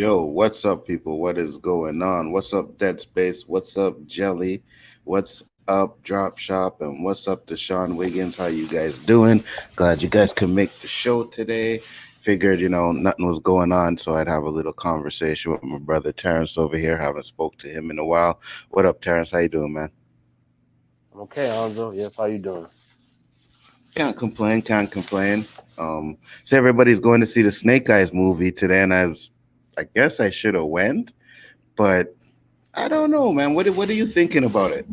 Yo, what's up, people? What is going on? What's up, Dead Space? What's up, Jelly? What's up, Drop Shop? And what's up, Deshaun Wiggins? How you guys doing? Glad you guys could make the show today. Figured, nothing was going on, so I'd have a little conversation with my brother Terrence over here. Haven't spoke to him in a while. What up, Terrence? How you doing, man? I'm okay, Alonzo. Yes, how you doing? Can't complain. Can't complain. So everybody's going to see the Snake Eyes movie today, and I guess I should have went, but I don't know, man. What are you thinking about it?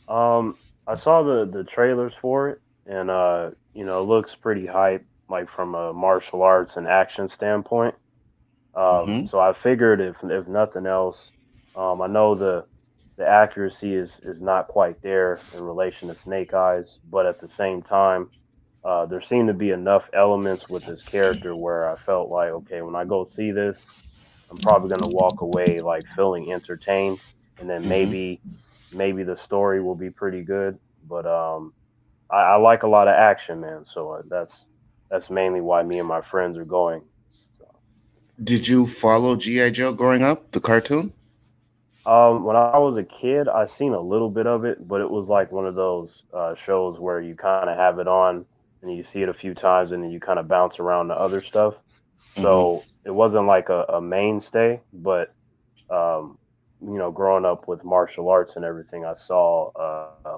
Um, I saw the trailers for it, and it looks pretty hype, like from a martial arts and action standpoint. Hmm. So I figured if nothing else, I know the accuracy is not quite there in relation to Snake Eyes, but at the same time, there seemed to be enough elements with this character where I felt like, okay, when I go see this, I'm probably gonna walk away like feeling entertained, and then Hmm. maybe the story will be pretty good. But I like a lot of action, man. So that's mainly why me and my friends are going. So, Did you follow GI Joe growing up, the cartoon? when I was a kid, I seen a little bit of it, but it was like one of those shows where you kind of have it on and you see it a few times, and then you kind of bounce around to other stuff. Hmm. So it wasn't like a mainstay, but um, growing up with martial arts and everything, I saw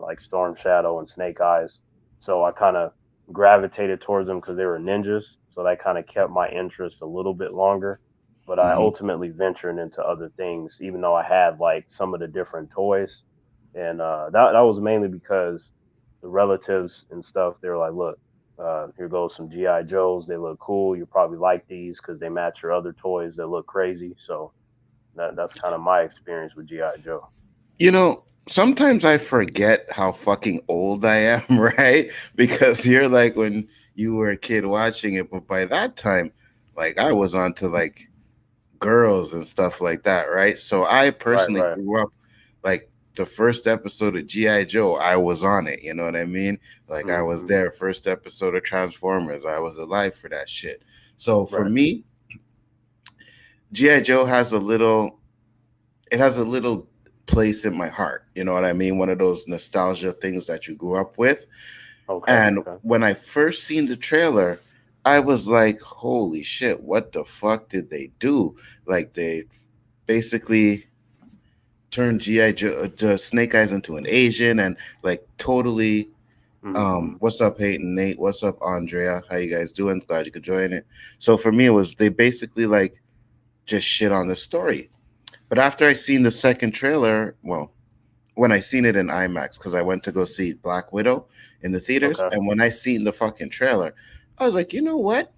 like Storm Shadow and Snake Eyes. So I kind of gravitated towards them because they were ninjas. So that kind of kept my interest a little bit longer. But I Hmm. ultimately ventured into other things, even though I had like some of the different toys. And that was mainly because the relatives and stuff, they were like, look, here goes some GI Joes. They look cool. You probably like these because they match your other toys that look crazy. So that's kind of my experience with GI Joe. Sometimes I forget how fucking old I am, right? Because you're like when you were a kid watching it, but by that time, like I was on to like girls and stuff like that, right? So I Right, personally right. grew up like the first episode of GI Joe, I was on it. You know what I mean? Like I was Hmm. there. First episode of Transformers, I was alive for that shit. So for Right. me, GI Joe has a little. It has a little place in my heart. You know what I mean? One of those nostalgia things that you grew up with. Okay. And Okay. when I first seen the trailer, I was like, holy shit, what the fuck did they do? Like they basically turned GI Joe, Snake Eyes into an Asian, and like totally. Hmm. What's up, Peyton, Nate? What's up, Andrea? How you guys doing? Glad you could join it. So for me, it was they basically like just shit on the story. But after I seen the second trailer, well, when I seen it in IMAX, because I went to go see Black Widow in the theaters, Okay. and when I seen the fucking trailer, I was like, you know what?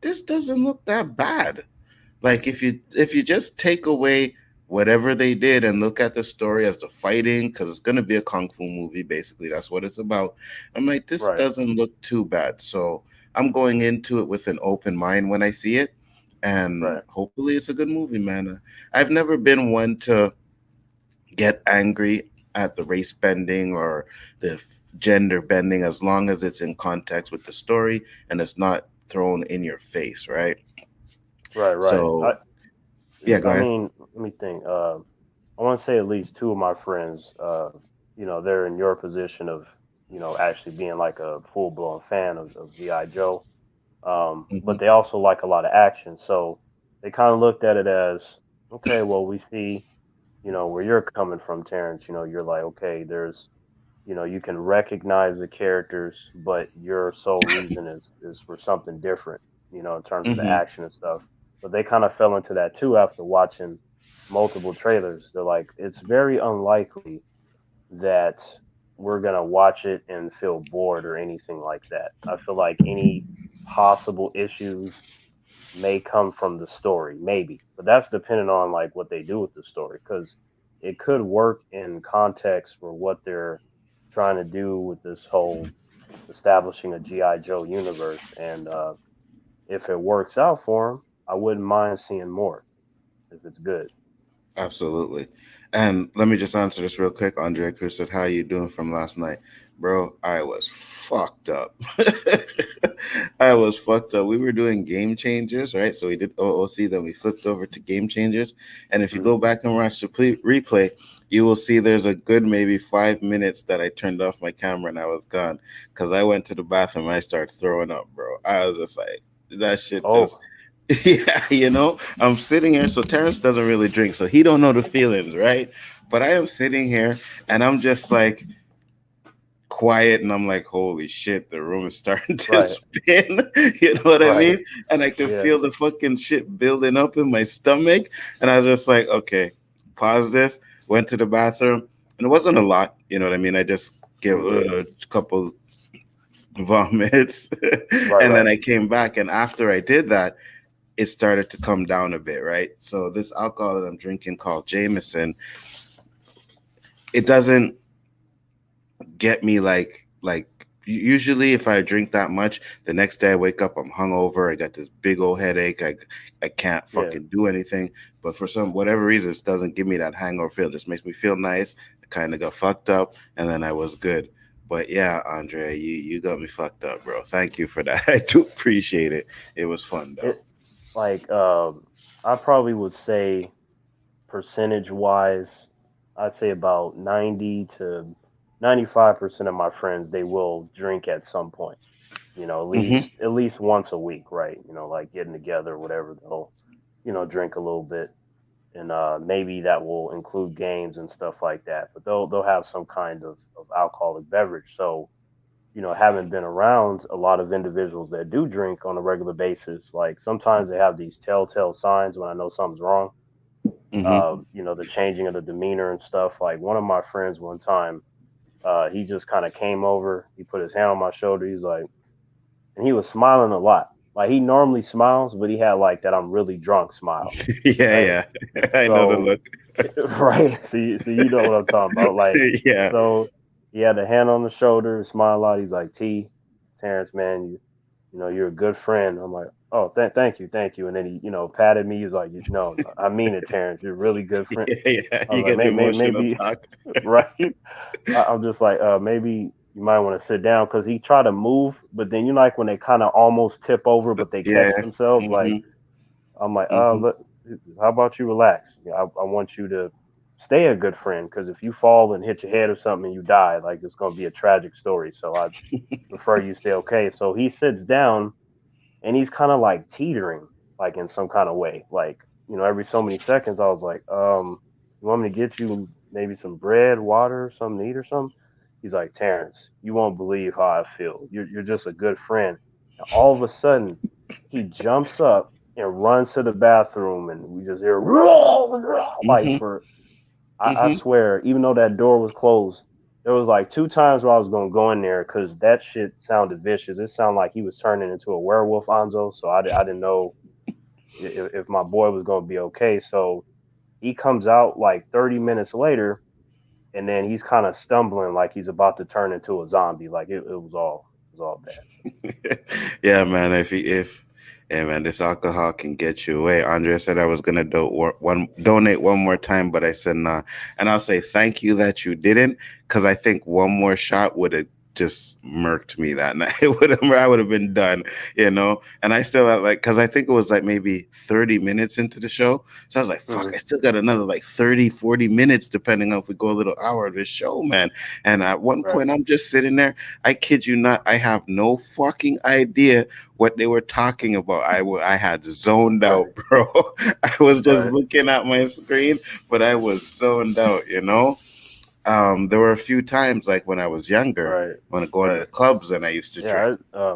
This doesn't look that bad. Like if you just take away whatever they did and look at the story as the fighting, because it's gonna be a kung fu movie, basically. That's what it's about. I'm like, this Right. doesn't look too bad. So I'm going into it with an open mind when I see it. And Right. hopefully it's a good movie, man. I've never been one to get angry at the race bending or the gender bending as long as it's in context with the story and it's not thrown in your face, right? Right. Right. So yeah, go I ahead. mean, let me think. I want to say at least two of my friends, they're in your position of, actually being like a full blown fan of GI Joe. Hmm. But they also like a lot of action, so they kind of looked at it as, okay, well, we see, where you're coming from, Terrence. You're like, okay, you can recognize the characters, but your sole reason is for something different, in terms of the Hmm. action and stuff. But they kind of fell into that too after watching multiple trailers. They're like, it's very unlikely that we're gonna watch it and feel bored or anything like that. I feel like any possible issues may come from the story, maybe, but that's dependent on like what they do with the story, because it could work in context for what they're trying to do with this whole establishing a GI Joe universe, and if it works out for them, I wouldn't mind seeing more if it's good. Absolutely. And let me just answer this real quick. Andre Cruz said, how you doing from last night? Bro, I was fucked up. I was fucked up. We were doing game changers, right? So we did OOC, then we flipped over to game changers. And if you Mhm. go back and watch the replay, you will see there's a good maybe 5 minutes that I turned off my camera and I was gone because I went to the bathroom and I started throwing up, bro. I was just like, that shit just, Oh, yeah, I'm sitting here. So Terrence doesn't really drink, so he don't know the feelings, right? But I am sitting here and I'm just like, quiet and I'm like, holy shit, the room is starting to right, spin. You know what I right. mean? And I could Yeah. feel the fucking shit building up in my stomach. And I was just like, okay, pause this, went to the bathroom. And it wasn't a lot, you know what I mean? I just gave Mhm. a couple vomits. Right, And then right. I came back. And after I did that, it started to come down a bit, right? So this alcohol that I'm drinking called Jameson, it doesn't get me like usually if I drink that much, the next day I wake up, I'm hungover, I got this big old headache, I can't Yeah. fucking do anything. But for some whatever reason, it doesn't give me that hangover feel. It just makes me feel nice. I kind of got fucked up, and then I was good. But yeah, Andre, you got me fucked up, bro. Thank you for that. I do appreciate it. It was fun though. It like I probably would say percentage wise, I'd say about 90 to 95% of my friends they will drink at some point. Mm-hmm. At least once a week, right? Like getting together, whatever. They'll drink a little bit, and maybe that will include games and stuff like that. But they'll have some kind of alcoholic beverage. So having been around a lot of individuals that do drink on a regular basis, like sometimes they have these telltale signs when I know something's wrong. Mm-hmm. The changing of the demeanor and stuff. Like one of my friends one time, he just kind of came over. He put his hand on my shoulder. He's like, and he was smiling a lot. Like he normally smiles, but he had like that I'm really drunk smile, Yeah, right? yeah. I know the So, look. right. So you know what I'm talking about. Like, Yeah. so he had a hand on the shoulder, smile a lot. He's like, Terrence, man, you're a good friend. I'm like, oh, thank you. And then he, patted me. He's like, no, no, I mean it, Terrence. You're a really good friend. Yeah, yeah. I was You like, get the emotional maybe, talk. right? I'm just like, maybe you might want to sit down because he tried to move, but then like when they kind of almost tip over, but they Yeah. catch themselves. Like Hmm. I'm like, Hmm. how about you relax? I want you to stay a good friend because if you fall and hit your head or something and you die, like it's gonna be a tragic story. So I prefer you stay okay. So he sits down and he's kind of like teetering, like in some kind of way. Like, every so many seconds, I was like, you want me to get you maybe some bread, water, something to eat or something? He's like, Terrence, you won't believe how I feel. You're just a good friend. And all of a sudden, he jumps up and runs to the bathroom, and we just hear like Hmm. for I Hmm. swear, even though that door was closed, there was like two times where I was gonna go in there because that shit sounded vicious. It sounded like he was turning into a werewolf, Anzo. So I didn't know if my boy was gonna be okay. So he comes out like 30 minutes later, and then he's kind of stumbling like he's about to turn into a zombie. Like it was all bad. Yeah, man. If yeah, man, this alcohol can get you away. Andrea said I was gonna donate one more time, but I said nah. And I'll say thank you that you didn't, because I think one more shot would have just murked me that night. It would have, I would have been done, you know. And I still had like, because I think it was like maybe 30 minutes into the show, so I was like, fuck, Hmm. I still got another like 30, 40 minutes, depending on if we go a little hour of this show, man. And at one Right, point, I'm just sitting there. I kid you not, I have no fucking idea what they were talking about. I had zoned right, out, bro. I was just right, looking at my screen, but I was zoned out, you know? There were a few times, like when I was younger, right, when going to right. the clubs and I used to drink. Yeah.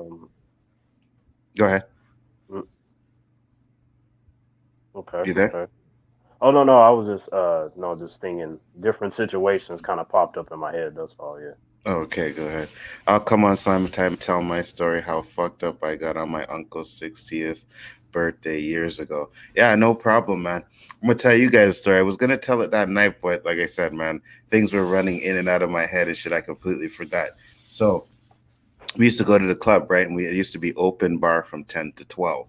Go ahead. Mm, okay, You there? okay. Oh no, I was just no, just thinking different situations kind of popped up in my head. That's all. Yeah. Okay, go ahead. I'll come on Simon Time and tell my story how fucked up I got on my uncle's 60th birthday years ago. Yeah, no problem, man. I'm gonna tell you guys a story. I was gonna tell it that night, but like I said, man, things were running in and out of my head and shit. I completely forgot. So we used to go to the club, right? And it used to be open bar from 10 to 12.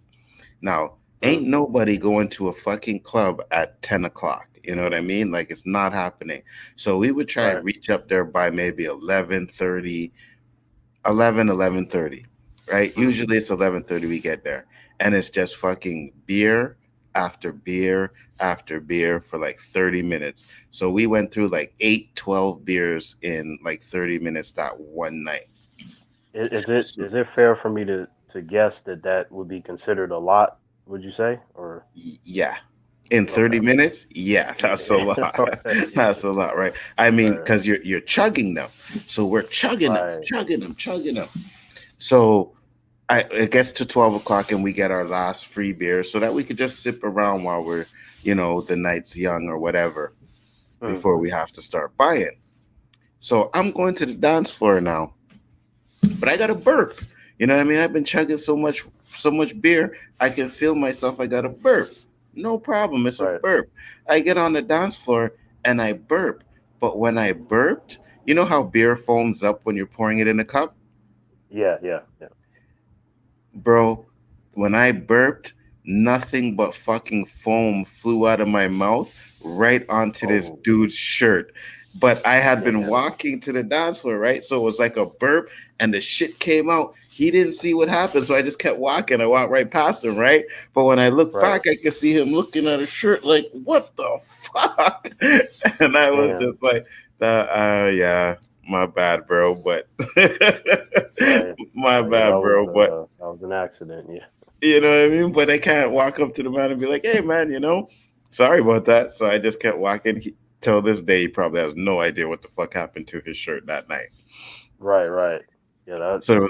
Now, Mm, ain't nobody going to a fucking club at 10 o'clock. You know what I mean? Like it's not happening. So we would try to right. reach up there by maybe 11:30, 11:30. right? Mm. Usually it's 11:30 we get there, and it's just fucking beer after beer after beer for like 30 minutes. So we went through like 8, 12 beers in like 30 minutes that one night. So, Is it fair for me to guess that that would be considered a lot? Would you say or yeah. In okay? 30 minutes, yeah, that's a Yeah. lot. Okay. That's a lot, right? I mean, Right. because you're chugging them. So we're chugging them, Right. chugging them, chugging them. So it gets to 12 o'clock and we get our last free beer so that we could just sip around while we're, the night's young or whatever Mm. before we have to start buying. So I'm going to the dance floor now, but I got a burp. You know what I mean? I've been chugging so much beer, I can feel myself. I got a burp. No problem. It's a Right. burp. I get on the dance floor and I burp. But when I burped, you know how beer foams up when you're pouring it in a cup? Yeah. Yeah. Yeah. Bro, when I burped, nothing but fucking foam flew out of my mouth right onto this Oh, dude's shirt. But I had been damn. walking to the dance floor, right? So it was like a burp and the shit came out. He didn't see what happened, so I just kept walking. I walked right past him, right? But when I looked Right. back, I could see him looking at his shirt like, what the fuck? And I was Damn. just like, yeah, my bad, bro. But Right. my Yeah. bad, bro. But That was an accident. Yeah. you know what I mean? But I can't walk up to the man and be like, "Hey, man, sorry about that." So I just kept walking. Till this day, he probably has no idea what the fuck happened to his shirt that night. Right. Right. Yeah. That. So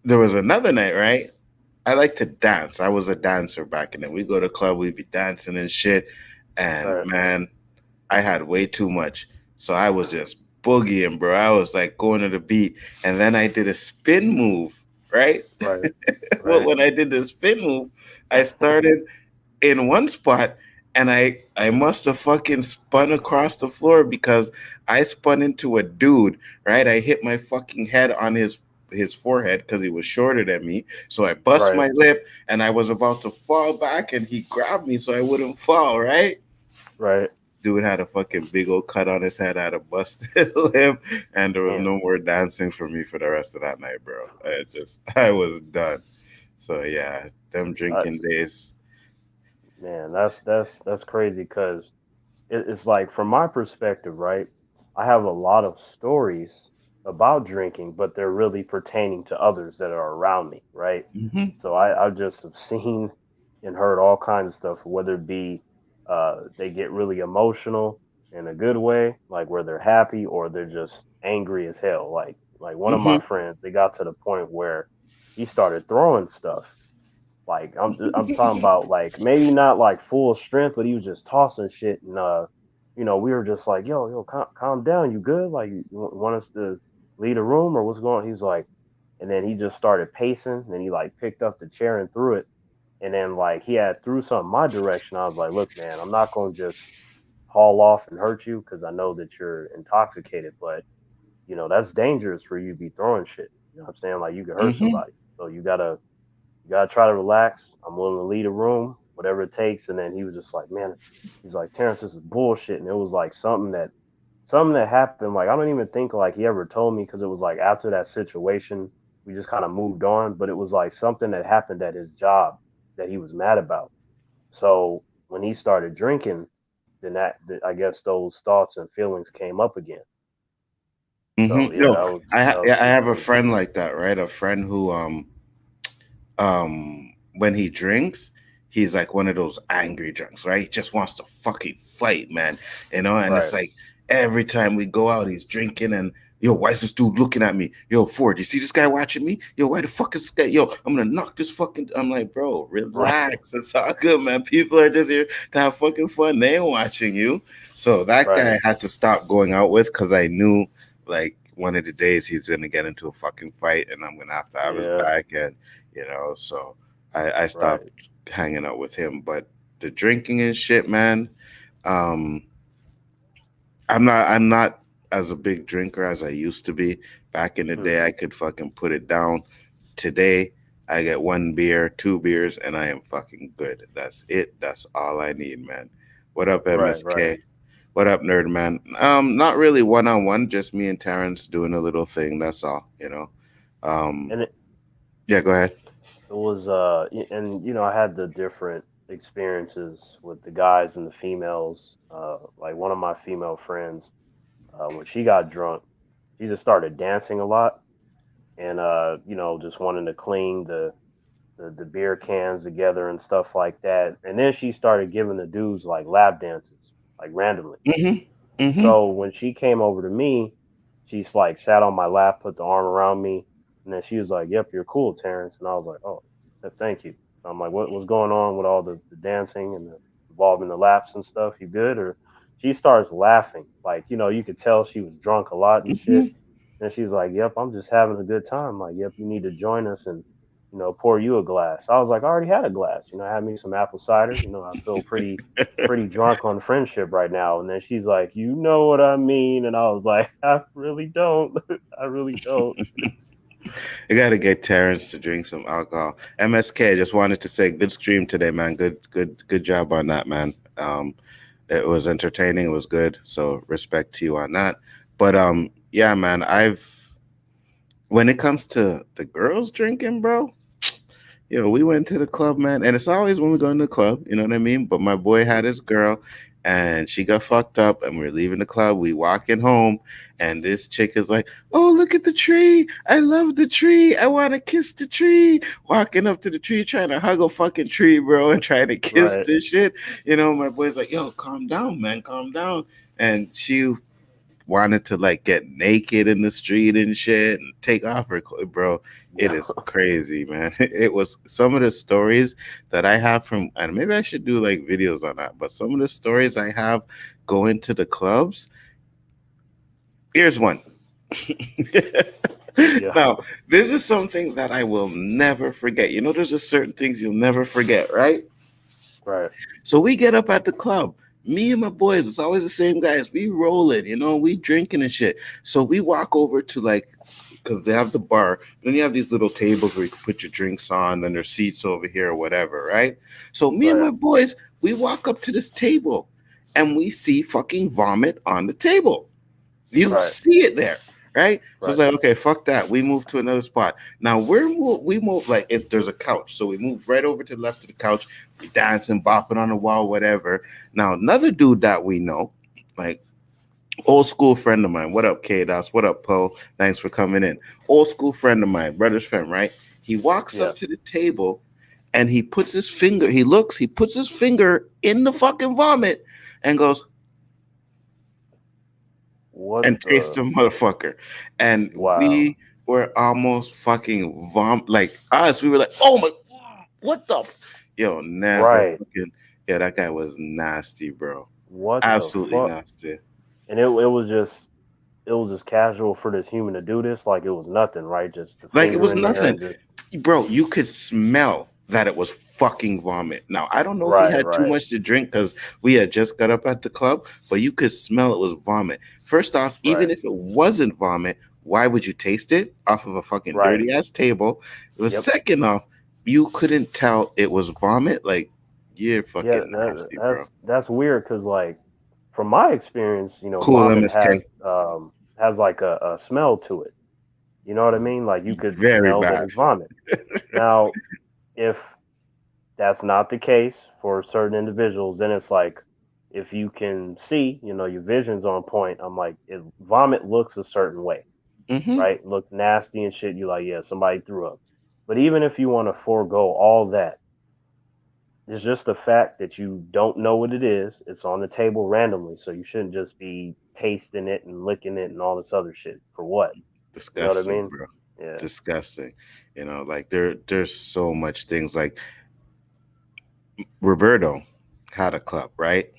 there was another night, right? I like to dance. I was a dancer back in then. We go to club, we be dancing and shit. And Right. man, I had way too much. So I was just boogieing, bro. I was like going to the beat. And then I did a spin move, right? Right. Well, Right. when I did the spin move, I started in one spot and I must have fucking spun across the floor because I spun into a dude, right? I hit my fucking head on his forehead because he was shorter than me. So I bust Right. my lip and I was about to fall back and he grabbed me so I wouldn't fall, right? Right. Dude had a fucking big old cut on his head, had a busted lip, and there was Damn. no more dancing for me for the rest of that night, bro. I was done. So yeah, them I, drinking days. man, that's crazy because it's like from my perspective, right? I have a lot of stories about drinking, but they're really pertaining to others that are around me, right? Hmm. So I just have seen and heard all kinds of stuff, whether it be they get really emotional in a good way, like where they're happy, or they're just angry as hell. Like one of my Hmm. friends, they got to the point where he started throwing stuff like I'm talking about like maybe not like full strength, but he was just tossing shit, and we were just like, yo, calm down, you good? Like you want us to leave the room or what's going on? He's like, and then he just started pacing, and then he like picked up the chair and threw it, and then like he had threw something my direction. I was like, look, man, I'm not gonna just haul off and hurt you because I know that you're intoxicated, but that's dangerous for you to be throwing shit. You know what I'm saying? Like you could hurt Hmm. somebody, so you gotta try to relax. I'm willing to lead a room, whatever it takes. And then he was just like, man, he's like, Terrence, this is bullshit. And it was like something that happened. Like I don't even think like he ever told me because it was like after that situation, we just kind of moved on. But it was like something that happened at his job that he was mad about. So when he started drinking, then I guess those thoughts and feelings came up again. Hmm. So yeah, No, that was I that was I pretty have a crazy. friend like that, right? A friend who when he drinks, he's like one of those angry drunks, right? He just wants to fucking fight, man. And it's Right, like every time we go out, he's drinking and yo, why is this dude looking at me? Yo, Ford, you see this guy watching me? Yo, why the fuck is this guy? Yo, I'm gonna knock this fucking. I'm like, bro, right, relax. It's all good, man. People are just here to have fucking fun. They ain't watching you. So that right. guy I had to stop going out with because I knew like one of the days he's gonna get into a fucking fight and I'm gonna have to have his Yeah, back and so I stopped right. hanging out with him. But the drinking and shit, man, um, I'm not as a big drinker as I used to be. Back in the Mm, day, I could fucking put it down. Today, I get one beer, two beers, and I am fucking good. That's it. That's all I need, man. What up, right, right. MSK? What up, nerd man? Not really one on one, just me and Terrence doing a little thing. That's all. Um, And Yeah, go ahead. It was and I had the different experiences with the guys and the females. Like one of my female friends, when she got drunk, she just started dancing a lot, and just wanting to clean the beer cans together and stuff like that. And then she started giving the dudes like lap dances, like randomly. Mm-hmm. Mm-hmm. So when she came over to me, she's like sat on my lap, put the arm around me, and then she was like, "Yep, you're cool, Terrence." And I was like, "Oh, thank you." I'm like, "What's going on with all the dancing and the involving the laps and stuff? You good?" Or she starts laughing, like you could tell she was drunk a lot and shit. Mm-hmm. And she's like, "Yep, I'm just having a good time." Like, "Yep, you need to join us and pour you a glass." I was like, "I already had a glass. I had me some apple cider. I feel pretty drunk on friendship right now." And then she's like, "You know what I mean?" And I was like, "I really don't. I really don't." I gotta get Terrence to drink some alcohol. MSK, just wanted to say, good stream today, man. Good job on that, man. It was entertaining. It was good. So respect to you on that. But yeah, man. I've when it comes to the girls drinking, bro. We went to the club, man, and it's always when we go in the club, you know what I mean? But my boy Hmm. had his girl, and she got fucked up, and we are leaving the club. We walking home, and this chick is like, "Oh, look at the tree! I love the tree! I want to kiss the tree!" Walking up to the tree, trying to hug a fucking tree, bro, and trying to kiss Right. this shit. My boy's like, "Yo, calm down, man, calm down." And she wanted to like get naked in the street and shit and take off her clothes, bro. It Yeah. is crazy, man. It was some of the stories that I have from, and maybe I should do like videos on that, but some of the stories I have going to the clubs. Here's one. Yeah. Now, this is something that I will never forget. There's just certain things you'll never forget, right? Right. So we get up at the club. Me and my boys, it's always the same guys. We rolling, we drinking and shit. So we walk over to like, because they have the bar. Then you have these little tables where you can put your drinks on. Then there's seats over here or whatever, right? So me and Right. my boys, we walk up to this table, and we see fucking vomit on the table. You Right. see it there, right? So it's Right. like, okay, fuck that. We move to another spot. Now we move like if there's a couch, so we move right over to the left of the couch. We dancing, bopping on the wall, whatever. Now another dude that we know, like old school friend of mine. What up, K Dos? What up, Poe? Thanks for coming in. Old school friend of mine, brother's friend, right? He walks Yeah. up to the table and he puts his finger. He looks. He puts his finger in the fucking vomit and goes, What and taste the? the motherfucker. And Wow. we were almost fucking like us. We were like, oh my, what the, yo, never Right. fucking, yeah, that guy was nasty, bro. What the Absolutely fuck? nasty. And it was just casual for this human to do this, like it was nothing, right? Just the Like it finger was in there nothing, and just bro. You could smell that it was fucking vomit. Now I don't know if he right, had too right, much to drink because we had just got up at the club, but you could smell it was vomit. First off, right, even if it wasn't vomit, why would you taste it off of a fucking right. dirty ass table? It was Yep. second off, you couldn't tell it was vomit. Like you're Yeah, fucking nasty, bro. that's weird because like from my experience, Cool vomit MSK. has like a smell to it. You know what I mean? Like you could Very smell that bad. it's vomit. Now, if that's not the case for certain individuals, then it's like if you can see, your vision's on point. I'm like, if vomit looks a certain way, Mm-hmm. right? Looks nasty and shit. You like, yeah, somebody threw up. But even if you want to forego all that, it's just the fact that you don't know what it is. It's on the table randomly, so you shouldn't just be tasting it and licking it and all this other shit. For what? You know what I Disgusting, mean? bro. Yeah. Disgusting. Like there's so much things like Roberto had a club, right?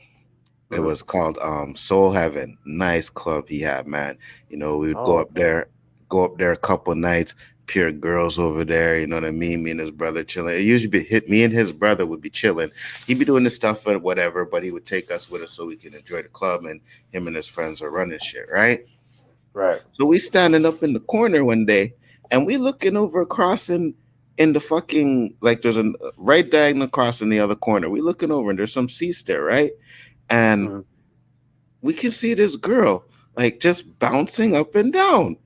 It Hmm. was called Soul Heaven. Nice club he had, man. We would Oh, okay. go up there a couple nights, pure girls over there, you know what I mean? Me and his brother chilling. It usually be hit me and his brother would be chilling. He'd be doing this stuff or whatever, but he would take us with us so we can enjoy the club and him and his friends are running shit, right? Right. So we standing up in the corner one day and we looking over across in the fucking like there's a right diagonal across in the other corner. We looking over and there's some seats there, right? And Hmm. we can see this girl like just bouncing up and down.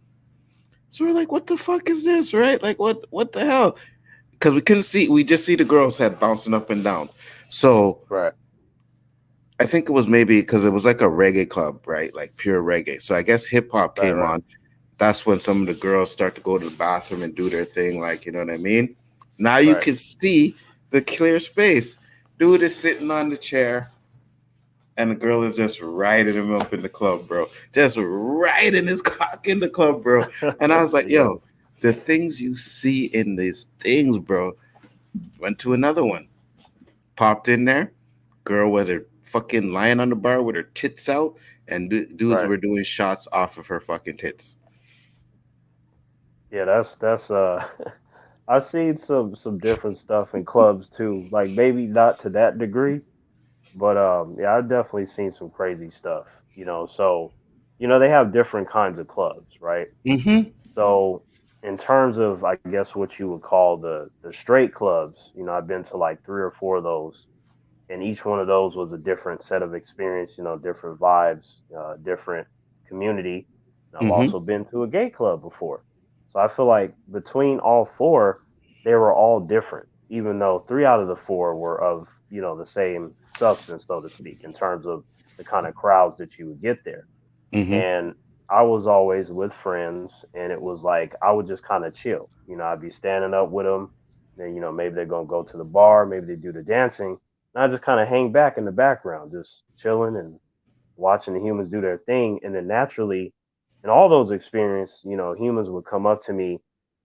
So we're like, what the fuck is this, right? Like, what the hell? Because we couldn't see, we just see the girls' head bouncing up and down. So Right. I think it was maybe because it was like a reggae club, right? Like pure reggae. So I guess hip hop Right. came Right. on. That's when some of the girls start to go to the bathroom and do their thing, like, you know what I mean? Now you Right. can see the clear space. Dude is sitting on the chair, and the girl is just riding him up in the club, bro. Just riding his cock in the club, bro. And I was like, yo, Yo. the things you see in these things, bro. Went to another one, popped in there, girl with her fucking lying on the bar with her tits out, and dudes Right. were doing shots off of her fucking tits. Yeah. That's. I've seen some different stuff in clubs too. Like maybe not to that degree, but yeah, I've definitely seen some crazy stuff. So they have different kinds of clubs, right? Mm-hmm. So in terms of I guess what you would call the straight clubs, I've been to like three or four of those, and each one of those was a different set of experience, different vibes, different community. And I've Mm-hmm. also been to a gay club before. So I feel like between all four, they were all different, even though three out of the four were of, the same substance, so to speak, in terms of the kind of crowds that you would get there. Mm-hmm. And I was always with friends, and it was like I would just kind of chill. I'd be standing up with them. Then maybe they're gonna go to the bar, maybe they do the dancing, and I just kind of hang back in the background, just chilling and watching the humans do their thing. And then naturally, in all those experiences, humans would come up to me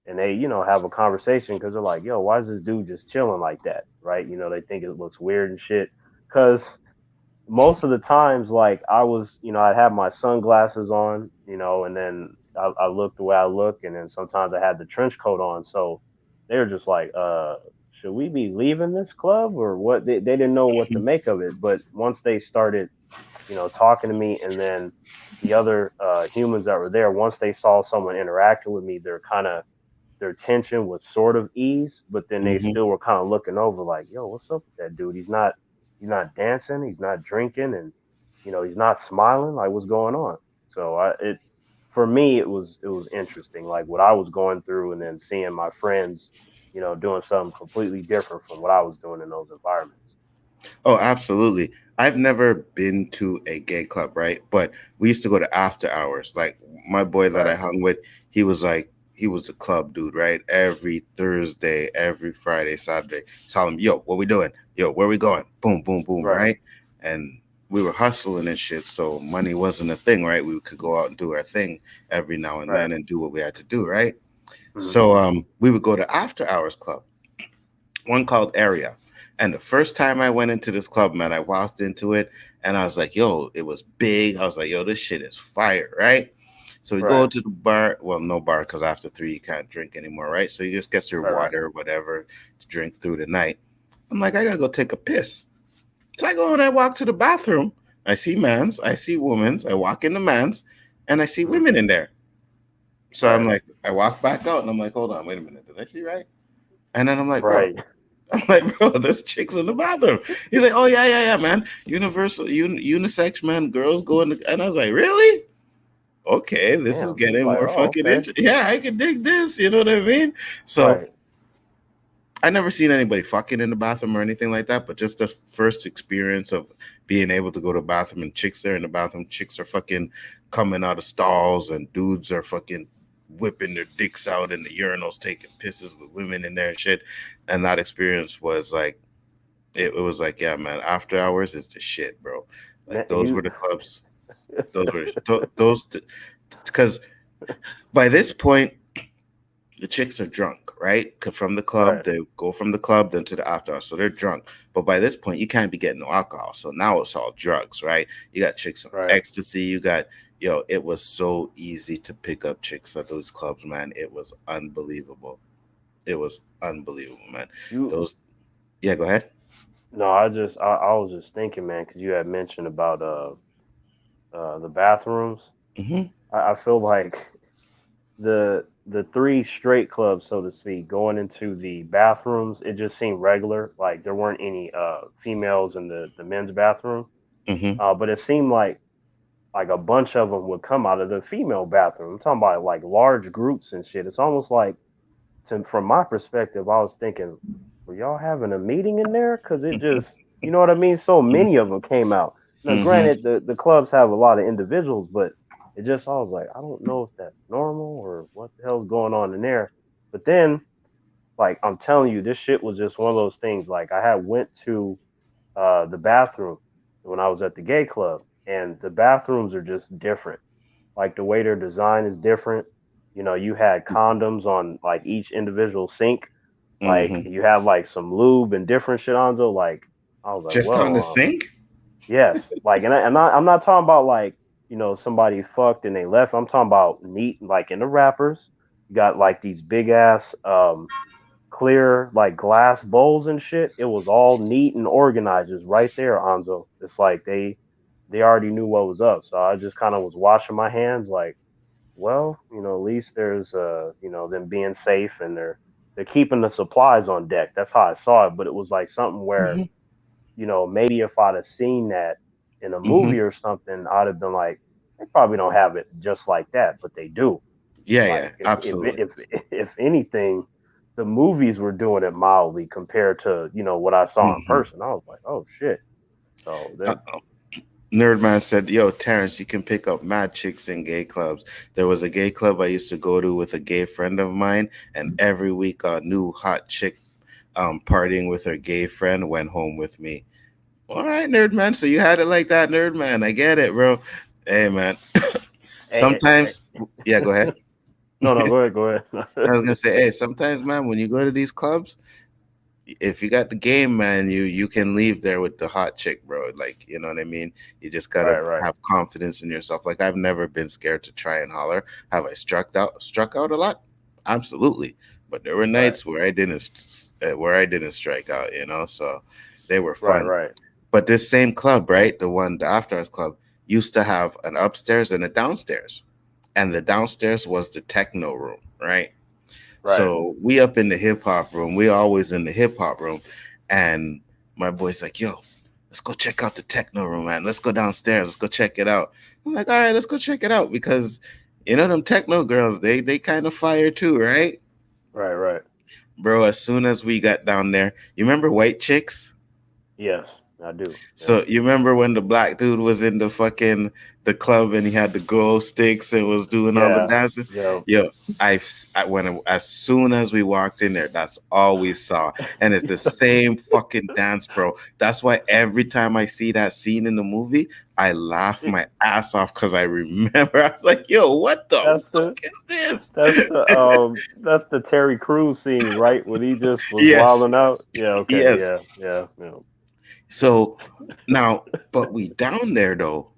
and they, have a conversation because they're like, "Yo, why is this dude just chilling like that?" Right? They think it looks weird and shit. Because most of the times, like I was, I'd have my sunglasses on, and then I looked the way I look, and then sometimes I had the trench coat on. So they were just like, should we be leaving this club or what? They didn't know what to make of it. But once they started, talking to me, and then the other humans that were there, once they saw someone interacting with me, their tension was sort of ease, but then they Mm-hmm. still were kind of looking over like, yo, what's up with that dude? He's not dancing, he's not drinking, and he's not smiling. Like, what's going on? So it for me it was interesting, like what I was going through, and then seeing my friends, doing something completely different from what I was doing in those environments. Oh, absolutely. I've never been to a gay club, right? But we used to go to after hours. Like my boy that I Right, hung with, he was a club dude, right? Every Thursday, every Friday, Saturday. Tell him, yo, what we doing? Yo, where we going? Boom, boom, boom, right, right? And we were hustling and shit, so money wasn't a thing, right? We could go out and do our thing every now and right. then and do what we had to do, right? Hmm. So we would go to after hours club, one called Area. And the first time I went into this club, man, I walked into it and I was like, yo, it was big. I was like, yo, this shit is fire, right? So we go Right, to the bar. Well, no bar because after three, you can't drink anymore, right? So you just get your right, right, water or whatever to drink through the night. I'm like, I gotta go take a piss. So I go and I walk to the bathroom. I see mans, I see women's. I walk in the mans and I see hmm, women in there. So I'm right, like, I walk back out and I'm like, hold on, wait a minute. Did I see right? And then I'm like, bro, right. I'm like, bro, there's chicks in the bathroom. He's like, oh yeah, yeah, yeah, man. Universal, unisex, man. Girls go in the, and I was like, really? Okay, this is Damn. You're getting like, more oh, fucking okay. interesting. Yeah, I can dig this. You know what I mean? So Right. I never seen anybody fucking in the bathroom or anything like that, but just the first experience of being able to go to the bathroom and chicks there in the bathroom, chicks are fucking coming out of stalls and dudes are fucking whipping their dicks out in the urinals, taking pisses with women in there and shit. And that experience was like it was like, yeah, man, after hours is the shit, bro. Man, Like those were you the clubs. Those were those because by this point the chicks are drunk, right? 'Cause from the club, right, they go from the club then to the after hours, so they're drunk. But by this point, you can't be getting no alcohol, so now it's all drugs, right? You got chicks on right. ecstasy. You got yo. It was so easy to pick up chicks at those clubs, man. It was unbelievable. It was unbelievable, man. You Those, yeah. Go ahead. no, I was just thinking, man, because you had mentioned about the bathrooms. Hmm. I feel like the three straight clubs, so to speak, going into the bathrooms, it just seemed regular. Like there weren't any females in the men's bathroom. Hmm. But it seemed like like a bunch of them would come out of the female bathroom. I'm talking about like large groups and shit. It's almost like, from my perspective, I was thinking, were y'all having a meeting in there? Because it just, you know what I mean? So many of them came out. Now, Mm-hmm. granted, the clubs have a lot of individuals, but it just, I was like, I don't know if that's normal or what the hell's going on in there. But then, like, I'm telling you, this shit was just one of those things. Like, I had went to the bathroom when I was at the gay club, and the bathrooms are just different. Like the way their design is different. You know, you had condoms on like each individual sink. Like Mm-hmm. you have like some lube and different shit on. So like I was like, Just on well, the sink? yes. Like, I'm not talking about like, somebody fucked and they left. I'm talking about neat, like in the wrappers. You got like these big ass clear like glass bowls and shit. It was all neat and organized just right there, Anzo. It's like they already knew what was up. So I just kind of was washing my hands like, well, at least there's them being safe, and they're keeping the supplies on deck. That's how I saw it. But it was like something where, Mm-hmm. maybe if I'd have seen that in a Mm-hmm. movie or something, I'd have been like, they probably don't have it just like that, but they do. Yeah, yeah, Like absolutely. if anything, the movies were doing it mildly compared to what I saw in Mm-hmm. person. I was like, oh shit. So Uh, that Nerdman said, "Yo, Terrence, you can pick up mad chicks in gay clubs. There was a gay club I used to go to with a gay friend of mine, and every week a new hot chick partying with her gay friend went home with me." All right, Nerdman. So you had it like that, Nerdman. I get it, bro. Hey, man. hey, Sometimes, yeah, go ahead. no, no, go ahead, go I ahead. was gonna say, hey, sometimes, man, when you go to these clubs, if you got the game, man, you can leave there with the hot chick, bro. Like, you know what I mean? You just gotta Right, right, have confidence in yourself. Like, I've never been scared to try and holler. Have I struck out a lot? Absolutely. But there were right, nights where I didn't strike out, so they were right, fun. right, But this same club, right, the After Hours club, used to have an upstairs and a downstairs, and the downstairs was the techno room, right? right, So we up in the hip hop room. We always in the hip hop room, and my boy's like, "Yo, let's go check out the techno room, man. Let's go downstairs. Let's go check it out." I'm like, "All right, let's go check it out because them techno girls, they kind of fire too, right, right, right. bro?" As soon as we got down there, you remember White Chicks? Yes, I do. Yeah, So you remember when the black dude was in the club and he had the glow sticks and was doing all the yeah, dancing? yeah. Yo, as soon as we walked in there, that's all we saw, and it's the same fucking dance, bro. That's why every time I see that scene in the movie, I laugh my ass off because I remember. I was like, "Yo, what the that's the fuck is that's this?" the Terry Crews scene, right? When he just was Yes, wilding out. Yeah, okay, yes. yeah, yeah, yeah. So now, but we down there though.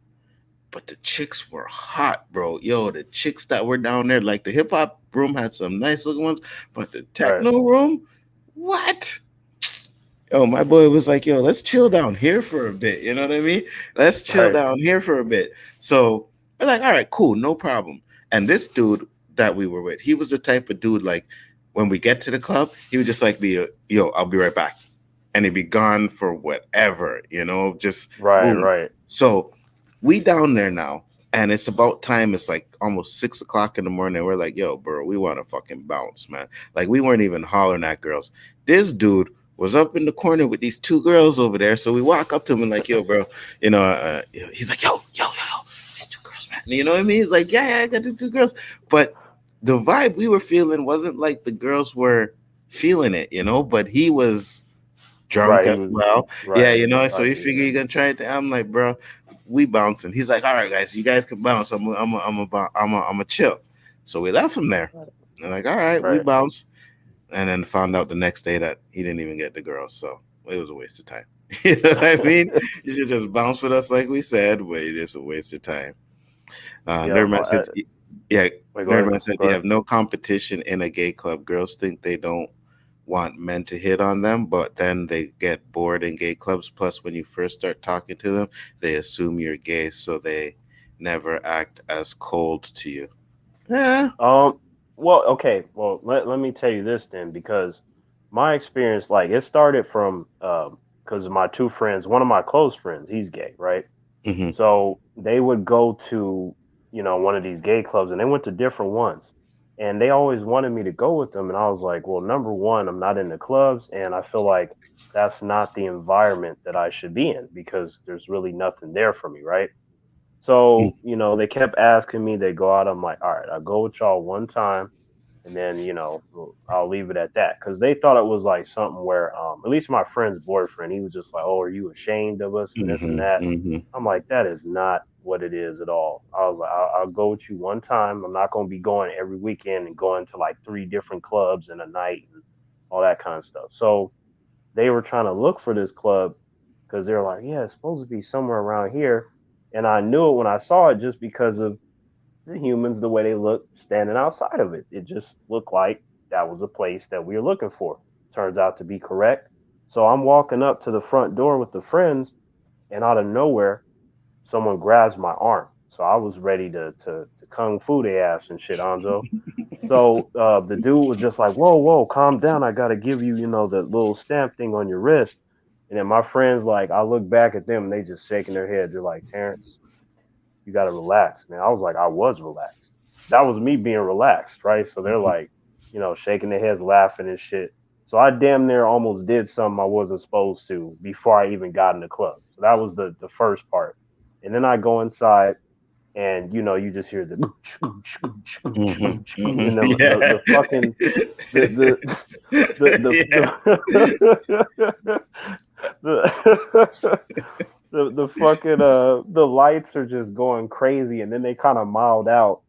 But the chicks were hot, bro. Yo, the chicks that were down there, like the hip hop room had some nice looking ones, but the Right, techno room, what? Yo, my boy was like, "Yo, let's chill down here for a bit." You know what I mean? Let's chill right, down here for a bit. So we're like, "All right, cool, no problem." And this dude that we were with, he was the type of dude like when we get to the club, he would just like be, "Yo, I'll be right back," and he'd be gone for whatever, just right, boom. right, So we down there now, and it's about time. It's like almost 6 o'clock in the morning. We're like, "Yo, bro, we want to fucking bounce, man." Like we weren't even hollering at girls. This dude was up in the corner with these two girls over there. So we walk up to him and like, "Yo, bro," he's like, "Yo, these two girls, man." You know what I mean? He's like, "Yeah, I got the two girls," but the vibe we were feeling wasn't like the girls were feeling it, but he was drunk right. He as was well. Yeah, right. so he figured he gonna try it. I'm like, "Bro, we bouncing." He's like, "All right, guys, you guys can bounce. I'm a chill." So we left him there. Right, I'm like, "All right, we right. bounce," and then found out the next day that he didn't even get the girl. So it was a waste of time. You know what I mean? You should just bounce with us like we said, but it is a waste of time. Yeah. Nerdman said, "Yeah." Wait, go ahead. Nerdman said, Go "You ahead. have no competition in a gay club. Girls think they don't want men to hit on them, but then they get bored in gay clubs. Plus, when you first start talking to them, they assume you're gay, so they never act as cold to you." Yeah. Um. Well, okay. Well, let me tell you this then, because my experience, like, it started from because my two friends, one of my close friends, he's gay, right? Mm-hmm. So they would go to, one of these gay clubs, and they went to different ones. And they always wanted me to go with them. And I was like, well, number one, I'm not in the clubs. And I feel like that's not the environment that I should be in because there's really nothing there for me, right? So, they kept asking me, they go out. I'm like, all right, I'll go with y'all one time and then I'll leave it at that because they thought it was like something where at least my friend's boyfriend, he was just like, oh, are you ashamed of us and this and Mm-hmm. that. Mm-hmm. I'm like, that is not what it is at all. I was like, I'll go with you one time. I'm not going to be going every weekend and going to like three different clubs in a night and all that kind of stuff. So they were trying to look for this club because they're like, yeah, it's supposed to be somewhere around here. And I knew it when I saw it just because of the humans, the way they look standing outside of it. It just looked like that was a place that we were looking for. Turns out to be correct. So I'm walking up to the front door with the friends, and out of nowhere, someone grabs my arm. So I was ready to kung fu their ass and shit, Anzo. So the dude was just like, "Whoa, whoa, calm down. I gotta give you, the little stamp thing on your wrist." And then my friends, like, I look back at them, and they just shaking their head. They're like, "Terrence, you got to relax, man." I was like, I was relaxed. That was me being relaxed, right? So they're like, shaking their heads, laughing and shit. So I damn near almost did something I wasn't supposed to before I even got in the club. So that was the first part. And then I go inside, and you just hear the Mm-hmm. and Mm-hmm. the fucking the Yeah. the the the fucking the lights are just going crazy, and then they kind of mild out.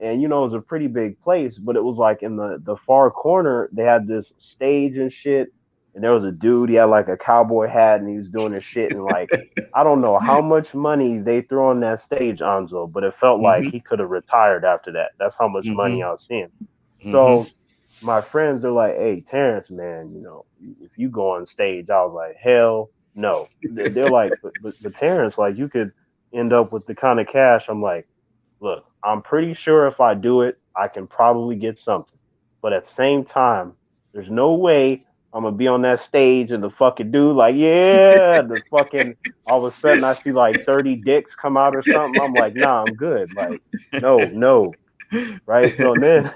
And it was a pretty big place, but it was like in the far corner they had this stage and shit. And there was a dude, he had like a cowboy hat, and he was doing this shit. And like, I don't know how much money they threw on that stage, Anzo, but it felt like Mm-hmm. he could have retired after that. That's how much money Mm-hmm. I was seeing. Mm-hmm. So my friends, they're like, "Hey, Terrence, man, if you go on stage," I was like, "Hell no." They're like, "But Terrence, like, you could end up with the kind of cash." I'm like, "Look, I'm pretty sure if I do it, I can probably get something. But at the same time, there's no way I'm gonna be on that stage and the fucking dude like, yeah, the fucking all of a sudden I see like 30 dicks come out or something. I'm like, nah, I'm good. Like, no, no, right? So then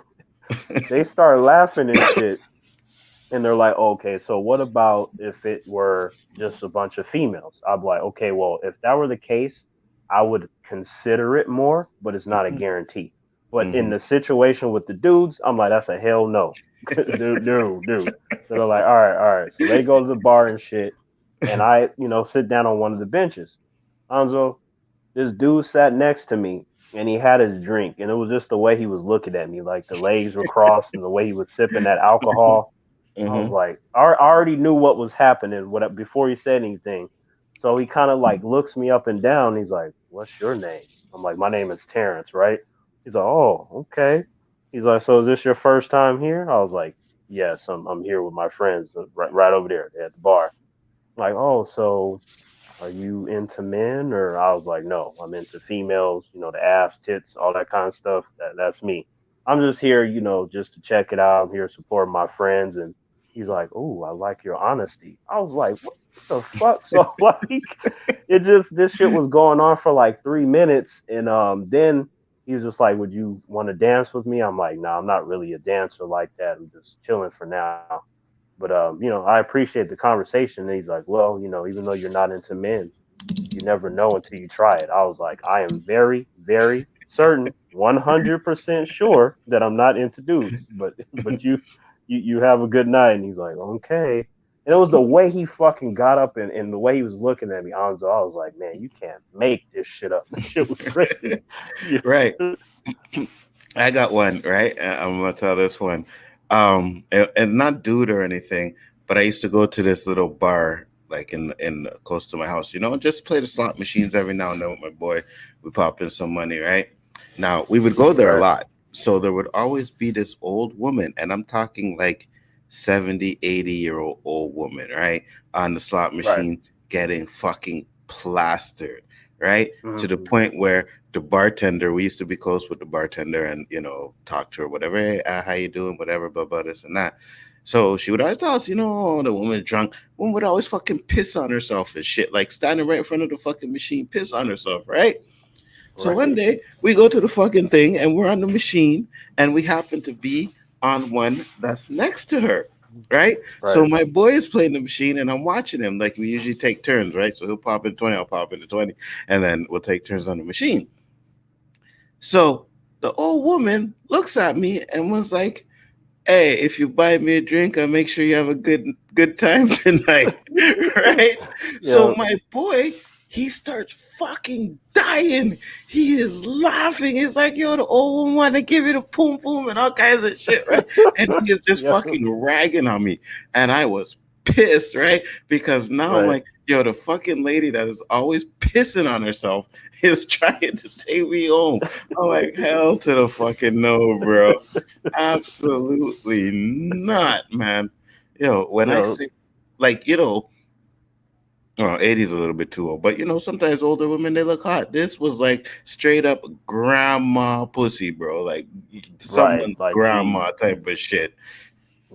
they start laughing and shit, and they're like, okay, so what about if it were just a bunch of females? I'd be like, okay, well, if that were the case, I would consider it more, but it's not a guarantee. But in Mm-hmm. the situation with the dudes, I'm like, that's a hell no. Dude. So they're like, all right. So they go to the bar and shit, and I, sit down on one of the benches. Anzo, this dude sat next to me, and he had his drink, and it was just the way he was looking at me, like the legs were crossed and the way he was sipping that alcohol. I was Mm-hmm. like, I already knew what was happening before he said anything. So he kind of like looks me up and down. He's like, "What's your name?" I'm like, "My name is Terrence, right?" He's like, "Oh, okay." He's like, "So is this your first time here?" I was like, "Yes, I'm here with my friends right over there at the bar." Like, "Oh, so are you into men?" Or I was like, "No, I'm into females, the ass, tits, all that kind of stuff. That's me. I'm just here, just to check it out. I'm here to support my friends." And he's like, "Oh, I like your honesty." I was like, what the fuck?" So like this shit was going on for like 3 minutes. And then he was just like, "Would you want to dance with me?" I'm like, "No, I'm not really a dancer like that. I'm just chilling for now." But I appreciate the conversation. And he's like, "Well, even though you're not into men, you never know until you try it." I was like, "I am very, very certain, 100% sure that I'm not into dudes, but but you have a good night." And he's like, "Okay." And it was the way he fucking got up, and the way he was looking at me, Anzo. I was like, "Man, you can't make this shit up." This shit was crazy. Yeah. Right. I got one, right? I'm gonna tell this one. And not dude or anything, but I used to go to this little bar like in close to my house, just play the slot machines every now and then with my boy. We pop in some money, right? Now we would go there a Right. lot. So there would always be this old woman, and I'm talking like 70, 80-year-old woman, right? On the slot Right. machine getting fucking plastered, right? To the Hmm. point where the bartender, we used to be close with the bartender and talk to her, whatever. Hey, how you doing, whatever, blah blah, this and that. So she would always tell us, oh, the woman drunk. Woman would always fucking piss on herself and shit, like standing right in front of the fucking machine, piss on herself, right? So one Right. day we go to the fucking thing and we're on the machine and we happen to be on one that's next to her. Right? So Right. my boy is playing the machine and I'm watching him. Like we usually take turns, right? So he'll pop in 20, I'll pop into 20, and then we'll take turns on the machine. So the old woman looks at me and was like, hey, if you buy me a drink, I'll make sure you have a good time tonight. Right? So Yeah. my boy, he starts fucking dying. He is laughing. He's like, yo, the old woman want to give you the poom poom and all kinds of shit, right? And he is just Yeah. fucking ragging on me. And I was pissed, right? Because now I'm Right. like, yo, the fucking lady that is always pissing on herself is trying to take me home. I'm like, hell to the fucking no, bro. Absolutely not, man. Yo, when I Yeah. say, like, well, 80's a little bit too old, but sometimes older women they look hot. This was like straight up grandma pussy, bro. Like Right. someone's Like she. grandma type of shit.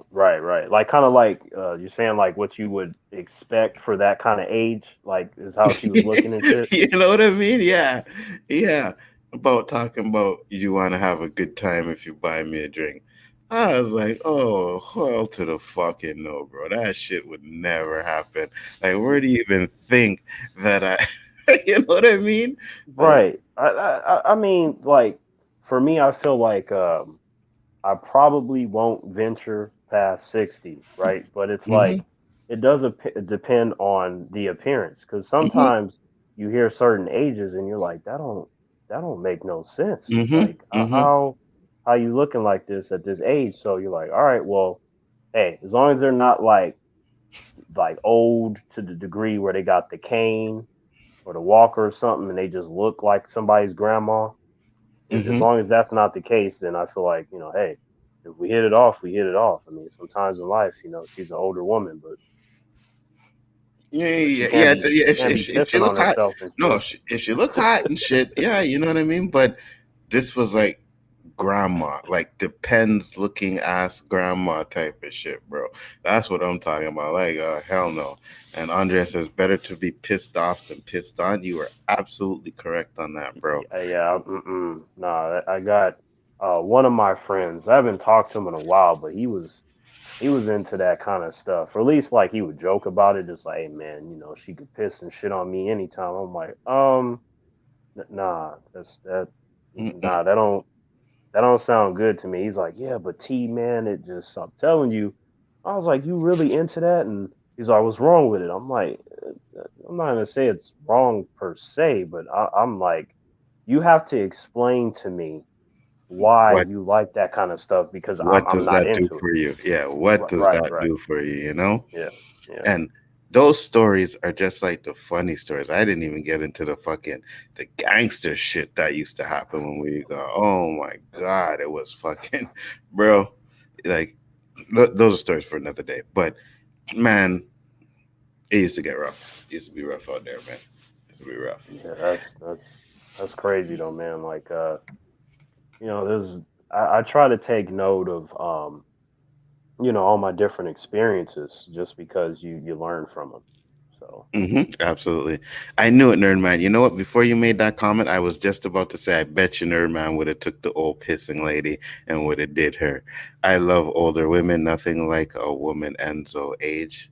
Right. Right. Like kind of like you're saying like what you would expect for that kind of age. Like is how she was looking and shit. You know what I mean? Yeah. Yeah. About talking about you want to have a good time if you buy me a drink. I was like, oh, hell to the fucking no, bro. That shit would never happen. Like, where do you even think that I, you know what I mean? Like, Right. I mean like for me I feel like I probably won't venture past 60, right? But it's mm-hmm, like it does depend on the appearance because mm-hmm, sometimes you hear certain ages and you're like that don't make no sense. mm-hmm, Like mm-hmm, how you looking like this at this age? So you're like, all right, well, hey, as long as they're not like old to the degree where they got the cane or the walker or something and they just look like somebody's grandma, as mm-hmm. long as that's not the case, then I feel like hey, if we hit it off, we hit it off. I mean, sometimes in life, she's an older woman, Yeah, but she yeah, can't yeah. be Yeah, she can't be if she pissing look on hot, herself and no, shit. if she look hot and shit, yeah, you know what I mean. But this was like grandma, like depends looking ass grandma type of shit, bro. That's what I'm talking about. Like, hell no. And Andrea says better to be pissed off than pissed on. You are absolutely correct on that, bro. Yeah, nah. I got one of my friends. I haven't talked to him in a while, but he was into that kind of stuff, or at least like he would joke about it, just like, hey man, she could piss and shit on me anytime. I'm like, nah, Mm-mm. nah, that don't sound good to me. He's like, yeah, but T man, it just I'm telling you. I was like, you really into that? And he's like, what's wrong with it? I'm like, I'm not gonna say it's wrong per se, but I'm like, you have to explain to me why What you like that kind of stuff because I'm what I'm does not that do into it. for you? Yeah, what does Right, that right, do for you? You know? yeah, yeah. And those stories are just like the funny stories. I didn't even get into the gangster shit that used to happen when we go. Oh my god, it was fucking, bro. Like those are stories for another day. But man, it used to get rough. It used to be rough out there, man. It used to be rough. Yeah, that's crazy though, man. Like, there's I try to take note of all my different experiences just because you learn from them. So Absolutely. I knew it, Nerd Man. You know what? Before you made that comment, I was just about to say, I bet you Nerd Man would have took the old pissing lady and would have did her. I love older women. Nothing like a woman Enzo age.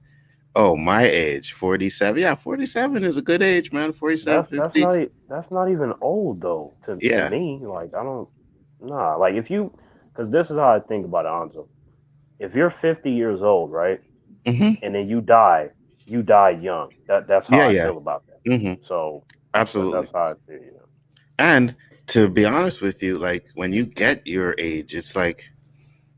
Oh, my age, 47. Yeah, 47 is a good age, man. 47, that's 50. not even old though to Yeah. me. Like I don't nah. Like if you because this is how I think about it, Anzo. If you're 50 years old, right, hmm and then you die young. That's how Yeah, I yeah. feel about that. hmm So Absolutely. that's how I feel. And to be honest with you, like when you get your age, it's like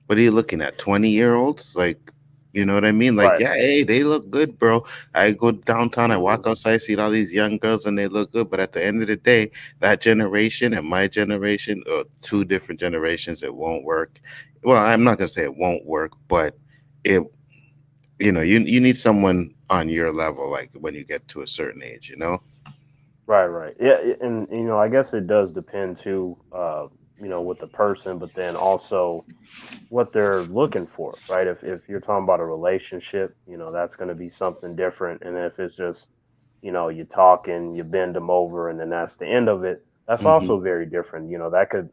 what are you looking at? 20-year-olds? Like, you know what I mean? Like, Right. yeah, hey, they look good, bro. I go downtown, I Hmm. walk outside, see all these young girls, and they look good. But at the end of the day, that generation and my generation are two different generations. It won't work. Well, I'm not gonna say it won't work, but it, you need someone on your level, like when you get to a certain age, you know? Right, right. Yeah, and I guess it does depend too, with the person, but then also what they're looking for, right? If you're talking about a relationship, that's going to be something different. And if it's just, you talking, you bend them over, and then that's the end of it. that's Hmm. also very different. That could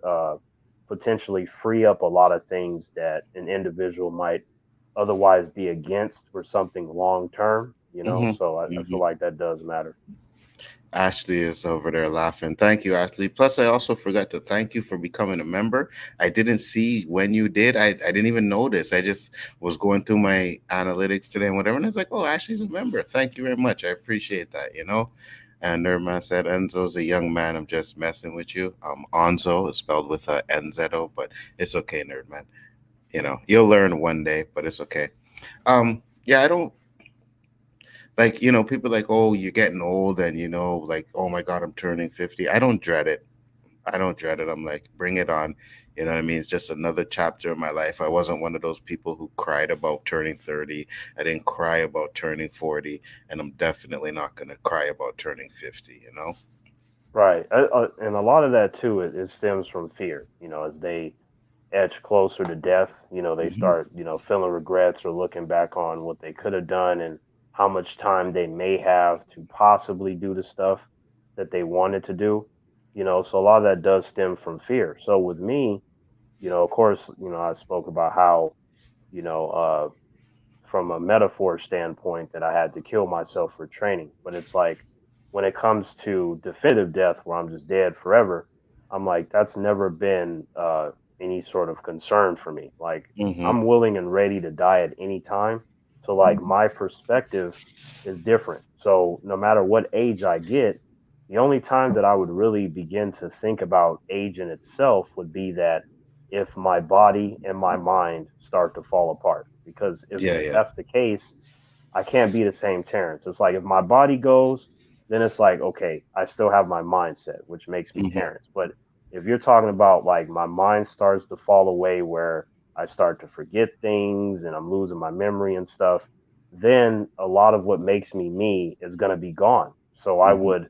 potentially free up a lot of things that an individual might otherwise be against for something long term. Hmm. So I Hmm. feel like that does matter. Ashley is over there laughing. Thank you, Ashley. Plus, I also forgot to thank you for becoming a member. I didn't see when you did. I didn't even notice. I just was going through my analytics today and whatever, and I was like, "Oh, Ashley's a member. Thank you very much. I appreciate that." And Nerdman said, "Enzo's a young man. I'm just messing with you." Onzo is spelled with a NZO, but it's okay, Nerdman. You'll learn one day, but it's okay. Yeah, I don't like people like, oh, you're getting old, and like, oh my god, I'm turning 50. I don't dread it. I'm like, bring it on. You know what I mean? It's just another chapter of my life. I wasn't one of those people who cried about turning 30. I didn't cry about turning 40, and I'm definitely not going to cry about turning 50. Right. And a lot of that too, it stems from fear. As they edge closer to death, they Hmm. start, feeling regrets or looking back on what they could have done and how much time they may have to possibly do the stuff that they wanted to do. So a lot of that does stem from fear. So with me, of course, I spoke about how, you know, uh, from a metaphor standpoint that I had to kill myself for training. But it's like when it comes to definitive death where I'm just dead forever, I'm like, that's never been any sort of concern for me. Like Hmm. I'm willing and ready to die at any time. So like my perspective is different. So no matter what age I get, the only time that I would really begin to think about age in itself would be that if my body and my mind start to fall apart. Because Yeah, if yeah. that's the case, I can't be the same Terrence. It's like if my body goes, then it's like, okay, I still have my mindset, which makes me Hmm. Terrence. But if you're talking about like my mind starts to fall away where I start to forget things and I'm losing my memory and stuff, then a lot of what makes me me is going to be gone. So I Hmm. would,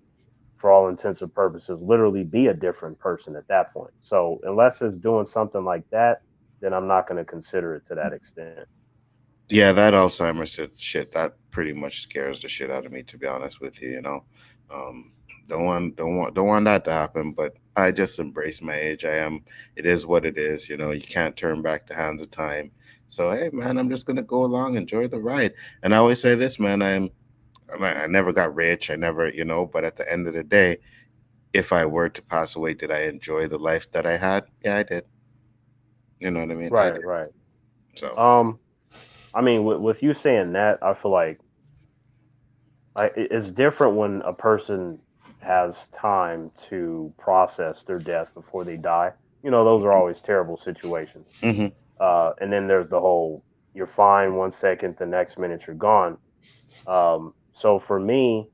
for all intents and purposes, literally be a different person at that point. So unless it's doing something like that, then I'm not going to consider it to that extent. Yeah, that Alzheimer's shit, that pretty much scares the shit out of me, to be honest with you. Um, don't want that to happen, but I just embrace my age. It is what it is. You can't turn back the hands of time. So hey, man, I'm just gonna go along, enjoy the ride. And I always say this, man. I never got rich. I never, but at the end of the day, if I were to pass away, did I enjoy the life that I had? Yeah, I did. You know what I mean? I Right, did. right. So. Um, I mean, with you saying that, I feel like it's different when a person has time to process their death before they die. Those are always terrible situations. Hmm. And then there's the whole you're fine 1 second, the next minute you're gone. So for me,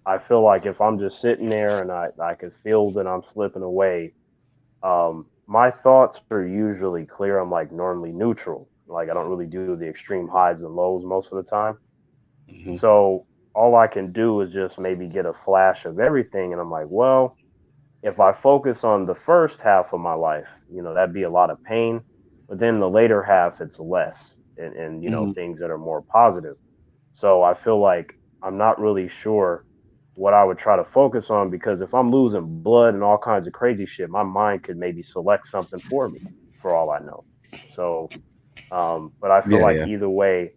I feel like if I'm just sitting there and I can feel that I'm slipping away, my thoughts are usually clear. I'm like normally neutral. Like I don't really do the extreme highs and lows most of the time. Hmm. So all I can do is just maybe get a flash of everything. And I'm like, well, if I focus on the first half of my life, that'd be a lot of pain. But then the later half, it's less and Hmm. things that are more positive. So I feel like I'm not really sure what I would try to focus on because if I'm losing blood and all kinds of crazy shit, my mind could maybe select something for me for all I know. So, but I feel Yeah, like yeah. either way,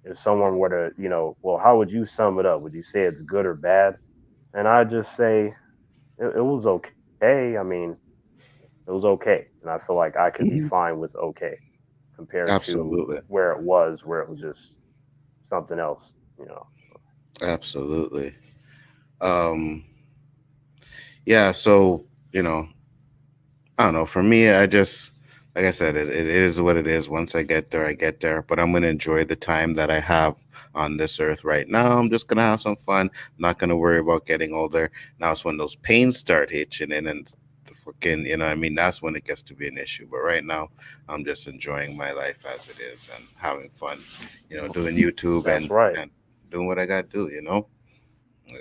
if someone were to, well, how would you sum it up? Would you say it's good or bad? And I just say it was okay. I mean, it was okay, and I feel like I could be Hmm. fine with okay compared to Absolutely. where it was just something else. Absolutely. Um, yeah, so, you know, I don't know. For me, like I said, it is what it is. Once I get there, I get there. But I'm going to enjoy the time that I have on this earth right now. I'm just going to have some fun. Not going to worry about getting older. Now it's when those pains start hitching in and the fucking, I mean, that's when it gets to be an issue. But right now, I'm just enjoying my life as it is and having fun, doing YouTube That's right. and doing what I got to do.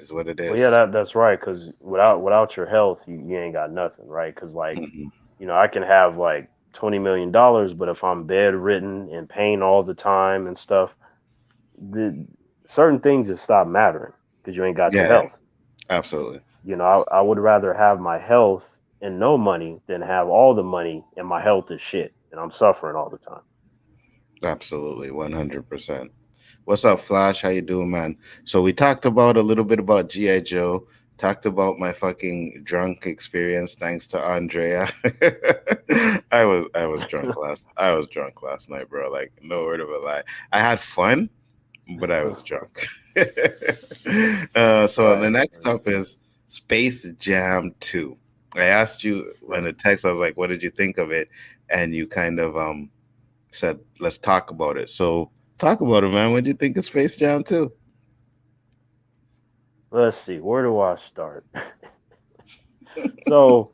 Is what it Well, yeah, is. that's right. Because without your health, you ain't got nothing, right? Because like, Hmm. I can have like $20 million, but if I'm bedridden in pain all the time and stuff, the certain things just stop mattering because you ain't got your Yeah, yeah, health. absolutely. I would rather have my health and no money than have all the money and my health is shit and I'm suffering all the time. Absolutely, 100%. What's up, Flash? How you doing, man? So we talked about a little bit about GI Joe. Talked about my fucking drunk experience, thanks to Andrea. I was drunk last night, bro. Like no word of a lie. I had fun, but I was drunk. So the Right, next right, up is Space Jam 2. I asked you in right. a text, I was like, what did you think of it? And you kind of said, let's talk about it. So talk about it, man. What do you think of Space Jam 2? Let's see, where do I start? So,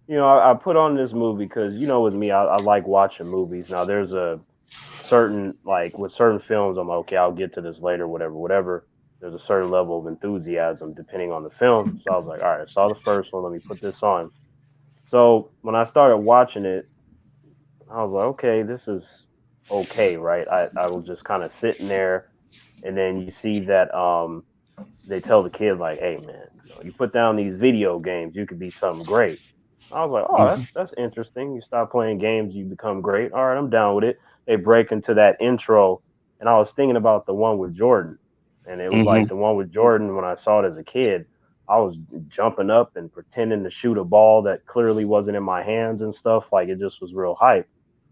I put on this movie because, with me, I like watching movies. Now, there's a certain, like, with certain films, I'm like, okay, I'll get to this later, whatever, whatever. There's a certain level of enthusiasm depending on the film. So I was like, all right, I saw the first one. Let me put this on. So when I started watching it, I was like, okay, this is okay, right? I was just kind of sitting there, and then you see that they tell the kid like, hey man, you put down these video games, you could be something great. I was like, oh, Mhm, that's interesting. You stop playing games, you become great. All right, I'm down with it. They break into that intro, and I was thinking about the one with Jordan, and it was like mhm, the one with Jordan when I saw it as a kid. I was jumping up and pretending to shoot a ball that clearly wasn't in my hands and stuff. Like it just was real hype.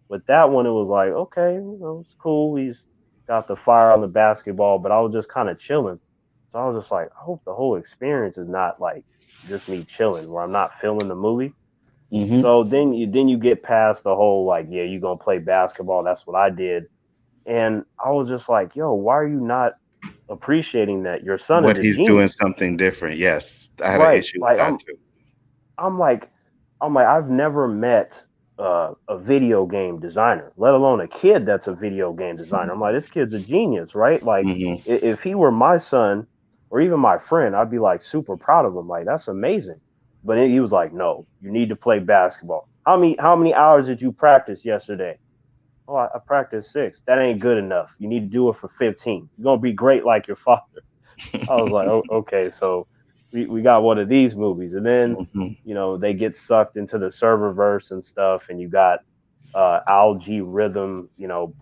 With that one, it was like, okay, it's cool. He's got the fire on the basketball, but I was just kind of chilling. So I was just like, I hope the whole experience is not like just me chilling, where I'm not feeling the movie. mhm. So then you get past the whole like, yeah, you gonna play basketball. That's what I did, and I was just like, yo, why are you not appreciating that your son What is a he's doing genius? something different. Yes, I had an Right. issue with Like that too. I'm like, I've never met a video game designer, let alone a kid that's a video game designer. I'm like, this kid's a genius, right? Like, Hmm. if he were my son or even my friend, I'd be like super proud of him. Like, that's amazing. But he was like, no, you need to play basketball. How many hours did you practice yesterday? Oh, I practiced 6. That ain't good enough. You need to do it for 15. You're gonna be great like your father. I was like, oh, okay, so we got one of these movies, and then Hmm. they get sucked into the serververse and stuff, and you got algae rhythm,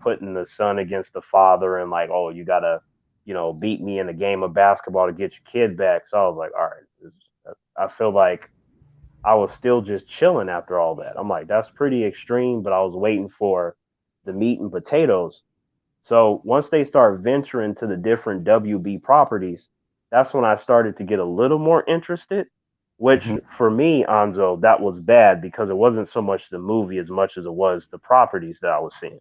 putting the son against the father, and like, oh, you gotta, beat me in a game of basketball to get your kid back. So I was like, all right, I feel like I was still just chilling after all that. I'm like, that's pretty extreme, but I was waiting for the meat and potatoes. So once they start venturing to the different WB properties, that's when I started to get a little more interested. Which Hmm. for me, Anzo, that was bad because it wasn't so much the movie as much as it was the properties that I was seeing.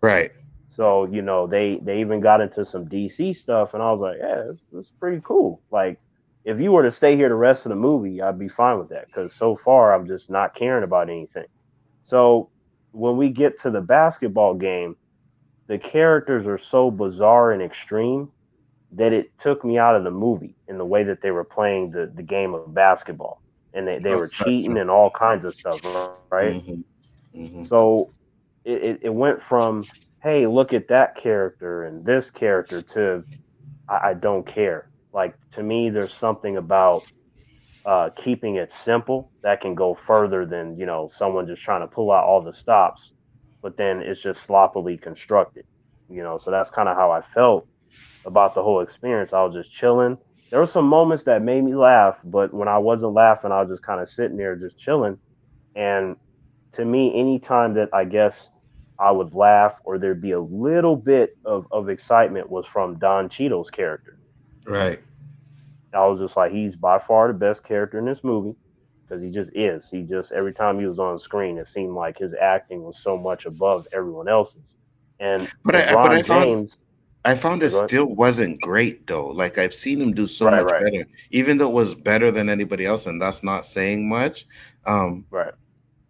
Right. So they even got into some DC stuff, and I was like, yeah, it's pretty cool. Like if you were to stay here the rest of the movie, I'd be fine with that because so far I'm just not caring about anything. So when we get to the basketball game, the characters are so bizarre and extreme that it took me out of the movie in the way that they were playing the game of basketball. And they Oh, were cheating gotcha. and all kinds of stuff, right? Hmm. Hmm. So it went from, hey, look at that character and this character to I don't care. Like to me, there's something about keeping it simple that can go further than someone just trying to pull out all the stops, but then it's just sloppily constructed. So that's kind of how I felt about the whole experience. I was just chilling. There were some moments that made me laugh, but when I wasn't laughing, I was just kind of sitting there just chilling. And to me, anytime that I guess I would laugh or there'd be a little bit of excitement was from Don Cheadle's character. Right. I was just like, he's by far the best character in this movie because he just is. He just every time he was on screen, it seemed like his acting was so much above everyone else's. And But LeBron James, I found yeah, it go ahead. still wasn't great though. Like I've seen him do so Right, much right, better, even though it was better than anybody else, and that's not saying much. Um, right.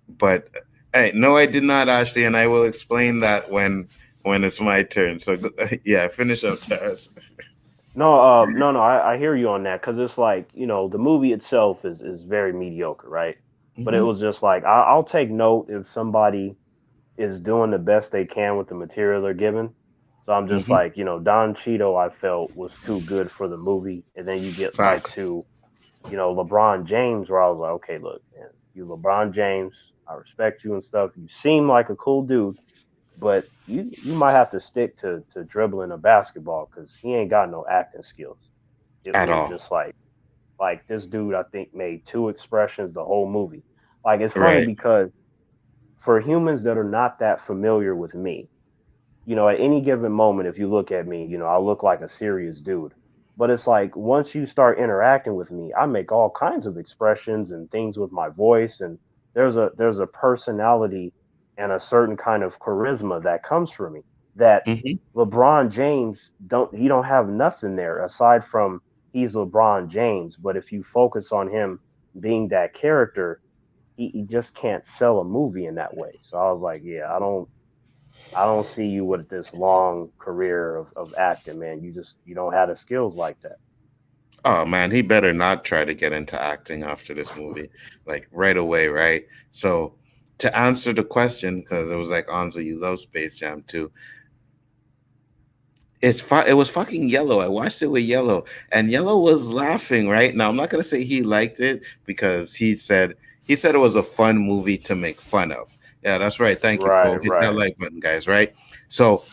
but hey, no, I did not actually, and I will explain that when it's my turn. So yeah, finish up, Terrace. No, no. I hear you on that because it's like the movie itself is very mediocre, right? But it Hmm. was just like I'll take note if somebody is doing the best they can with the material they're given. So I'm just Hmm. like Don Cheadle, I felt was too good for the movie, and then you get like Facts. to LeBron James, where I was like, okay, look, man, you LeBron James, I respect you and stuff. You seem like a cool dude, but you might have to stick to dribbling a basketball because he ain't got no acting skills. It At was all. just like this dude I think made two expressions the whole movie. Like it's funny Right. because for humans that are not that familiar with me, at any given moment, if you look at me, I look like a serious dude. But it's like once you start interacting with me, I make all kinds of expressions and things with my voice, and there's a personality and a certain kind of charisma that comes from me that Hmm. LeBron James don't have nothing there aside from he's LeBron James. But if you focus on him being that character, he just can't sell a movie in that way. So I was like, yeah, I don't see you with this long career of acting, man. You don't have the skills like that. Oh man, he better not try to get into acting after this movie, like right away, right? So to answer the question, because it was like Anzo, you love Space Jam too. It was fucking Yellow. I watched it with Yellow, and Yellow was laughing. Right now, I'm not gonna say he liked it because he said it was a fun movie to make fun of. Yeah, that's right. Thank you, Right, Cole. Hit that right. like button, guys. Right. So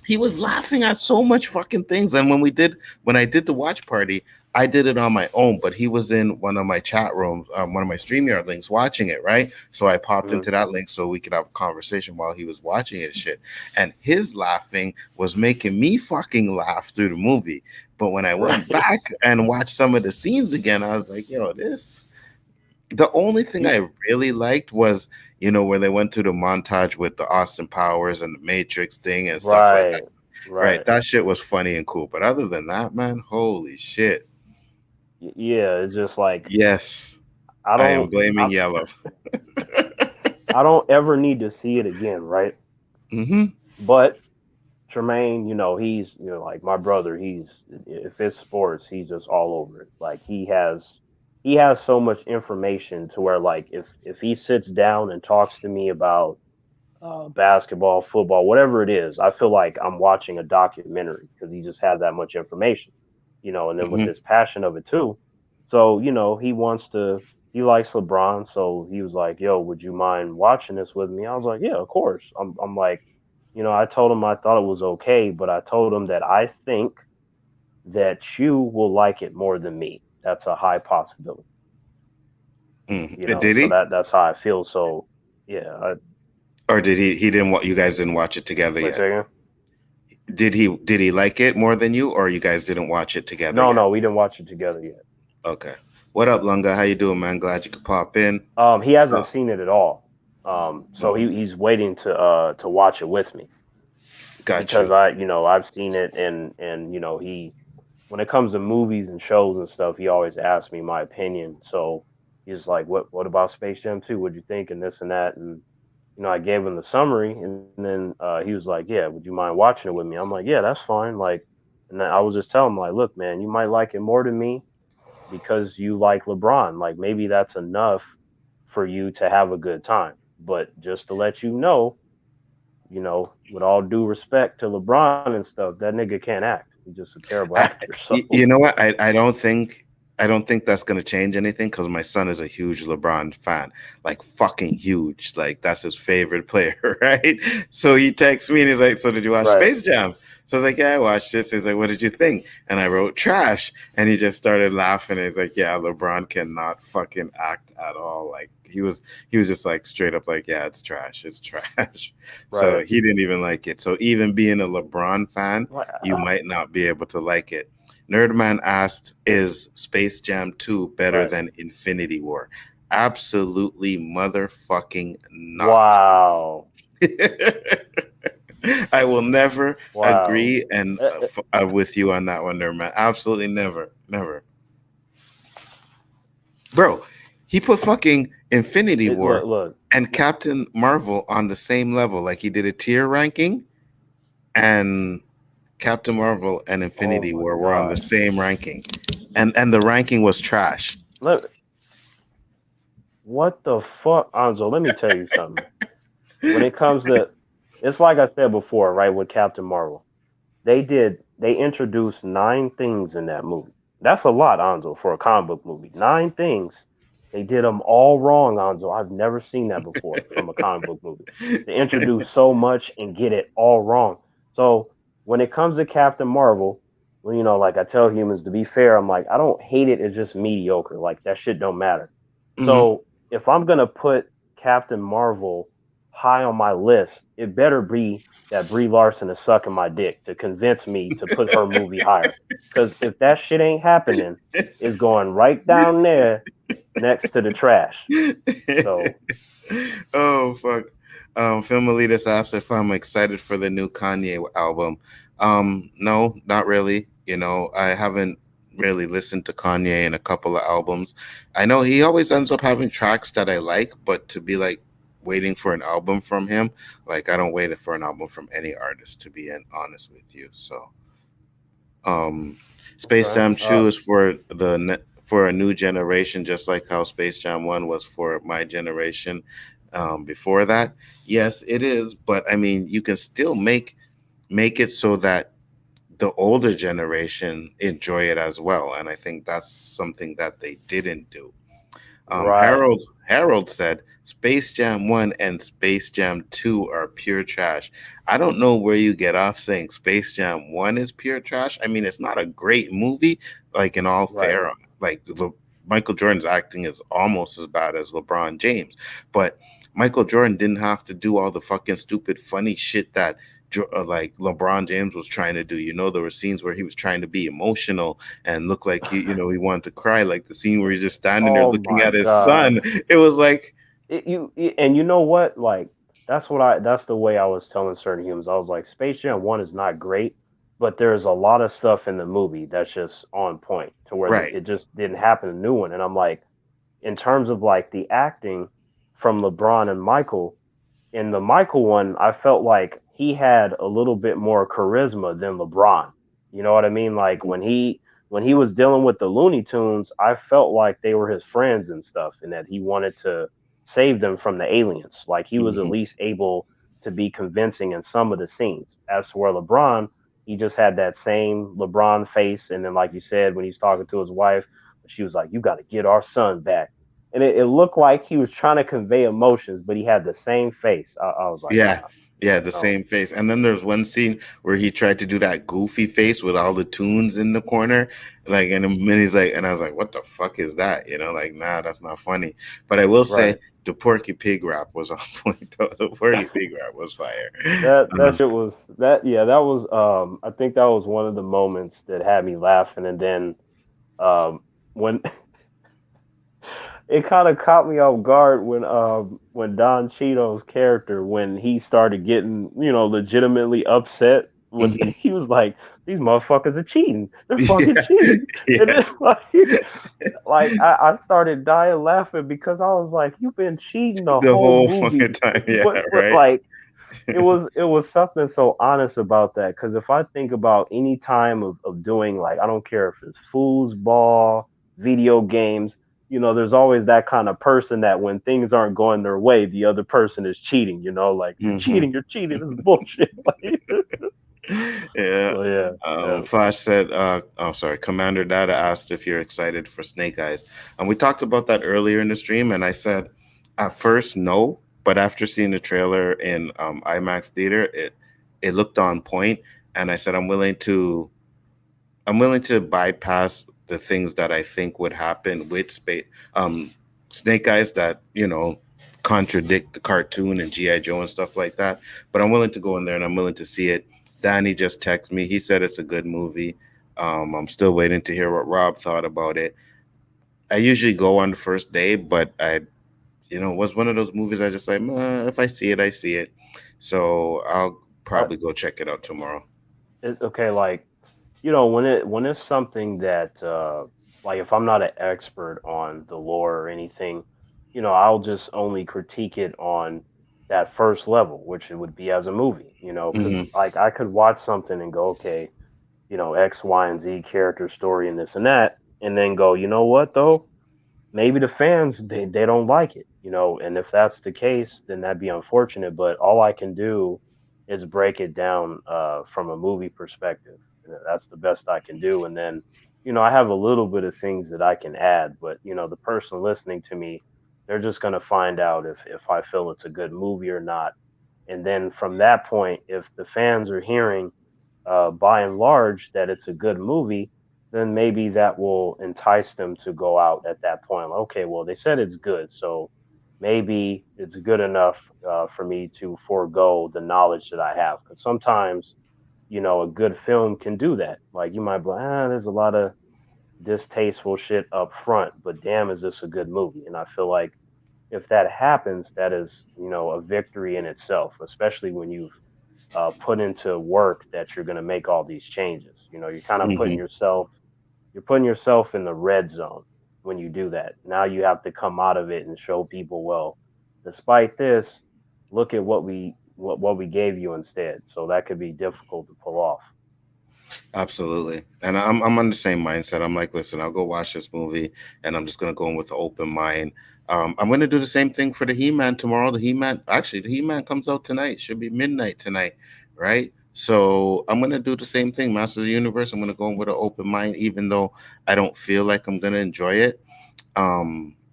he was laughing at so much fucking things. And when I did the watch party, I did it on my own, but he was in one of my chat rooms, one of my StreamYard links watching it, right? So I popped Hmm. into that link so we could have a conversation while he was watching it shit. And his laughing was making me fucking laugh through the movie. But when I went Right. back and watched some of the scenes again, I was like, yo, this the only thing Yeah, I really liked was, where they went through the montage with the Austin Powers and the Matrix thing and stuff like that. right, Right. right. That shit was funny and cool. But other than that, man, holy shit. Yeah, it's just like Yes, I I am don't I, blaming Yellow. I don't ever need to see it again, right? Hmm. But Tremaine, he's like my brother. He's if it's sports, he's just all over it. Like he has so much information to where like if he sits down and talks to me about basketball, football, whatever it is, I feel like I'm watching a documentary because he just has that much information, and then with Hmm. this passion of it too. So, he likes LeBron. So he was like, yo, would you mind watching this with me? I was like, yeah, of course. I'm like, I told him I thought it was okay, but I told him that I think that you will like it more than me. That's a high possibility, Did so he? that's how I feel. So, yeah, Or did he? He didn't. You guys didn't watch it together wait a yet. second. Did he? Did he like it more than you, or you guys didn't watch it together No, yet? no, we didn't watch it together yet. Okay. What up, Lunga? How you doing, man? Glad you could pop in. He hasn't Oh, seen it at all. So mhm. he's waiting to watch it with me Got because you. I've seen it and he when it comes to movies and shows and stuff, he always asks me my opinion. So he's like, "What about Space Jam 2? What'd you think?" and this and that, and I gave him the summary, and then he was like, "Yeah, would you mind watching it with me?" I'm like, "Yeah, that's fine." Like, and then I was just telling him like, "Look, man, you might like it more than me because you like LeBron. Like, maybe that's enough for you to have a good time. But just to let you know, with all due respect to LeBron and stuff, that nigga can't act. He's just a terrible actor." So You know what? I don't think that's gonna change anything because my son is a huge LeBron fan, like fucking huge. Like that's his favorite player, right? So he texts me and he's like, "So did you watch right, Space Jam?" So I was like, "Yeah, I watched this." He's like, "What did you think?" And I wrote trash, and he just started laughing. He's like, "Yeah, LeBron cannot fucking act at all." Like he was just like straight up like, "Yeah, it's trash. It's trash." So right. he didn't even like it. So even being a LeBron fan, Like, you might not be able to like it. Nerdman asked, "Is Space Jam 2 better right. than Infinity War?" Absolutely motherfucking not. Wow, I will never wow. agree and with you on that one, Nerdman. Absolutely never, never, bro. He put fucking Infinity Look, War look. and Captain Marvel on the same level. Like he did a tier ranking, and Captain Marvel and Oh Infinity my War were on the god. same ranking, and the ranking was trash. Look, what the fuck, Anzo? Let me tell you something. When it comes to, it's like I said before, right? With Captain Marvel, they introduced nine things in that movie. That's a lot, Anzo, for a comic book movie. Nine things. They did them all wrong, Anzo. I've never seen that before from a comic book movie. To introduce so much and get it all wrong. So when it comes to Captain Marvel, well, like I tell humans, to be fair, I'm like, I don't hate it. It's just mediocre. Like that shit don't matter. Hmm. So if I'm gonna put Captain Marvel high on my list, it better be that Brie Larson is sucking my dick to convince me to put her movie higher. Because if that shit ain't happening, it's going right down there next to the trash. So Oh fuck. Film Elitist asked if I'm excited for the new Kanye album. No, not really. I haven't really listened to Kanye in a couple of albums. I know he always ends up having tracks that I like, but to be like waiting for an album from him, like I don't wait for an album from any artist, to be honest with you. So Space okay, Jam 2 is for for a new generation, just like how Space Jam 1 was for my generation. Before that, yes, it is. But I mean, you can still make it so that the older generation enjoy it as well, and I think that's something that they didn't do. right, Harold said Space Jam 1 and Space Jam 2 are pure trash. I don't know where you get off saying Space Jam 1 is pure trash. I mean, it's not a great movie, like in all right. fair. Like Michael Jordan's acting is almost as bad as LeBron James, but Michael Jordan didn't have to do all the fucking stupid funny shit that like LeBron James was trying to do. There were scenes where he was trying to be emotional and look like he wanted to cry, like the scene where he's just standing there Oh looking my at his god. son. It was like, And you know what? Like that's the way I was telling certain humans. I was like, Space Jam 1 is not great, but there's a lot of stuff in the movie that's just on point to where right. it just didn't happen in the new one. And I'm like, in terms of like the acting from LeBron and Michael, in the Michael one, I felt like he had a little bit more charisma than LeBron. You know what I mean? Like when he was dealing with the Looney Tunes, I felt like they were his friends and stuff, and that he wanted to save them from the aliens. Like he was at Hmm. least able to be convincing in some of the scenes. As to where LeBron, he just had that same LeBron face, and then like you said, when he's talking to his wife, she was like, "You got to get our son back." And it looked like he was trying to convey emotions, but he had the same face. I was like, Yeah. nah, Yeah, the no, same face. And then there's one scene where he tried to do that goofy face with all the tunes in the corner. Like, and then he's like, and I was like, what the fuck is that? Like, nah, that's not funny. But I will say right. the Porky Pig rap was on point, though. The Porky Pig rap was fire. That shit was that yeah, that was I think that was one of the moments that had me laughing. And then when it kind of caught me off guard when Don Cheeto's character, when he started getting, legitimately upset when Mhm. he was like, these motherfuckers are cheating. They're fucking Yeah, cheating. And yeah. then like I started dying laughing because I was like, you've been cheating the The whole whole movie. fucking time. Yeah, But right. like it was something so honest about that, because if I think about any time of doing, like, I don't care if it's foosball, video games, there's always that kind of person that when things aren't going their way, the other person is cheating, like, Hmm. you're cheating, this is bullshit. Like, Yeah. so yeah, yeah. Flash said, oh, sorry, Commander Data asked if you're excited for Snake Eyes. And we talked about that earlier in the stream, and I said, at first, no. But after seeing the trailer in IMAX theater, it looked on point, and I said, I'm willing to bypass the things that I think would happen with um, Snake Eyes that contradict the cartoon and GI Joe and stuff like that. But I'm willing to go in there and I'm willing to see it. Danny just texted me. He said it's a good movie. I'm still waiting to hear what Rob thought about it. I usually go on the first day, but was one of those movies I just like, if I see it, I see it. So I'll I, probably go check it out tomorrow. okay, like, when it's something that like, if I'm not an expert on the lore or anything, I'll just only critique it on that first level, which it would be as a movie, because Hmm. like I could watch something and go, okay, X, Y, and Z character story and this and that, and then go, you know what though? Maybe the fans, they don't like it, and if that's the case, then that'd be unfortunate. But all I can do is break it down from a movie perspective. And that's the best I can do. And then I have a little bit of things that I can add, but the person listening to me, they're just going to find out if I feel it's a good movie or not. And then from that point, if the fans are hearing by and large that it's a good movie, then maybe that will entice them to go out at that point. Like, okay, well, they said it's good, so maybe it's good enough for me to forego the knowledge that I have. Because sometimes, a good film can do that. Like you might be like, there's a lot of distasteful shit up front, but damn, is this a good movie? And I feel like if that happens, that is, a victory in itself, especially when you've put into work that you're going to make all these changes. You're kind of Hmm. you're putting yourself in the red zone when you do that. Now you have to come out of it and show people, well, despite this, look at what we gave you instead. So that could be difficult to pull off. Absolutely. And I'm on the same mindset. I'm like, listen, I'll go watch this movie and I'm just gonna go in with an open mind. I'm gonna do the same thing for the He-Man tomorrow. The He-Man comes out tonight. Should be midnight tonight, right? So I'm gonna do the same thing, Master of the Universe. I'm gonna go in with an open mind, even though I don't feel like I'm gonna enjoy it.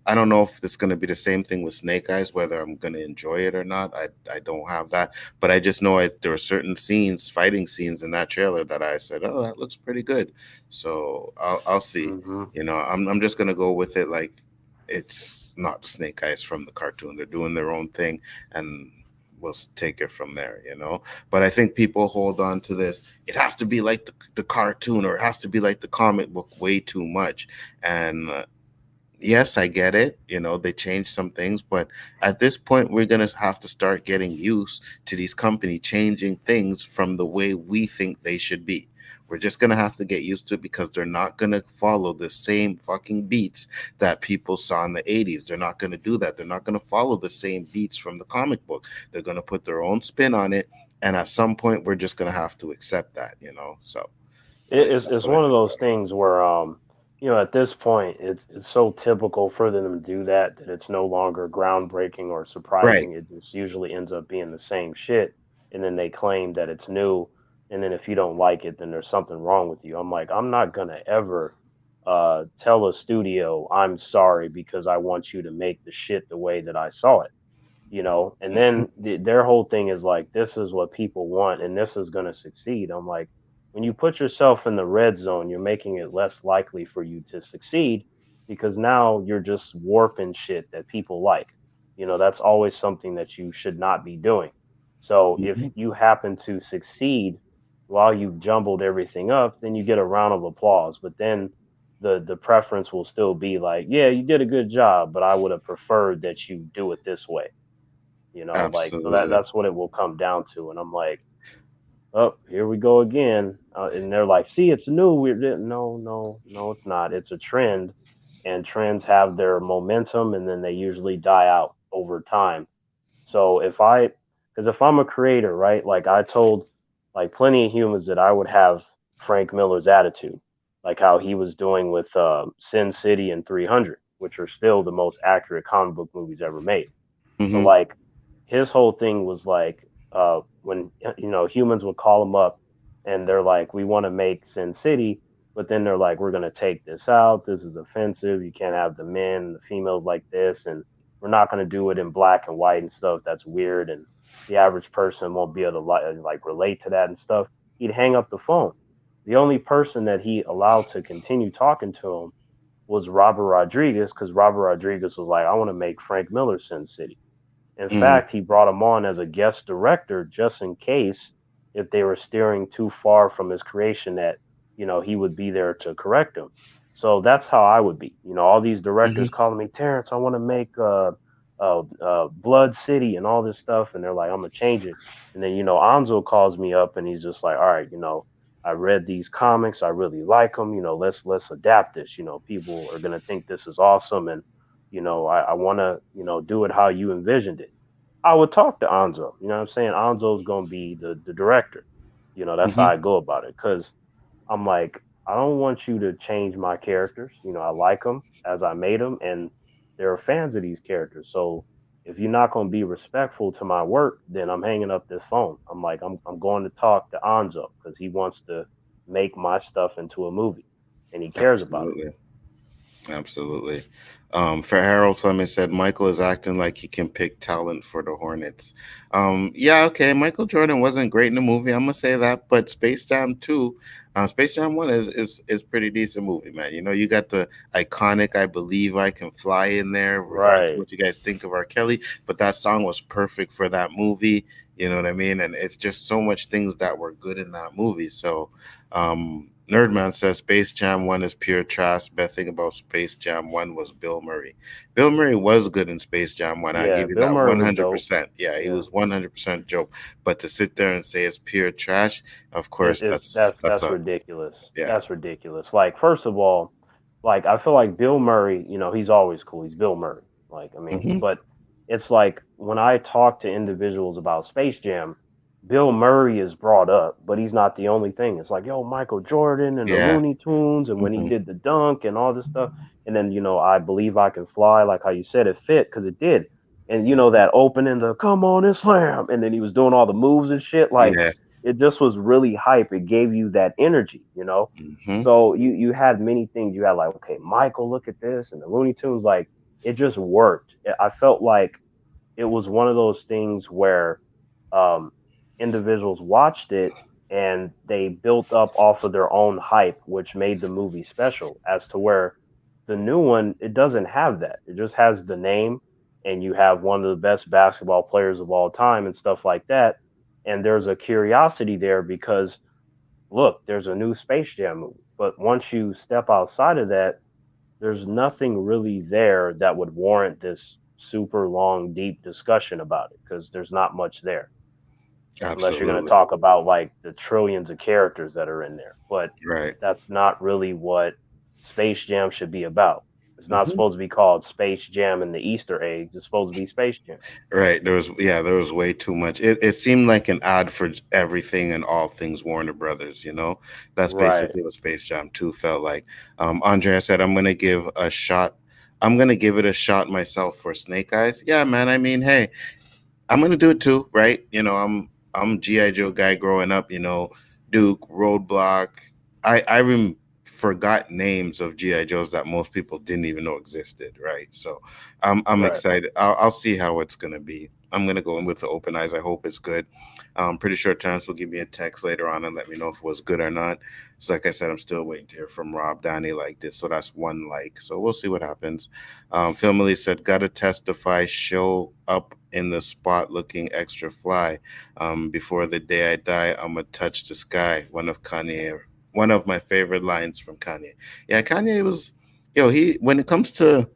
I don't know if it's going to be the same thing with Snake Eyes, whether I'm going to enjoy it or not. I don't have that, but I just know there were certain scenes, fighting scenes in that trailer that I said, oh, that looks pretty good. So I'll see. Hmm. I'm just going to go with it like it's not Snake Eyes from the cartoon. They're doing their own thing, and we'll take it from there. But I think people hold on to this. It has to be like the cartoon, or it has to be like the comic book way too much, and yes, I get it. They changed some things, but at this point, we're going to have to start getting used to these company changing things from the way we think they should be. We're just going to have to get used to it because they're not going to follow the same fucking beats that people saw in the 80s. They're not going to do that. They're not going to follow the same beats from the comic book. They're going to put their own spin on it. And at some point, we're just going to have to accept that. So that's It's what I one of think those about it. things where at this point it's so typical for them to do that it's no longer groundbreaking or Right. surprising. It just usually ends up being the same shit, and then they claim that it's new, and then if you don't like it, then there's something wrong with you. I'm like, I'm not gonna ever tell a studio I'm sorry because I want you to make the shit the way that I saw it. And Hmm. then their whole thing is like, this is what people want and this is going to succeed. I'm like, when you put yourself in the red zone, you're making it less likely for you to succeed because now you're just warping shit that people like. That's always something that you should not be doing. So if Hmm. you happen to succeed while you've jumbled everything up, then you get a round of applause. But then the preference will still be like, yeah, you did a good job, but I would have preferred that you do it this way. Like, so Absolutely. that's what it will come down to. And I'm like, oh, here we go again. And they're like, see, it's new. No, no, no, it's not. It's a trend, and trends have their momentum, and then they usually die out over time. So because if I'm a creator, right, like I told like plenty of humans that I would have Frank Miller's attitude, like how he was doing with Sin City and 300, which are still the most accurate comic book movies ever made. But Hmm. like his whole thing was like when humans would call him up and they're like, we want to make Sin City, but then they're like, we're gonna take this out. This is offensive. You can't have the men and the females like this, and we're not gonna do it in black and white and stuff. That's weird, and the average person won't be able to like relate to that and stuff. He'd hang up the phone. The only person that he allowed to continue talking to him was Robert Rodriguez, because Robert Rodriguez was like, I want to make Frank Miller Sin City. In Hmm. fact, he brought him on as a guest director just in case if they were steering too far from his creation that, he would be there to correct them. So that's how I would be. All these directors Hmm. calling me, Terrence, I want to make Blood City and all this stuff. And they're like, I'm going to change it. And then, Anzo calls me up and he's just like, all right, I read these comics. I really like them. Let's adapt this. People are going to think this is awesome. And, I want to, do it how you envisioned it. I would talk to Anzo. You know what I'm saying? Anzo's gonna be the director. That's how Hmm. I go about it. Cause I'm like, I don't want you to change my characters. I like them as I made them, and there are fans of these characters. So if you're not gonna be respectful to my work, then I'm hanging up this phone. I'm like, I'm going to talk to Anzo because he wants to make my stuff into a movie. and he cares about him. Absolutely. Absolutely. For Harold Fleming said Michael is acting like he can pick talent for the Hornets. Yeah, okay. Michael Jordan wasn't great in the movie. I'm gonna say that, but Space Jam 2, Space Jam 1 is pretty decent movie, man. You know, you got the iconic "I Believe I Can Fly" in there, regardless of Right. what you guys think of R. Kelly. But that song was perfect for that movie. You know what I mean? And it's just so much things that were good in that movie. So Nerdman says Space Jam 1 is pure trash. Best thing about Space Jam 1 was Bill Murray. Bill Murray was good in Space Jam 1. I Yeah, give you Bill that Murray was dope. 100%. Yeah, he Yeah. was 100% joke. But to sit there and say it's pure trash, of It course, is that's that's a, ridiculous. yeah. That's ridiculous. Like first of all, like I feel like Bill Murray, he's always cool. He's Bill Murray. Like I mean, Hmm. but it's like when I talk to individuals about Space Jam, Bill Murray is brought up, but he's not the only thing. It's like, yo, Michael Jordan and the Yeah. Looney Tunes and when he Hmm. did the dunk and all this stuff. And then, I believe I can fly, like how you said it fit, because it did. And that opening, the come on and slam, and then he was doing all the moves and shit. Like Yeah. it just was really hype. It gave you that energy. Hmm. So you had many things. You had like, okay, Michael, look at this, and the Looney Tunes. Like it just worked. I felt like it was one of those things where um, individuals watched it and they built up off of their own hype, which made the movie special. As to where the new one, it doesn't have that. It just has the name, and you have one of the best basketball players of all time and stuff like that. And there's a curiosity there because look, there's a new Space Jam movie. But once you step outside of that, there's nothing really there that would warrant this super long, deep discussion about it because there's not much there unless you're going to Absolutely. talk about like the trillions of characters that are in there. But Right. that's not really what Space Jam should be about. It's not Hmm. supposed to be called Space Jam and the Easter eggs. It's supposed to be Space Jam. Right. There was way too much. It seemed like an ad for everything and all things Warner Brothers, you know? That's Right. basically what Space Jam 2 felt like. Andrea said, I'm gonna give it a shot myself for Snake Eyes. Yeah, man. I mean, hey, I'm gonna do it too, right? You know, I'm GI Joe guy growing up. You know, Duke, Roadblock. Forgot names of GI Joes that most people didn't even know existed, right? So I'm Right. excited. I'll see how it's gonna be. I'm gonna go in with the open eyes. I hope it's good. I'm pretty sure Terrence will give me a text later on and let me know if it was good or not. So like I said, I'm still waiting to hear from Rob Donnie like this. So that's one like. So we'll see what happens. Phil said, "Gotta testify. Show up in the spot looking extra fly. Before the day I die, I'ma touch the sky." One of my favorite lines from Kanye. Yeah, Kanye was, he when it comes to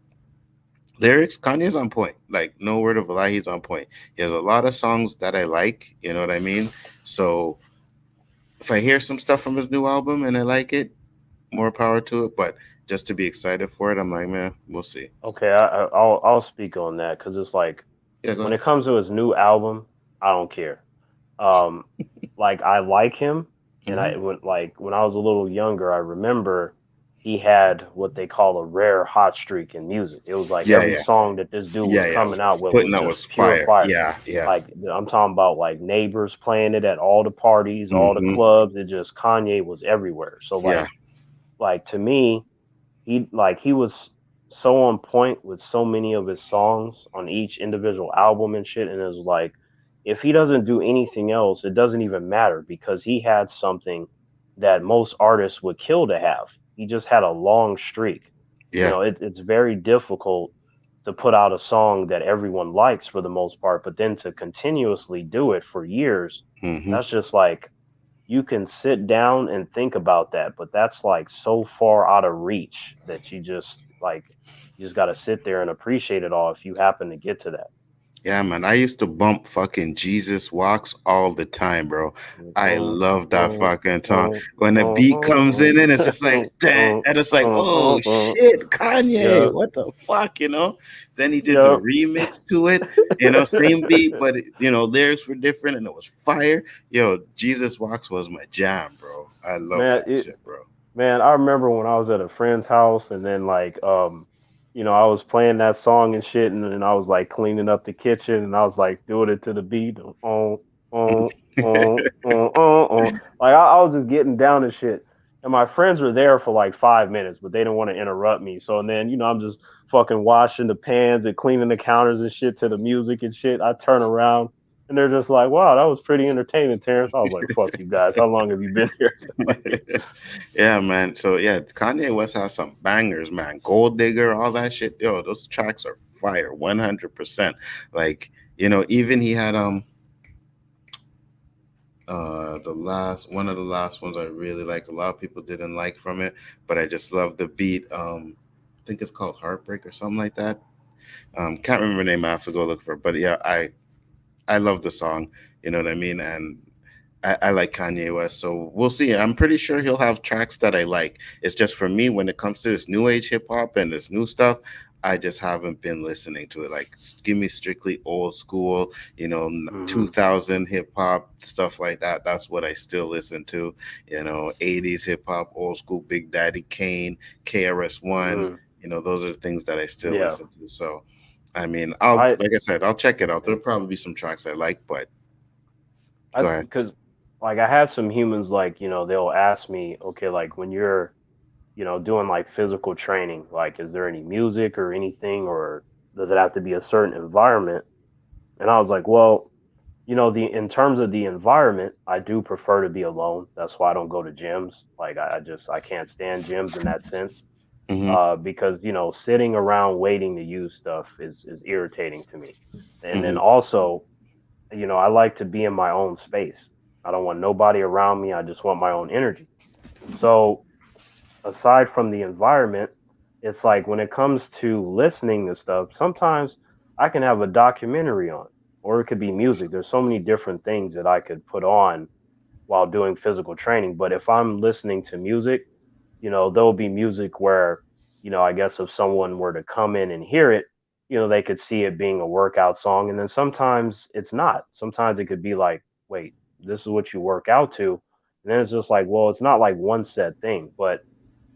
lyrics, Kanye's on point. Like no word of a lie, he's on point. He has a lot of songs that I like. You know what I mean? So if I hear some stuff from his new album and I like it, more power to it. But just to be excited for it, I'm like, man, we'll see. Okay. I'll speak on that because it's like Yeah, go when ahead. it comes to his new album, I don't care. Um, like I like him, and Hmm. when I was a little younger, I remember he had what they call a rare hot streak in music. It was like Yeah, every yeah, song that this dude was yeah. coming out with Putting was out just was pure fire. fire. Yeah, yeah. Like I'm talking about like neighbors playing it at all the parties, all the Hmm. clubs. It just Kanye was everywhere. So Yeah. like to me, he was so on point with so many of his songs on each individual album and shit, and it was like if he doesn't do anything else, it doesn't even matter because he had something that most artists would kill to have. He just had a long streak. Yeah. It's very difficult to put out a song that everyone likes for the most part, but then to continuously do it for years, Hmm. that's just like you can sit down and think about that, but that's like so far out of reach that you just got to sit there and appreciate it all if you happen to get to that. Yeah, man. I used to bump fucking Jesus Walks all the time, bro. I love that fucking song. When the beat comes in and it's just like, "Dang," and it's like, oh shit, Kanye, Yeah, what the fuck, you know? Then he did the yeah. remix to it, same beat, but lyrics were different and it was fire. Yo, Jesus Walks was my jam, bro. I love man, that it, shit, bro. Man, I remember when I was at a friend's house and then I was playing that song and shit and then I was like cleaning up the kitchen and I was like doing it to the beat. On, on, on. Like I was just getting down and shit. and my friends were there for like 5 minutes, but they didn't want to interrupt me. So and then I'm just fucking washing the pans and cleaning the counters and shit to the music and shit. I turn around and they're just like, "Wow, that was pretty entertaining, Terrence." I was like, "Fuck you guys! How long have you been here?" Like, Yeah, man. So yeah, Kanye West has some bangers, man. Gold Digger, all that shit. Yo, those tracks are fire, 100%. Like, even he had the last one of the last ones I really like. A lot of people didn't like from it, but I just love the beat. I think it's called Heartbreak or something like that. Can't remember the name. I have to go look for it. But yeah, I love the song. You know what I mean? And I like Kanye West, so we'll see. I'm pretty sure he'll have tracks that I like. It's just for me when it comes to this new age hip hop and this new stuff, I just haven't been listening to it. Like, give me strictly old school, hmm 2000 hip hop stuff like that. That's what I still listen to. 80s hip hop, old school, Big Daddy Kane, KRS One. hmm Those are things that I still yeah, listen to. So, I mean, I'll I like I said, I'll check it out. There'll probably be some tracks I like, but I go ahead. because like I had some humans like they'll ask me, okay, like when you're doing like physical training, like is there any music or anything, or does it have to be a certain environment? And I was like, well, the in terms of the environment, I do prefer to be alone. That's why I don't go to gyms. Like I can't stand gyms in that sense. Mm-hmm. Because sitting around waiting to use stuff is irritating to me. And then Mm-hmm. also, I like to be in my own space. I don't want nobody around me. I just want my own energy. So aside from the environment, it's like when it comes to listening to stuff, sometimes I can have a documentary on, or it could be music. There's so many different things that I could put on while doing physical training. But if I'm listening to music, there'll be music where, I guess if someone were to come in and hear it, they could see it being a workout song. And then sometimes it's not. Sometimes it could be like, wait, this is what you work out to. And then it's just like, well, it's not like one set thing. But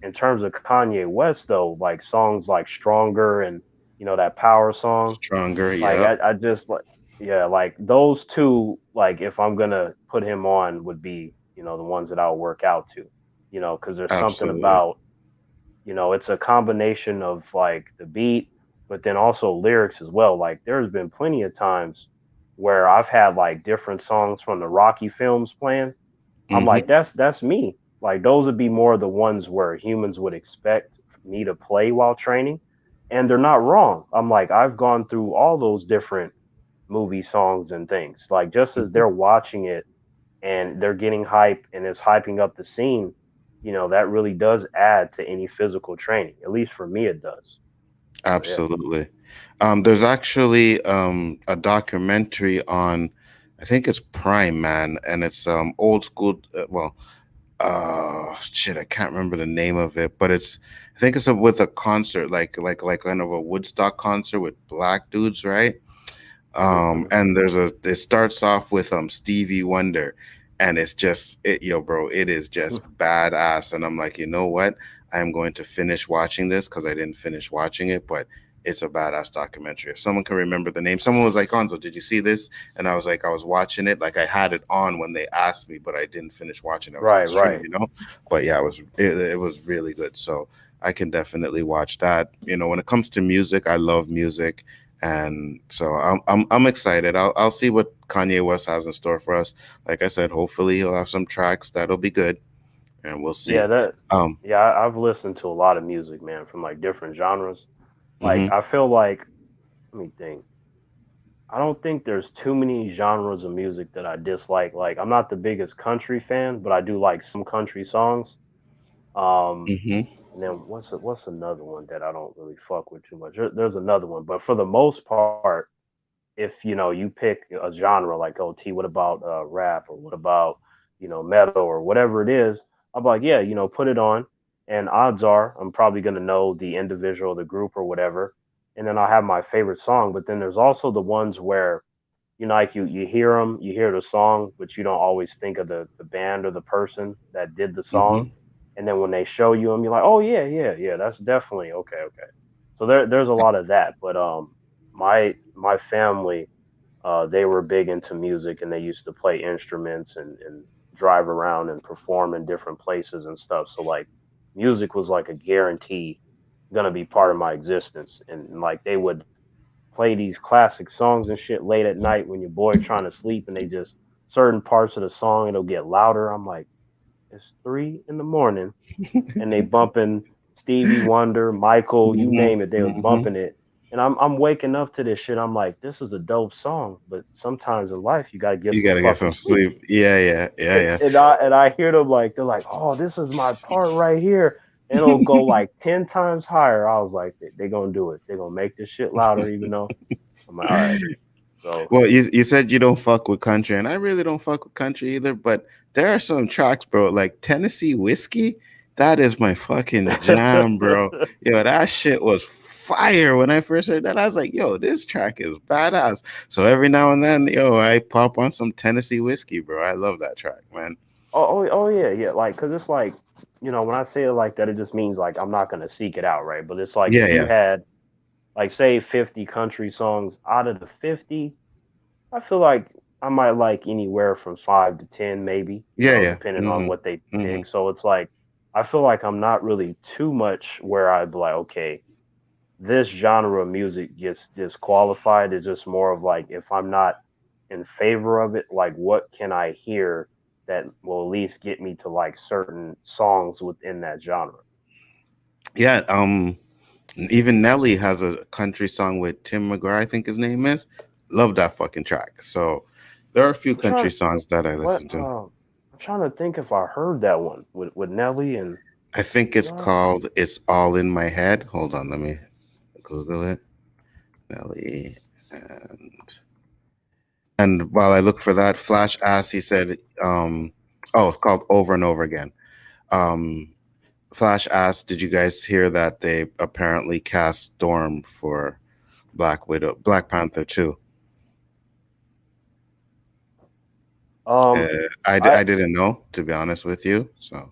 in terms of Kanye West though, like songs like Stronger and that power song, Stronger, like yep. I just like, yeah, like those two, like if I'm gonna put him on would be, the ones that I'll work out to, because there's something Absolutely. about, it's a combination of like the beat, but then also lyrics as well. Like there's been plenty of times where I've had like different songs from the Rocky films playing. I'm like, Mm-hmm. that's me. Like those would be more the ones where humans would expect me to play while training, and they're not wrong. I'm like, I've gone through all those different movie songs and things. Like just as Hmm. they're watching it and they're getting hype and it's hyping up the scene, that really does add to any physical training. At least for me, it does. So yeah. Absolutely. There's actually a documentary on, I think it's Prime, man, and it's old school. Well, shit, I can't remember the name of it, but I think it's with a concert, like kind of a Woodstock concert with black dudes, right? hmm And it starts off with Stevie Wonder, and it's just it, yo, bro, it is just badass. And I'm like, you know what? I am going to finish watching this because I didn't finish watching it, but it's a badass documentary. If someone can remember the name, someone was like, Gonzo, did you see this? And I was like, I was watching it, like I had it on when they asked me, but I didn't finish watching it. I was on Right, stream, right. But yeah, it was really good. So I can definitely watch that. When it comes to music, I love music, and so I'm excited. I'll see what Kanye West has in store for us. Like I said, hopefully he'll have some tracks that'll be good, and we'll Yeah, see. that. Um, Yeah, I've listened to a lot of music, man, from like different genres. Like hmm I feel like, let me think. I don't think there's too many genres of music that I dislike. Like I'm not the biggest country fan, but I do like some country songs. Um, hmm and then what's another one that I don't really fuck with too much? There's another one, but for the most part, if you pick a genre like, oh T, what about rap, or what about metal or whatever it is, I'm like, yeah, put it on, and odds are I'm probably gonna know the individual, the group, or whatever, and then I'll have my favorite song. But then there's also the ones where like you hear them, you hear the song, but you don't always think of the band or the person that did the song. hmm And then when they show you them, you're like, oh yeah, yeah, yeah, that's definitely okay, okay. So there's a lot of that. But my family, they were big into music and they used to play instruments and drive around and perform in different places and stuff. So like music was like a guarantee gonna be part of my existence. And like they would play these classic songs and shit late at night when your boy trying to sleep and they just certain parts of the song it'll get louder. I'm like, it's 3 in the morning and they bumping Stevie Wonder, Michael, you Hmm. name it, they was Hmm. bumping it. And I'm waking up to this shit. I'm like, this is a dope song, but sometimes in life you gotta get You some gotta get fucking some sleep. sleep. Yeah, yeah, yeah, And I hear them like they're like, oh, this is my part right here. And it'll go like 10 times higher. I was like, they gonna do it. They gonna make this shit louder, even though I'm like, all right. So Well, you said you don't fuck with country, and I really don't fuck with country either. But there are some tracks, bro, like Tennessee Whiskey. That is my fucking jam, bro. Yo, that shit was fire when I first heard that. I was like, yo, this track is badass. So every now and then, yo, I pop on some Tennessee Whiskey, bro. I love that track, man. oh yeah, yeah. Like, cause it's like, when I say it like that, it just means like I'm not gonna seek it out, right? But it's like Yeah, if you yeah, had like say 50 country songs out of the 50, I feel like I might like anywhere from 5 to 10, maybe, yeah, yeah. depending on Hmm. what they Hmm. pick. So it's like I feel like I'm not really too much where I'd be like, okay, this genre of music gets disqualified. It's just more of like if I'm not in favor of it, like what can I hear that will at least get me to like certain songs within that genre. Yeah. Even Nelly has a country song with Tim McGraw, I think his name is. Love that fucking track. So there are a few I'm trying country songs that I what listen to. I'm trying to think if I heard that one with Nelly and I think it's uh, called "It's All in My Head." Hold on, let me Google it. Nelly and while I look for that, Flash asked. He said, "Oh, it's called Over and Over Again." Um, Flash asked, "Did you guys hear that they apparently cast Storm for Black Panther 2?" Uh, um I I didn't know, to be honest with you. So,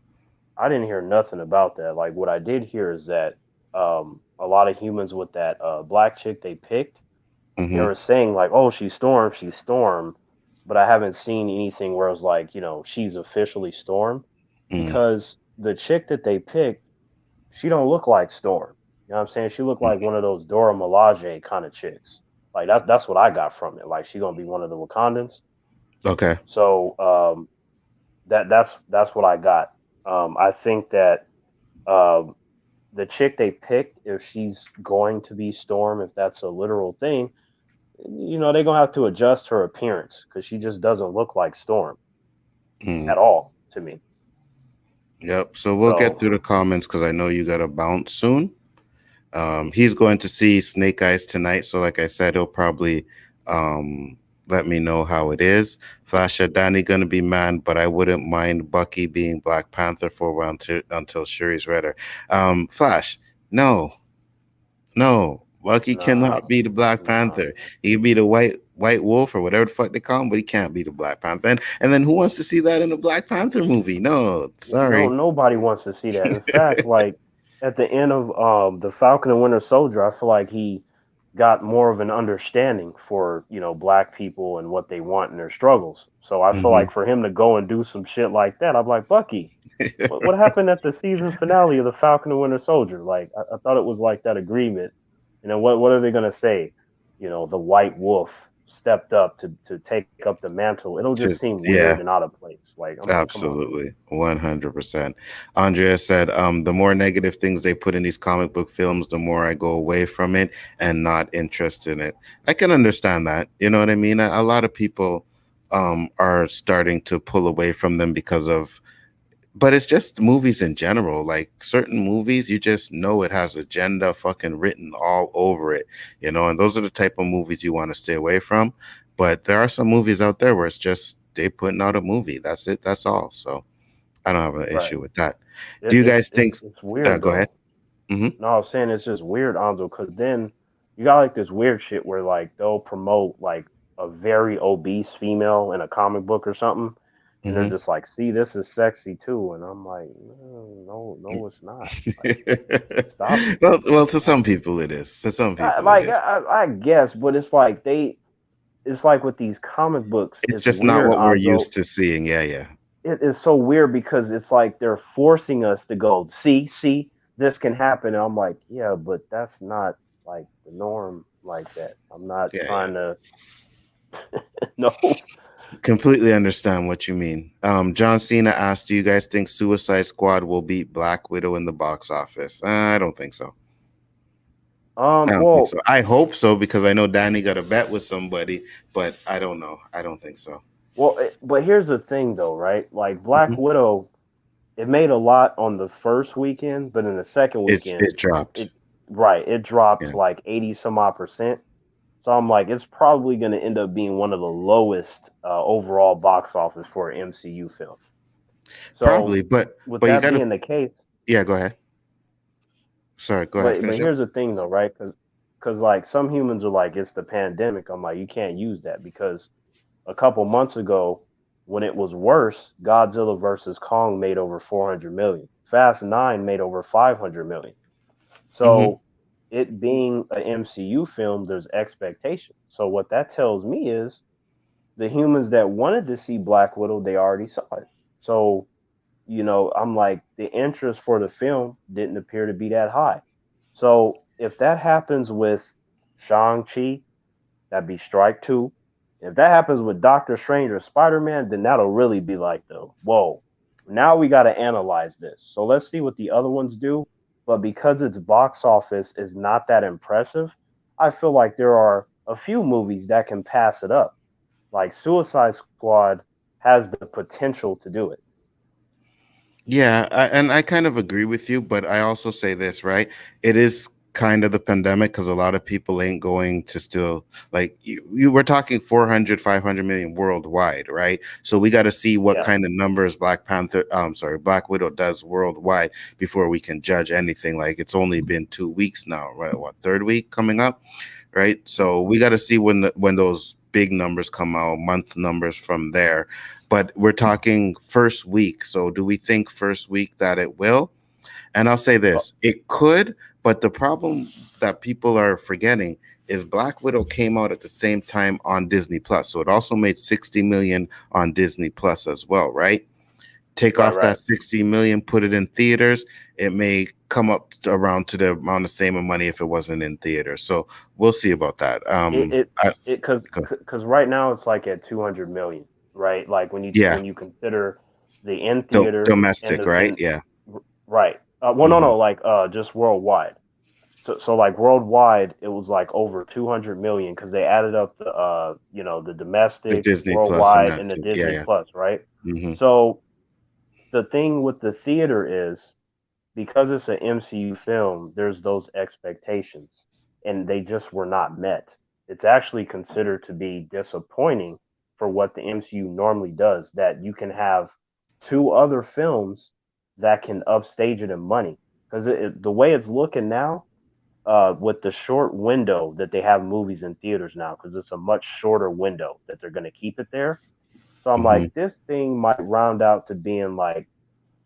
I didn't hear nothing about that. Like what I did hear is that a lot of humans with that black chick they picked, they hmm. were saying like, "Oh, she's Storm," but I haven't seen anything where it was like, she's officially Storm Mm, because the chick that they picked, she don't look like Storm. You know what I'm saying? She looked like mm. one of those Dora Milaje kind of chicks. Like that's what I got from it. Like she gonna be one of the Wakandans. Okay. So that's what I got. I think that um, the chick they picked, if she's going to be Storm, if that's a literal thing, they're gonna have to adjust her appearance because she just doesn't look like Storm Mm. at all to me. Yep. So we'll get So through the comments because I know you got to bounce soon. He's going to see Snake Eyes tonight, so like I said, he'll probably let me know how it is. Flash said Danny gonna be man, but I wouldn't mind Bucky being Black Panther for a while until Shuri's redder. Flash, no, no, Bucky nah, cannot be the Black nah, Panther. He can be the White Wolf or whatever the fuck they call him, but he can't be the Black Panther. And then who wants to see that in a Black Panther movie? No, no, sorry. nobody wants to see that. In fact, like at the end of the Falcon and Winter Soldier, I feel like he got more of an understanding for black people and what they want and their struggles. So I feel Hmm. like for him to go and do some shit like that, I'm like Bucky. What happened at the season finale of the Falcon and Winter Soldier? Like I thought it was like that agreement. What are they gonna say? The White Wolf stepped up to take up the mantle. It'll just seem weird Yeah. and out of place. Like I'm like, come on. Absolutely, 100%. Andrea said, "The more negative things they put in these comic book films, the more I go away from it and not interested in it." I can understand that. You know what I mean? A lot of people are starting to pull away from them because of, but it's just movies in general. Like certain movies, you just know it has agenda fucking written all over it, and those are the type of movies you want to stay away from. But there are some movies out there where it's just they putting out a movie. That's it. That's all. So I don't have an Right. issue with that. Do It, you it's guys it's think? it's weird Go ahead. though. Hmm. No, I was saying it's just weird, Anzo, because then you got like this weird shit where like they'll promote like a very obese female in a comic book or something, and they're Hmm. just like, "See, this is sexy too," and I'm like, "No, no, no, it's not. Like, stop it." Well, to Stop some it. people it is. To some I, people it like is. I guess, but it's like with these comic books, It's it's just not weird, what we're Anzo. used to seeing. Yeah, yeah. it is so weird because it's like they're forcing us to go, see, this can happen. And I'm like, yeah, but that's not like the norm like that. I'm not Yeah, yeah. trying to no. Completely understand what you mean. John Cena asked, "Do you guys think Suicide Squad will beat Black Widow in the box office?" I don't think so. I don't think so. Well, I hope so because I know Danny got a bet with somebody, but I don't know. I don't think so. but here's the thing though, right? Like Black Mhm. Widow, it made a lot on the first weekend, but in the second weekend, It dropped. it right, it dropped Yeah, like 80 some odd percent. So I'm like, it's probably going to end up being one of the lowest overall box office for an MCU film. So probably, with but you that got to. being the case, Yeah, go ahead. Sorry, go ahead. but Finish up. here's the thing though, right? Because like some humans are like, it's the pandemic. I'm like, you can't use that because a couple months ago, when it was worse, Godzilla versus Kong made over 400 million. Fast Nine made over 500 million. Hmm. So it being an MCU film, there's expectation. So what that tells me is the humans that wanted to see Black Widow, they already saw it. So, I'm like, the interest for the film didn't appear to be that high. So, if that happens with Shang-Chi, that'd be strike two. If that happens with Doctor Strange or Spider-Man, then that'll really be like the whoa. Now we got to analyze this. So let's see what the other ones do. But because its box office is not that impressive, I feel like there are a few movies that can pass it up. Like Suicide Squad has the potential to do it. Yeah, and I kind of agree with you, but I also say this, right? It is kind of the pandemic because a lot of people ain't going to still like you were talking 400, 500 million worldwide, right? So we got to see what Yeah, kind of numbers Black Panther, sorry, Black Widow does worldwide before we can judge anything. Like it's only been 2 weeks now, right? What, third week coming up? Right? So we got to see when those big numbers come out, month numbers from there. But we're talking first week. So do we think first week that it will? And I'll say uh, this, it could, but the problem that people are forgetting is Black Widow came out at the same time on Disney Plus. So it also made 60 million on Disney Plus as well, right? Take right, off that right. 60 million, put it in theaters, it may come up to around to the amount of same money if it wasn't in theaters. So we'll see about that. It it I, it because right now it's like at 200 million, right? Like yeah, when you consider the in theater and domestic, the right? and Yeah. right. Well, no, Hmm. no, like just worldwide. So like worldwide, it was like over 200 million because they added up the the The domestic, Disney Plus and worldwide, that and the too. Yeah, Disney yeah. Plus, right? Hmm. So the thing with the theater is because it's an MCU film, there's those expectations, and they just were not met. It's actually considered to be disappointing for what the MCU normally does, that you can have two other films that can upstage it in money. Because the way it's looking now, with the short window that they have movies in theaters now, because it's a much shorter window that they're going to keep it there. So I'm Hmm. like, this thing might round out to being like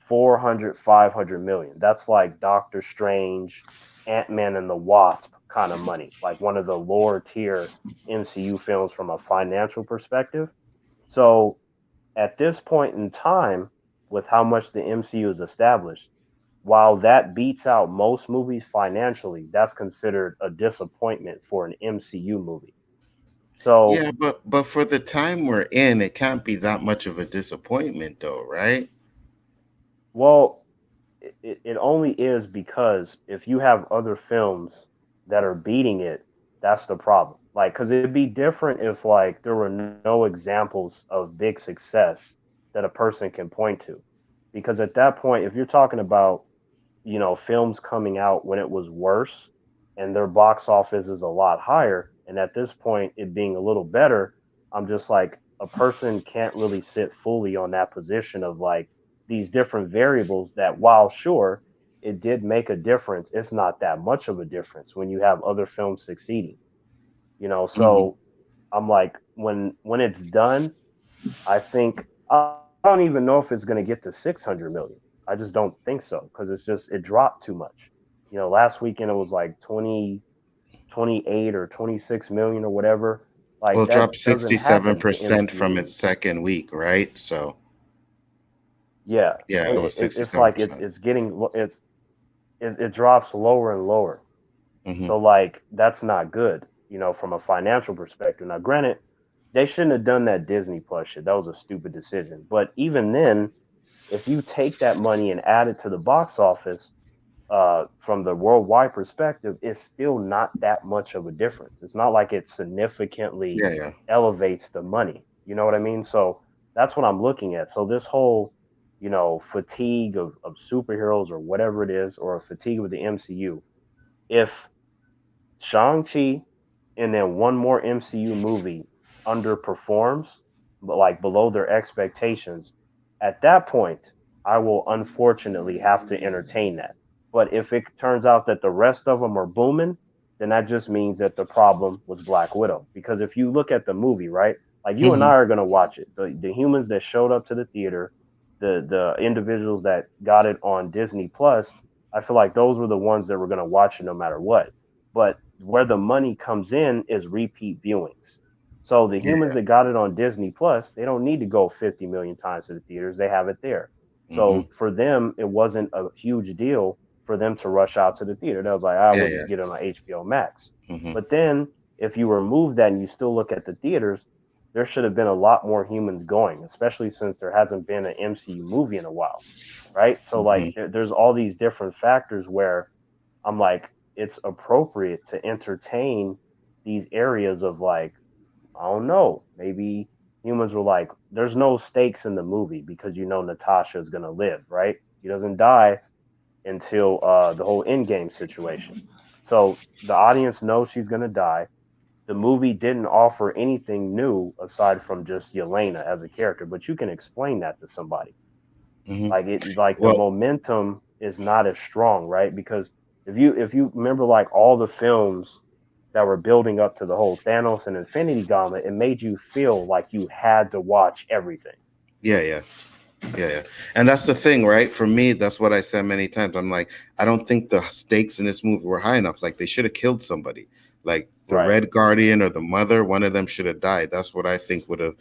400, 500 million. That's like Doctor Strange, Ant-Man and the Wasp kind of money, like one of the lower tier MCU films from a financial perspective. So at this point in time, with how much the MCU is established, while that beats out most movies financially, that's considered a disappointment for an MCU movie. So, Yeah, but for the time we're in, it can't be that much of a disappointment, though, right? well, it only is because if you have other films that are beating it, that's the problem. Like, because it'd be different if like there were no examples of big success that a person can point to, because at that point, if you're talking about films coming out when it was worse and their box office is a lot higher, and at this point it being a little better, I'm just like, a person can't really sit fully on that position of like these different variables that, while sure it did make a difference, it's not that much of a difference when you have other films succeeding. Hmm. So I'm like, when it's done, I think I don't even know if it's going to get to 600 million. I just don't think so because it dropped too much. Last weekend it was like 28 or 26 million or whatever. Well, Like it dropped that doesn't happen to 67% from MCU. its second week, right? So, Yeah, Yeah, it was it's 67 like percent. it's getting it drops lower and lower. Mm-hmm. So like that's not good, from a financial perspective. Now, granted, they shouldn't have done that Disney Plus shit. That was a stupid decision. But even then, if you take that money and add it to the box office, from the worldwide perspective, it's still not that much of a difference. It's not like it significantly Yeah, yeah. elevates the money. You know what I mean? So that's what I'm looking at. So this whole, fatigue of superheroes or whatever it is, or a fatigue with the MCU. If Shang-Chi and then one more MCU movie underperforms, but like below their expectations, at that point, I will unfortunately have to entertain that. But if it turns out that the rest of them are booming, then that just means that the problem was Black Widow. Because if you look at the movie, right, like you and Mm-hmm. I are gonna watch it. The humans that showed up to the theater, the individuals that got it on Disney Plus, I feel like those were the ones that were gonna watch it no matter what. But where the money comes in is repeat viewings. So the Yeah, humans that got it on Disney Plus, they don't need to go 50 million times to the theaters. They have it there. yeah. Mm-hmm. So for them, it wasn't a huge deal for them to rush out to the theater. That was like, I Yeah, will yeah. just get it on HBO Max. Mm-hmm. But then if you remove that and you still look at the theaters, there should have been a lot more humans going, especially since there hasn't been an MCU movie in a while. Right. So Mm-hmm. like there's all these different factors where I'm like, it's appropriate to entertain these areas of like, I don't know, maybe humans were like, there's no stakes in the movie because Natasha is gonna live, right? She doesn't die until the whole end game situation. So the audience knows she's gonna die. The movie didn't offer anything new aside from just Yelena as a character, but you can explain that to somebody. Mm-hmm. Like the Well, momentum is not as strong, right? Because if you remember like all the films that were building up to the whole Thanos and Infinity Gauntlet, it made you feel like you had to watch everything. yeah, yeah. Yeah, yeah. And that's the thing, right? For me, that's what I said many times. I'm like, I don't think the stakes in this movie were high enough. Like they should have killed somebody. Like the Right. Red Guardian or the mother, one of them should have died. That's what I think would have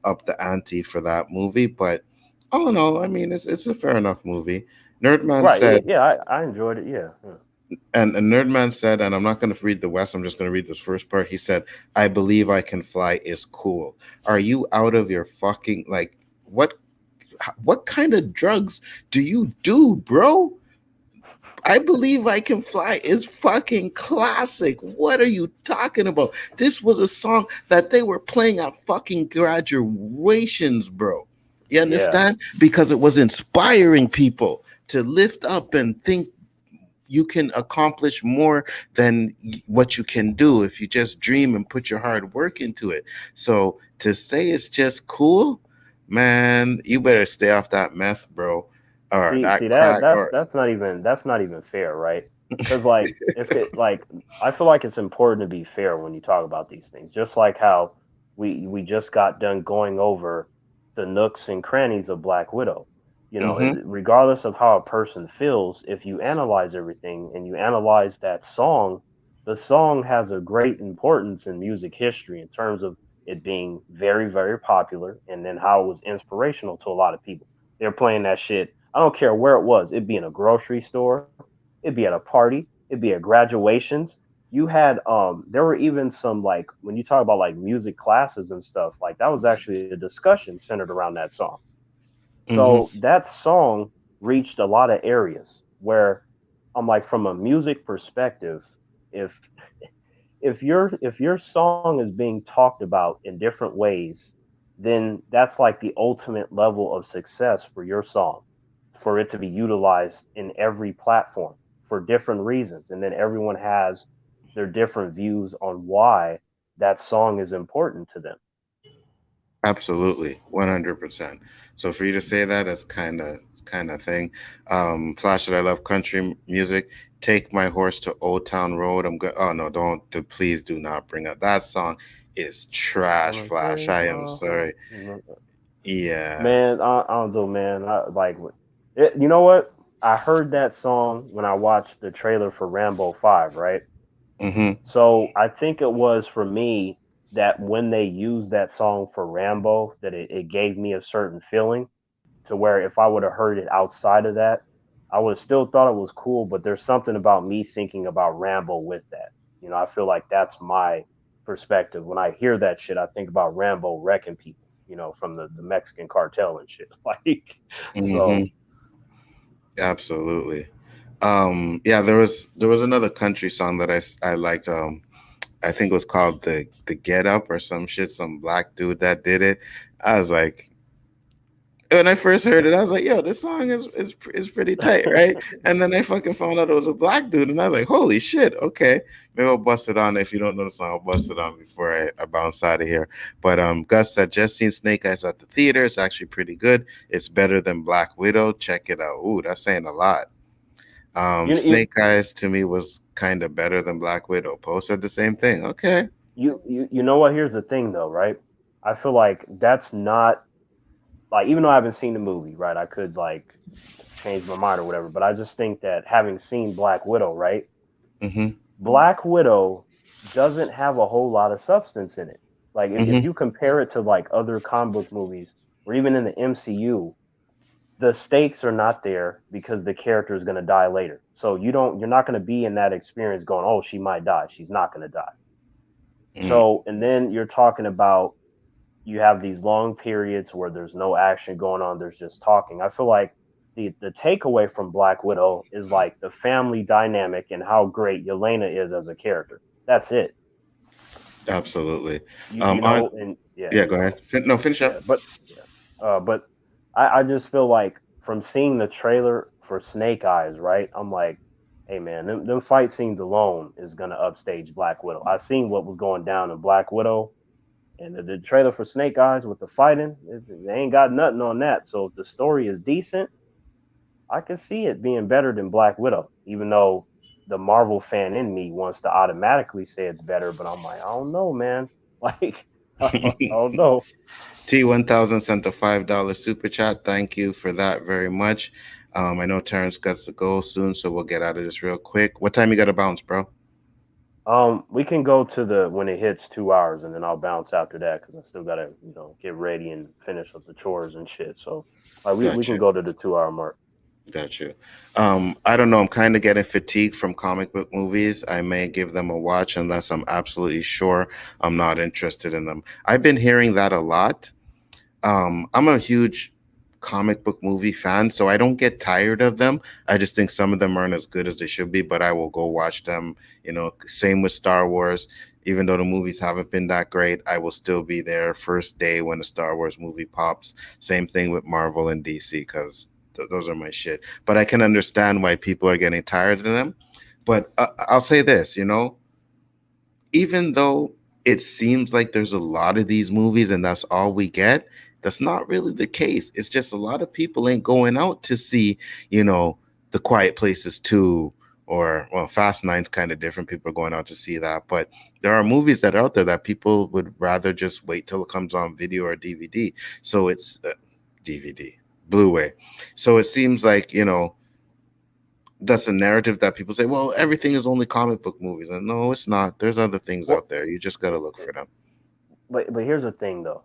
upped the ante for that movie. But all in all, I mean, it's a fair enough movie. Nerdman Right. said, Yeah, I enjoyed it. Yeah. Yeah. and Nerdman said, and I'm not going to read the West. I'm just going to read this first part. He said, "I believe I can fly is cool." Are you out of your fucking like what? What kind of drugs do you do, bro? I believe I can fly is fucking classic. What are you talking about? This was a song that they were playing at fucking graduations, bro. You Yeah. understand? Because it was inspiring people to lift up and think you can accomplish more than what you can do if you just dream and put your hard work into it. So to say it's just cool, man, you better stay off that meth, bro, or See that that crack, that's or that's not even fair, right? Because like like I feel like it's important to be fair when you talk about these things. Just like how we just got done going over the nooks and crannies of Black Widow. mm-hmm, Regardless of how a person feels, if you analyze everything and you analyze that song, the song has a great importance in music history in terms of it being very, very popular and then how it was inspirational to a lot of people. They're playing that shit. I don't care where it was. It'd be in a grocery store, it'd be at a party, it'd be at graduations. You had there were even some like when you talk about like music classes and stuff, like that was actually a discussion centered around that song. mm-hmm. So that song reached a lot of areas where I'm like from a music perspective, if if your song is being talked about in different ways, then that's like the ultimate level of success for your song, for it to be utilized in every platform for different reasons, and then everyone has their different views on why that song is important to them. Absolutely, 100%. So for you to say that, that's kind of thing. Flash that I love country music. Take my horse to Old Town Road. I'm good. Oh no, don't. Please do not bring up that song. Is trash, Gonna Flash. take I am my horse. sorry. Yeah. Man, I don't know, man. I like it. You know what? I heard that song when I watched the trailer for Rambo 5, right? Mm-hmm. So I think it was for me that when they used that song for Rambo, that it gave me a certain feeling to where if I would have heard it outside of that, I would have still thought it was cool. But there's something about me thinking about Rambo with that. I feel like that's my perspective. When I hear that shit, I think about Rambo wrecking people. From the Mexican cartel and shit. Like, Hmm. so Absolutely. Yeah, there was another country song that I liked. I think it was called the Get Up or some shit. Some black dude that did it. I was like, when I first heard it, I was like, "Yo, this song is pretty tight, right?" And then I fucking found out it was a black dude, and I was like, "Holy shit, okay, maybe I'll bust it on." If you don't know the song, I'll bust it on before I bounce out of here. But Gus said, "Just seen Snake Eyes at the theater. It's actually pretty good. It's better than Black Widow. Check it out." Ooh, that's saying a lot. you you Snake Eyes to me was kind of better than Black Widow. Poe said the same thing. Okay. you know what? Here's the thing, though, right? I feel like that's not like, even though I haven't seen the movie, right? I could like change my mind or whatever, but I just think that having seen Black Widow, right? Mm-hmm. Black Widow doesn't have a whole lot of substance in it. Like, if Mm-hmm. you compare it to like other comic book movies or even in the MCU, the stakes are not there because the character is going to die later. So you're not going to be in that experience going, "Oh, she might die." She's not going to die. Mm. So, and then you're talking about, you have these long periods where there's no action going on, there's just talking. I feel like the takeaway from Black Widow is like the family dynamic and how great Yelena is as a character. That's it. Absolutely. On And yeah, Yeah, go ahead. No, finish up. yeah, but I just feel like from seeing the trailer for Snake Eyes, right? I'm like, hey man, them fight scenes alone is gonna upstage Black Widow. I seen what was going down in Black Widow, and the trailer for Snake Eyes with the fighting, they ain't got nothing on that. So if the story is decent, I can see it being better than Black Widow, even though the Marvel fan in me wants to automatically say it's better. But I'm like, I don't know, man. Like, I don't know. T1000 sent a $5 super chat. Thank you for that very much. I know Terrence got to go soon, so we'll get out of this real quick. What time you got to bounce, bro? We can go to the when it hits 2 hours, and then I'll bounce after that because I still gotta, get ready and finish up the chores and shit. So, like, we Got can you. go to the 2 hour mark. Got you. I don't know. I'm kind of getting fatigued from comic book movies. I may give them a watch unless I'm absolutely sure I'm not interested in them. I've been hearing that a lot. I'm a huge comic book movie fan, so I don't get tired of them. I just think some of them aren't as good as they should be, but I will go watch them. Same with Star Wars. Even though the movies haven't been that great, I will still be there first day when the Star Wars movie pops. Same thing with Marvel and DC because those are my shit. But I can understand why people are getting tired of them. But I'll say this, even though it seems like there's a lot of these movies and that's all we get, that's not really the case. It's just a lot of people ain't going out to see, The Quiet Places 2 or, well, Fast Nine's kind of different. People are going out to see that. But there are movies that are out there that people would rather just wait till it comes on video or DVD. So it's DVD, Blu-ray. So it seems like, that's a narrative that people say, well, everything is only comic book movies. And no, it's not. There's other things Well, out there. You just got to look for them. but here's the thing though.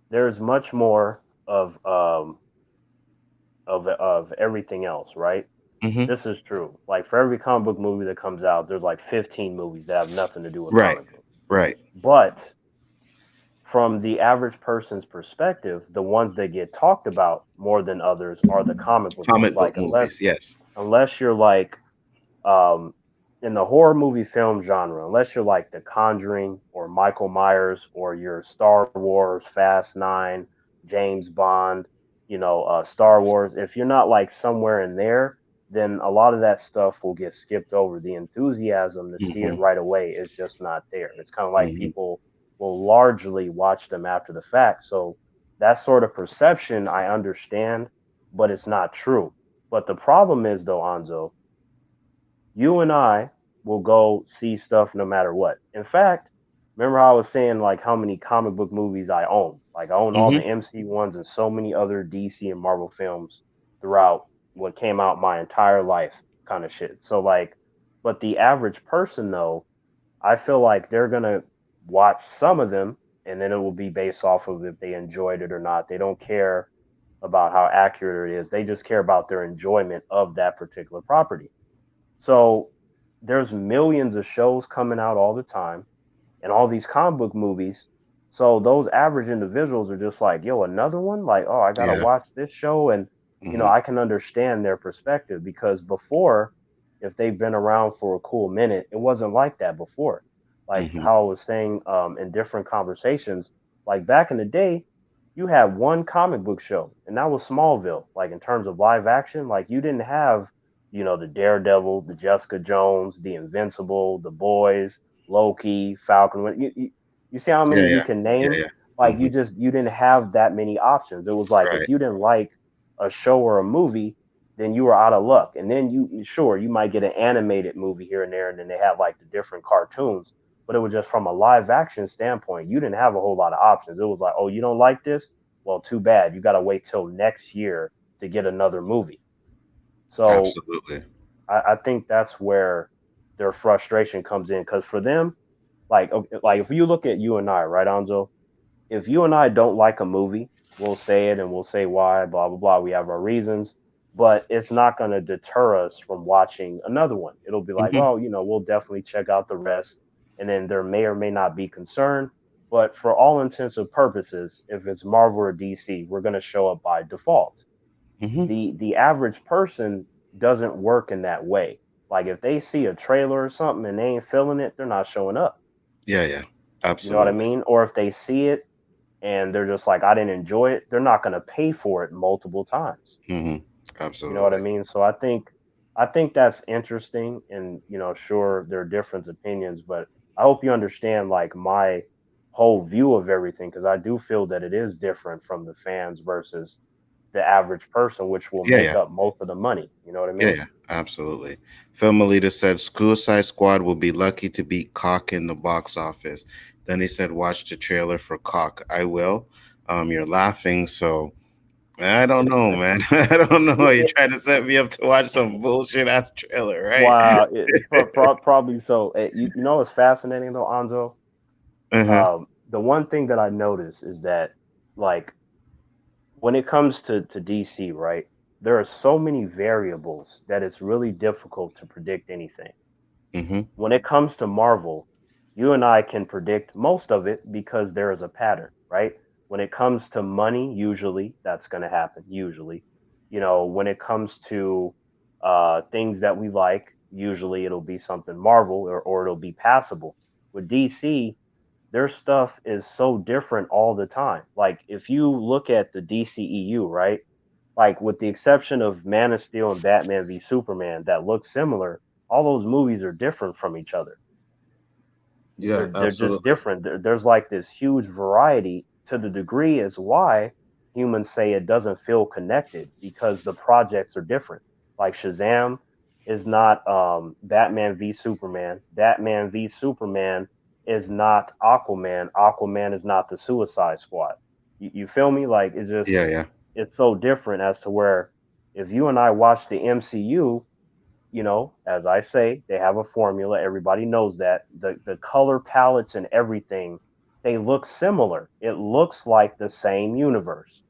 There's much more of everything else, right? Hmm. This is true. Like, for every comic book movie that comes out, there's like 15 movies that have nothing to do with Right. comic books. Right. But from the average person's perspective, the ones that get talked about more than others are the comic book ones. Comic book Like, movies. Yes. unless you're like, um, in the horror movie film genre, unless you're like The Conjuring or Michael Myers, or your Star Wars, Fast Nine, James Bond, Star Wars, if you're not like somewhere in there, then a lot of that stuff will get skipped over. The enthusiasm to see it Hmm. right away is just not there. It's kind of like Hmm. people will largely watch them after the fact. So that sort of perception I understand, but it's not true. But the problem is, though, Anzo, you and I will go see stuff no matter what. In fact, remember how I was saying like how many comic book movies I own? Like, I own all Hmm. the MC ones and so many other DC and Marvel films throughout what came out my entire life, kind of shit. So like, but the average person though, I feel like they're gonna watch some of them, and then it will be based off of if they enjoyed it or not. They don't care about how accurate it is. They just care about their enjoyment of that particular property. So there's millions of shows coming out all the time and all these comic book movies. So those average individuals are just like, yo, another one? Like, oh, I gotta Yeah. watch this show, and Hmm. I can understand their perspective because before, if they've been around for a cool minute, it wasn't like that before. Like Hmm. how I was saying in different conversations, like back in the day, you had one comic book show, and that was Smallville. Like in terms of live action, like you didn't have, the Daredevil, the Jessica Jones, the Invincible, the Boys, Loki, Falcon. You see how Yeah. many you Yeah. can Yeah. name? Yeah. Like Hmm. you didn't have that many options. It was like if Right. you didn't like a show or a movie, then you were out of luck. And then sure you might get an animated movie here and there, and then they have like the different cartoons. But it was just from a live action standpoint, you didn't have a whole lot of options. It was like, oh, you don't like this? Well, too bad. You got to wait till next year to get another movie. So Absolutely. I think that's where their frustration comes in because for them, like if you look at you and I, right, Anzo, if you and I don't like a movie, we'll say it and we'll say why, blah blah blah. We have our reasons, but it's not going to deter us from watching another one. It'll be like, Hmm. well, we'll definitely check out the rest, and then there may or may not be concern. But for all intents and purposes, if it's Marvel or DC, we're going to show up by default. Hmm. The average person doesn't work in that way. Like if they see a trailer or something and they ain't feeling it, they're not showing up. Yeah. Yeah. You know what I Absolutely. mean? Or if they see it and they're just like, I didn't enjoy it, they're not going to pay for it multiple times. Hmm. You know what I Absolutely. mean? So I think that's interesting, and sure there are different opinions, but I hope you understand like my whole view of everything because I do feel that it is different from the fans versus the average person, which will Yeah. make Yeah. up most of the money. You know what I Yeah. mean? Yeah. Absolutely. Film leader said Suicide Squad will be lucky to beat Cock in the box office. Then he said, "Watch the trailer for Cock." I will. You're laughing, so I don't know, man. I don't know. You're trying to set me up to watch some bullshit ass trailer, right? Wow, probably so. You know what's fascinating though, Anzo? Uh-huh. The one thing that I notice is that, like, when it comes to DC, right? There are so many variables that it's really difficult to predict anything. Mm-hmm. When it comes to Marvel, you and I can predict most of it because there is a pattern, right? When it comes to money, usually that's going to happen. Usually, when it comes to things that we like, usually it'll be something Marvel or it'll be passable. With DC, their stuff is so different all the time. Like if you look at the DCEU, right? Like with the exception of Man of Steel and Batman v Superman that look similar, all those movies are different from each other. Yeah, They're just absolutely. different. There's like this huge variety to the degree as why humans say it doesn't feel connected because the projects are different. Like Shazam is not Batman v Superman. Batman v Superman is not Aquaman. Aquaman is not the Suicide Squad. You feel me? Like Yeah, yeah. it's so different as to where if you and I watch the MCU, as I say, they have a formula. Everybody knows that the color palettes and everything, they look similar. It looks like the same universe.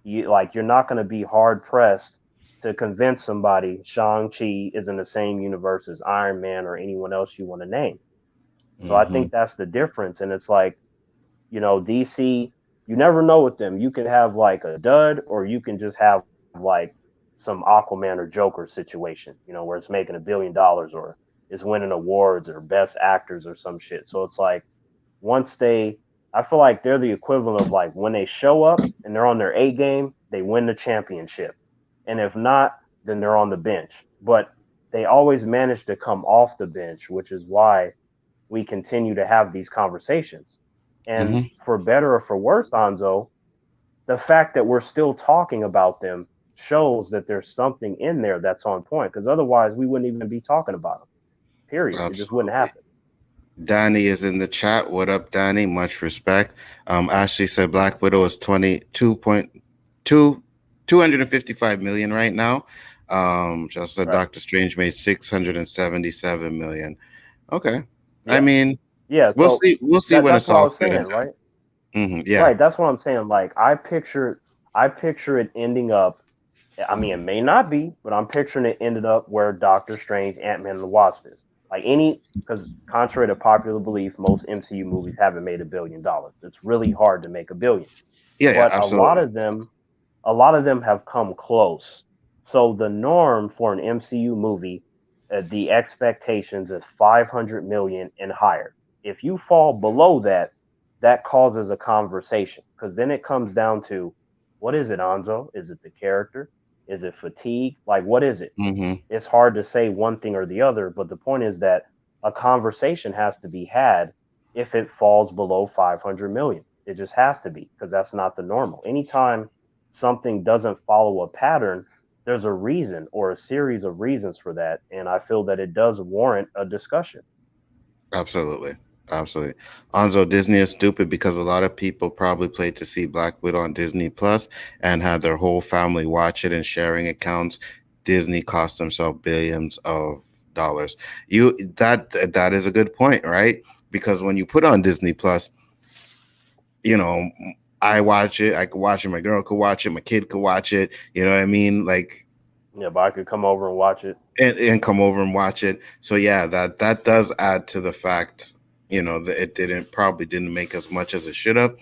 You're not going to be hard pressed to convince somebody Shang Chi is in the same universe as Iron Man or anyone else you want to name. So I Mm-hmm. think that's the difference. And it's like, DC, you never know with them. You can have like a dud, or you can just have like some Aquaman or Joker situation, where it's making $1 billion or is winning awards or best actors or some shit. So it's like once I feel like they're the equivalent of like when they show up and they're on their A game, they win the championship. And if not, then they're on the bench. But they always manage to come off the bench, which is why we continue to have these conversations. And Mm-hmm. for better or for worse, Anzo, the fact that we're still talking about them shows that there's something in there that's on point. Because otherwise, we wouldn't even be talking about them. Period. It just wouldn't Absolutely. happen. Danny is in the chat. What up, Danny? Much respect. Ashley said Black Widow is 22.2 255 million right now. Just said Right. Doctor Strange made 677 million. Okay. I Yeah. mean, Yeah. we'll So see. We'll see that when that's it's what I all was said saying, and right? done. Hmm. Yeah. Right. That's what I'm saying. Like I picture it ending up. I mean, it may not be, but I'm picturing it ended up where Doctor Strange, Ant Man, and the Wasp is. Like any, because contrary to popular belief, most MCU movies haven't made $1 billion. It's really hard to make 1 billion, Yeah, yeah, but absolutely. a lot of them have come close. So the norm for an MCU movie, the expectations is 500 million and higher. If you fall below that, that causes a conversation because then it comes down to what is it, Anzo? Is it the character? Is it fatigue? Like, what is it? Hmm. It's hard to say one thing or the other, but the point is that a conversation has to be had if it falls below 500 million. It just has to be because that's not the normal. Anytime something doesn't follow a pattern, there's a reason or a series of reasons for that. And I feel that it does warrant a discussion. Absolutely. Absolutely. Anzo, Disney is stupid because a lot of people probably played to see Black Widow on Disney Plus and had their whole family watch it and sharing accounts. Disney cost themselves billions of dollars. That is a good point, right? Because when you put on Disney Plus, you know, I watch it, I could watch it, my girl could watch it, my kid could watch it, you know what I mean? Like Yeah, but I could come over and watch it. and come over and watch it. So yeah, that does add to the fact, that it didn't make as much as it should have.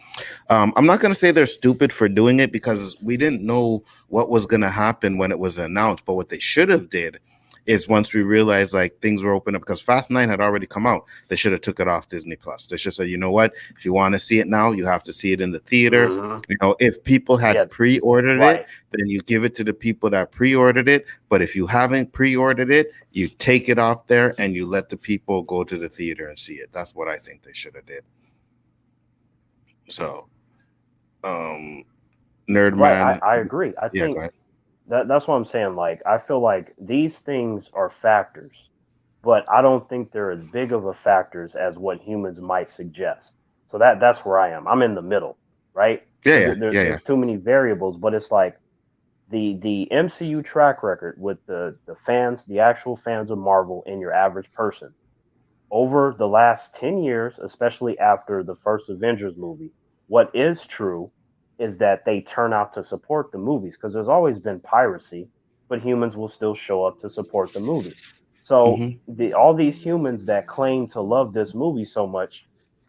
I'm not going to say they're stupid for doing it because we didn't know what was going to happen when it was announced. But what they should have did is once we realized like things were open up because Fast 9 had already come out, they should have took it off Disney Plus. They should say, you know what? If you want to see it now, you have to see it in the theater. Hmm. If people Yeah, had pre-ordered it, right. then you give it to the people that pre-ordered it. But if you haven't pre-ordered it, you take it off there and you let the people go to the theater and see it. That's what I think they should have did. So, um, Nerd Right. Man. I agree. I Yeah, go think ahead. that's what I'm saying. Like, I feel like these things are factors, but I don't think they're as big of a factors as what humans might suggest. So that's where I am. I'm in the middle, right? Yeah, Because yeah, yeah, yeah. there's too many variables, but it's like the MCU track record with the fans, the actual fans of Marvel, and your average person over the last 10 years, especially after the first Avengers movie, what is true is that they turn out to support the movies because there's always been piracy, but humans will still show up to support the movie. So Hmm. all these humans that claim to love this movie so much,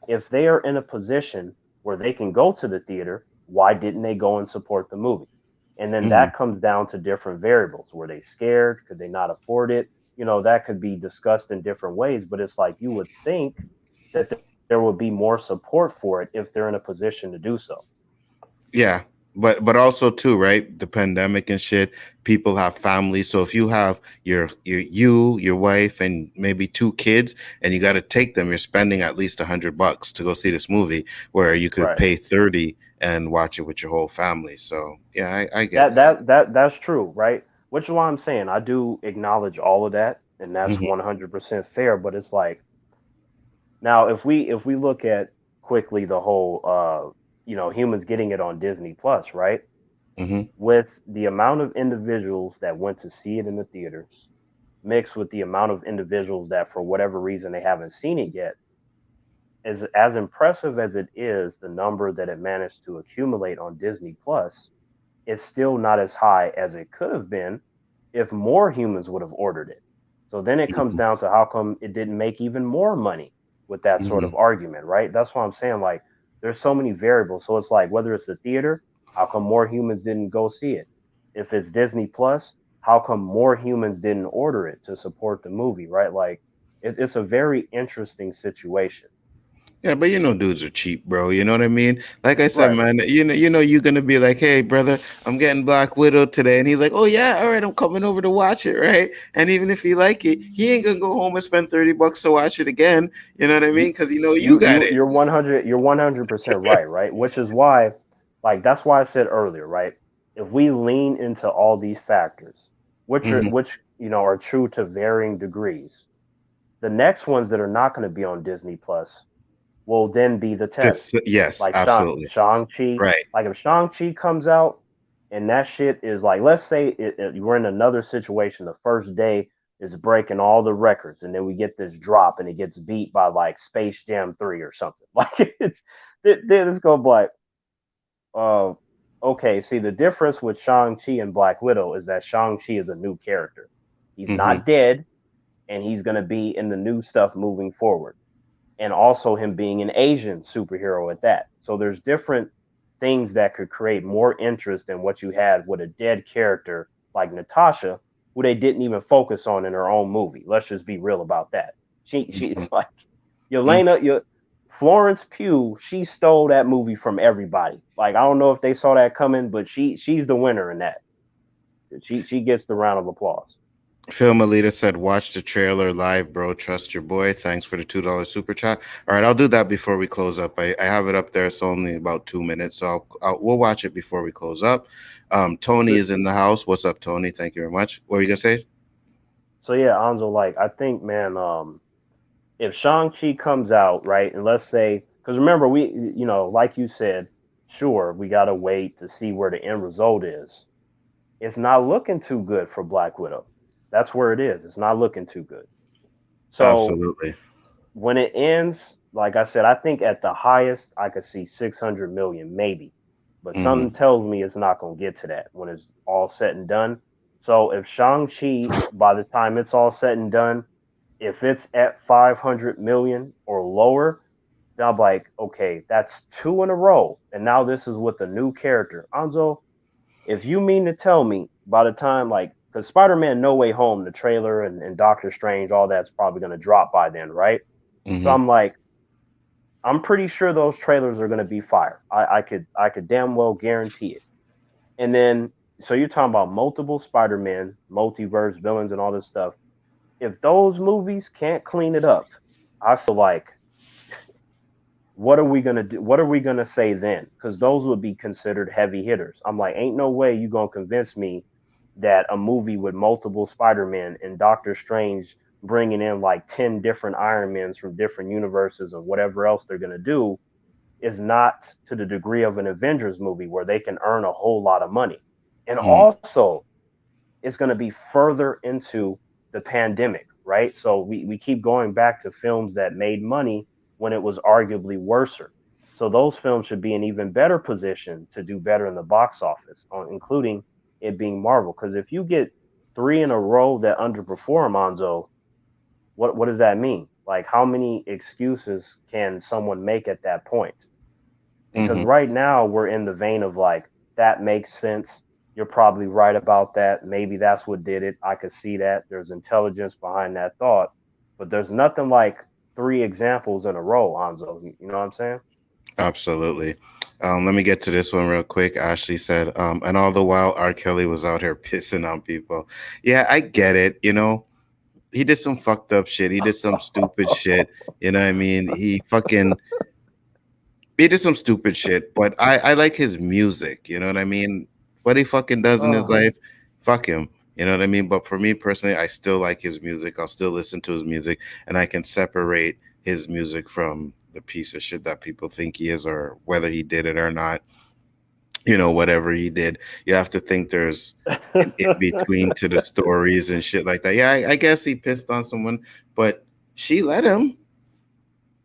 if they are in a position where they can go to the theater, why didn't they go and support the movie? And then Hmm. that comes down to different variables. Were they scared? Could they not afford it? That could be discussed in different ways, but it's like you would think that there would be more support for it if they're in a position to do so. Yeah, but also too, right? The pandemic and shit. People have families, so if you have your wife, and maybe two kids, and you got to take them, you're spending at least $100 to go see this movie, where you could Right. pay 30 and watch it with your whole family. So yeah, I get That that. that that that's true, right? Which is why I'm saying I do acknowledge all of that, and that's Hmm. 100% fair. But it's like now if we look at quickly the whole humans getting it on Disney Plus, right? Hmm. With the amount of individuals that went to see it in the theaters, mixed with the amount of individuals that for whatever reason they haven't seen it yet, as impressive as it is, the number that it managed to accumulate on Disney Plus is still not as high as it could have been if more humans would have ordered it. So then it comes Hmm. down to how come it didn't make even more money with that sort Hmm. of argument, right? That's why I'm saying like there's so many variables. So it's like whether it's the theater, how come more humans didn't go see it? If it's Disney Plus, how come more humans didn't order it to support the movie, right? Like it's a very interesting situation. Yeah, but dudes are cheap, bro. You know what I mean? Like I said, Right. man, you're gonna be like, hey, brother, I'm getting Black Widow today. And he's like, oh yeah, all right, I'm coming over to watch it, right? And even if he like it, he ain't gonna go home and spend $30 to watch it again. You know what I mean? You Because you got it. you're 100% right, right? Which is why like that's why I said earlier, right? If we lean into all these factors, Hmm. which are true to varying degrees, the next ones that are not going to be on Disney Plus will then be the test. Just yes, Like absolutely. Shang-Chi, Right. like if Shang-Chi comes out and that shit is like, let's say we're in another situation. The first day is breaking all the records, and then we get this drop, and it gets beat by like Space Jam 3 or something. Like then it's gonna be like, oh. Okay, see the difference with Shang-Chi and Black Widow is that Shang-Chi is a new character. He's Mm-hmm. not dead, and he's going to be in the new stuff moving forward. And also him being an Asian superhero at that. So there's different things that could create more interest than what you had with a dead character like Natasha, who they didn't even focus on in her own movie. Let's just be real about that. She's Mm-hmm. like Yelena, your Florence Pugh, she stole that movie from everybody. Like I don't know if they saw that coming, but she's the winner in that. She gets the round of applause. Film Alita said, "Watch the trailer live, bro. Trust your boy." Thanks for the $2 super chat. All right, I'll do that before we close up. I have it up there. It's only about 2 minutes, so we'll watch it before we close up. Tony So, is in the house. What's up, Tony? Thank you very much. What were you gonna say? so yeah, Anzo, like I think, man, if Shang-Chi comes out, right, and let's say, because remember, like you said, sure, we got to wait to see where the end result is. It's not looking too good for Black Widow. That's where it is. It's not looking too good. So Absolutely. when it ends, like I said, I think at the highest, I could see 600 million, maybe. But Mm-hmm. something tells me it's not going to get to that when it's all said and done. So if Shang-Chi, by the time it's all said and done, if it's at 500 million or lower, then I'm like, okay, that's two in a row. And now this is with a new character. Anzo, if you mean to tell me by the time, like, because Spider Man No Way Home, the trailer and Doctor Strange, all that's probably going to drop by then, right? So Mm-hmm. I'm like, I'm pretty sure those trailers are going to be fire. I could damn well guarantee it. And then, so you're talking about multiple Spider Man, multiverse villains, and all this stuff. If those movies can't clean it up, I feel like what are we gonna do? What are we gonna say then? Because those would be considered heavy hitters. I'm like, ain't no way you gonna convince me that a movie with multiple Spider-Man and Doctor Strange bringing in like 10 different Iron Mans from different universes or whatever else they're gonna do is not to the degree of an Avengers movie where they can earn a whole lot of money. And Mm-hmm. also, it's going to be further into the pandemic, right? So we keep going back to films that made money when it was arguably worser. So those films should be in even better position to do better in the box office, including it being Marvel. Because if you get three in a row that underperform, Monzo, what does that mean? Like, how many excuses can someone make at that point? Because Mm-hmm. right now we're in the vein of like that makes sense. You're probably right about that. Maybe that's what did it. I could see that. There's intelligence behind that thought, but there's nothing like three examples in a row, Anzo. You know what I'm saying? Absolutely. Let me get to this one real quick. Ashley said, and all the while, R. Kelly was out here pissing on people. Yeah, I get it. He did some fucked up shit. He did some stupid shit. You know what I mean? He did some stupid shit, but I like his music. You know what I mean? What he fucking does in his Oh, life, fuck him. You know what I mean? But for me personally, I still like his music. I'll still listen to his music, and I can separate his music from the piece of shit that people think he is, or whether he did it or not. Whatever he did, you have to think there's an in between to the stories and shit like that. Yeah, I guess he pissed on someone, but she let him.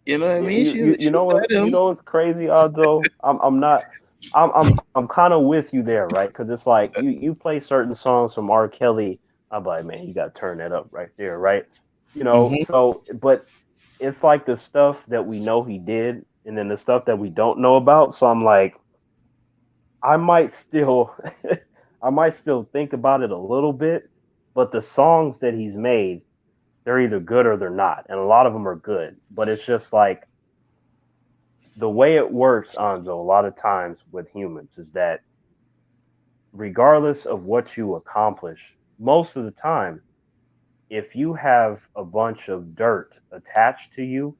You know what I you, mean? you, She you you she know let him. what's crazy, Aldo? I'm not. I'm kind of with you there, right? Because it's like you play certain songs from R. Kelly. I'm like, man, you got to turn that up right there, right? Hmm. So but it's like the stuff that we know he did, and then the stuff that we don't know about. So I'm like, I might still, I might still think about it a little bit, but the songs that he's made, they're either good or they're not, and a lot of them are good. But it's just like the way it works, Anzo. A lot of times with humans is that regardless of what you accomplish, most of the time, if you have a bunch of dirt attached to you,